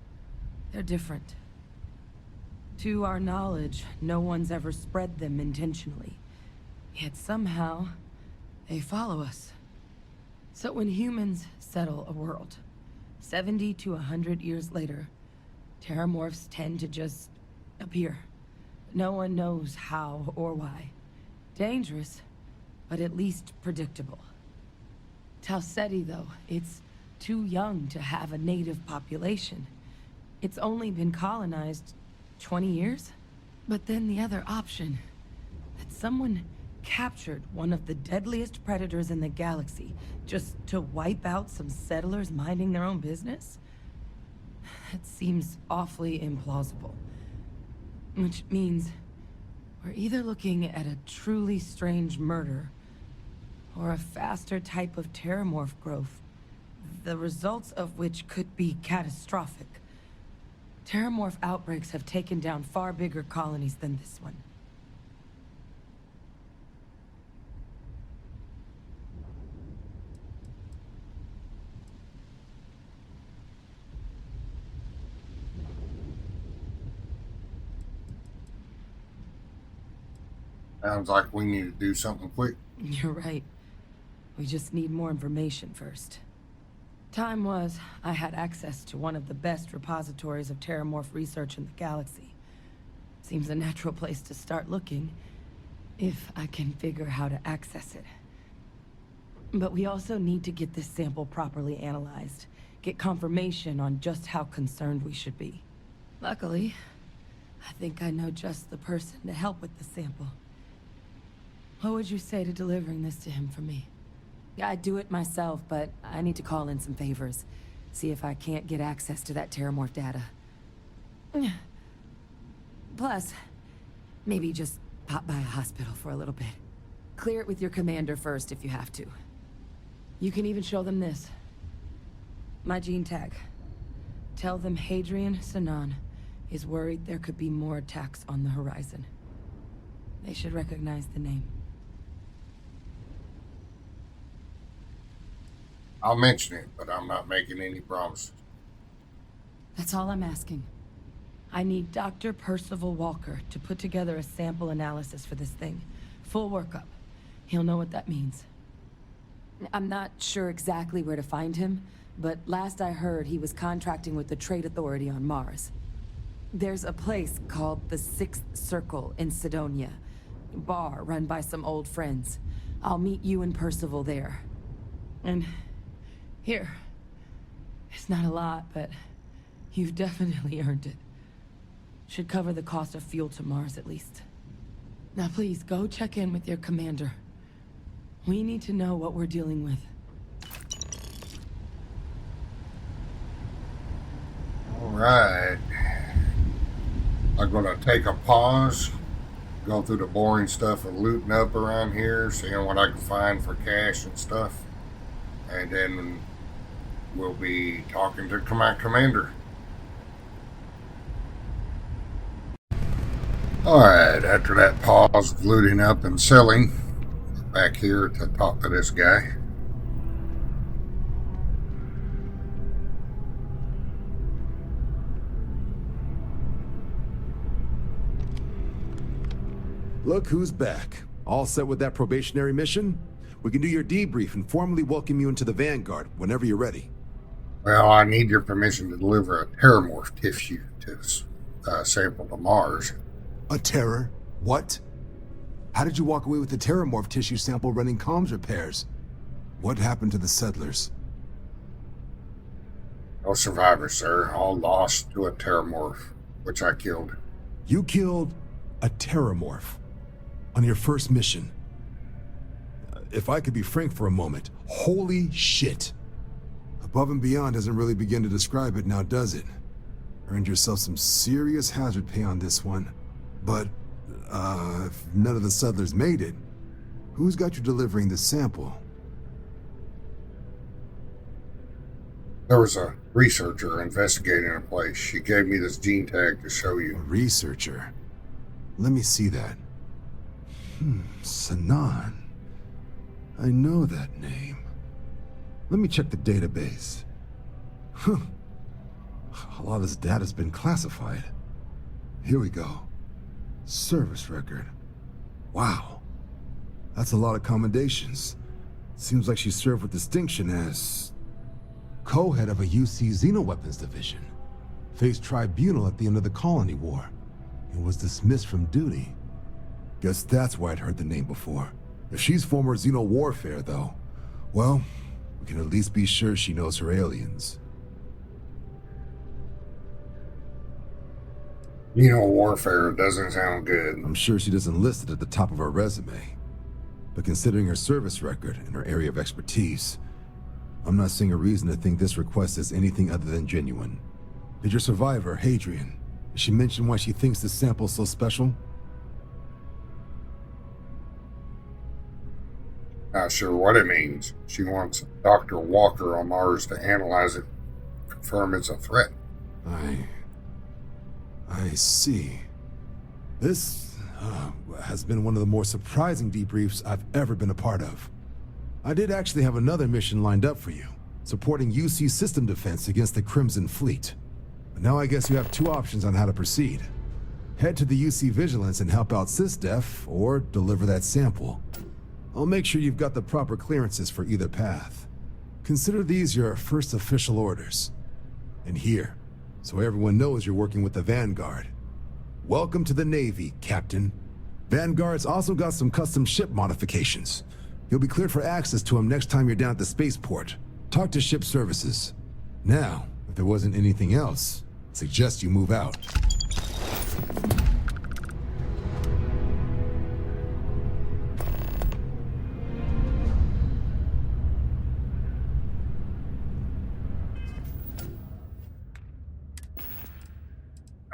They're different. To our knowledge, no one's ever spread them intentionally. Yet somehow, they follow us. So when humans settle a world, 70 to 100 years later, terramorphs tend to just appear. No one knows how or why. Dangerous, but at least predictable. Tau Ceti, though, it's too young to have a native population. It's only been colonized 20 years? But then the other option, that someone captured one of the deadliest predators in the galaxy just to wipe out some settlers minding their own business? That seems awfully implausible. Which means we're either looking at a truly strange murder, or a faster type of terramorph growth, the results of which could be catastrophic. Terramorph outbreaks have taken down far bigger colonies than this one. Sounds like we need to do something quick. You're right. We just need more information first. Time was, I had access to one of the best repositories of terramorph research in the galaxy. Seems a natural place to start looking, if I can figure how to access it. But we also need to get this sample properly analyzed, get confirmation on just how concerned we should be. Luckily, I think I know just the person to help with the sample. What would you say to delivering this to him for me? I'd do it myself, but I need to call in some favors. See if I can't get access to that terramorph data. Plus, maybe just pop by a hospital for a little bit. Clear it with your commander first if you have to. You can even show them this. My gene tag. Tell them Hadrian Sinan is worried there could be more attacks on the horizon. They should recognize the name. I'll mention it, but I'm not making any promises. That's all I'm asking. I need Dr. Percival Walker to put together a sample analysis for this thing. Full workup. He'll know what that means. I'm not sure exactly where to find him, but last I heard he was contracting with the Trade Authority on Mars. There's a place called the Sixth Circle in Sidonia. bar run by some old friends. I'll meet you and Percival there. And here. It's not a lot, but you've definitely earned it. Should cover the cost of fuel to Mars at least. Now please, go check in with your commander. We need to know what we're dealing with. Alright. I'm gonna take a pause, go through the boring stuff of looting up around here, seeing what I can find for cash and stuff. And then we'll be talking to my commander. Alright, after that pause of looting up and selling, back here to talk to this guy. Look who's back. All set with that probationary mission? We can do your debrief and formally welcome you into the Vanguard whenever you're ready. Well, I need your permission to deliver a terramorph tissue to sample to Mars. A terror? What? How did you walk away with the terramorph tissue sample running comms repairs? What happened to the settlers? No survivors, sir. All lost to a terramorph, which I killed. You killed a terramorph on your first mission. If I could be frank for a moment, holy shit. Above and beyond doesn't really begin to describe it now, does it? Earned yourself some serious hazard pay on this one. But, if none of the settlers made it, who's got you delivering the sample? There was a researcher investigating a place. She gave me this gene tag to show you. A researcher? Let me see that. Sanan. I know that name. Let me check the database. A lot of this data's been classified. Here we go. Service record. Wow. That's a lot of commendations. Seems like she served with distinction as co-head of a UC Xenoweapons division. Faced tribunal at the end of the Colony War. And was dismissed from duty. Guess that's why I'd heard the name before. If she's former Xeno warfare, though, well, we can at least be sure she knows her aliens. Xeno warfare doesn't sound good. I'm sure she doesn't list it at the top of her resume. But considering her service record and her area of expertise, I'm not seeing a reason to think this request is anything other than genuine. Did your survivor, Hadrian, did she mention why she thinks this sample's so special? Not sure what it means. She wants Dr. Walker on Mars to analyze it, confirm it's a threat. I see. This has been one of the more surprising debriefs I've ever been a part of. I did actually have another mission lined up for you, supporting UC system defense against the Crimson Fleet. But now I guess you have two options on how to proceed. Head to the UC Vigilance and help out SysDef, or deliver that sample. I'll make sure you've got the proper clearances for either path. Consider these your first official orders. And here, so everyone knows you're working with the Vanguard. Welcome to the Navy, Captain. Vanguard's also got some custom ship modifications. You'll be cleared for access to them next time you're down at the spaceport. Talk to ship services. Now, if there wasn't anything else, I suggest you move out.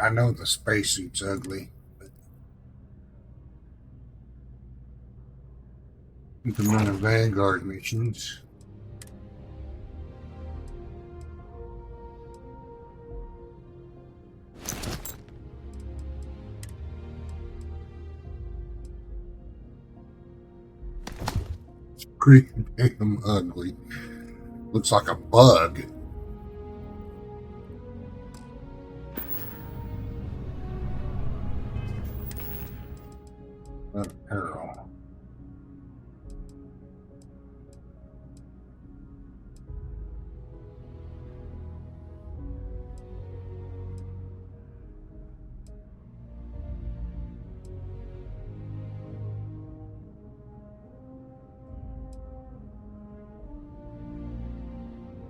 I know the spacesuit's ugly, but implement Vanguard missions. It's pretty damn ugly. Looks like a bug. Apparel.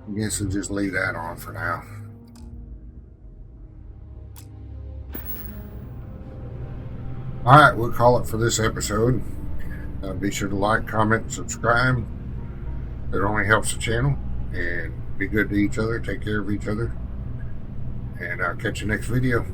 I guess we'll just leave that on for now. Alright, we'll call it for this episode. Be sure to like, comment, subscribe. It only helps the channel. And be good to each other. Take care of each other. And I'll catch you next video.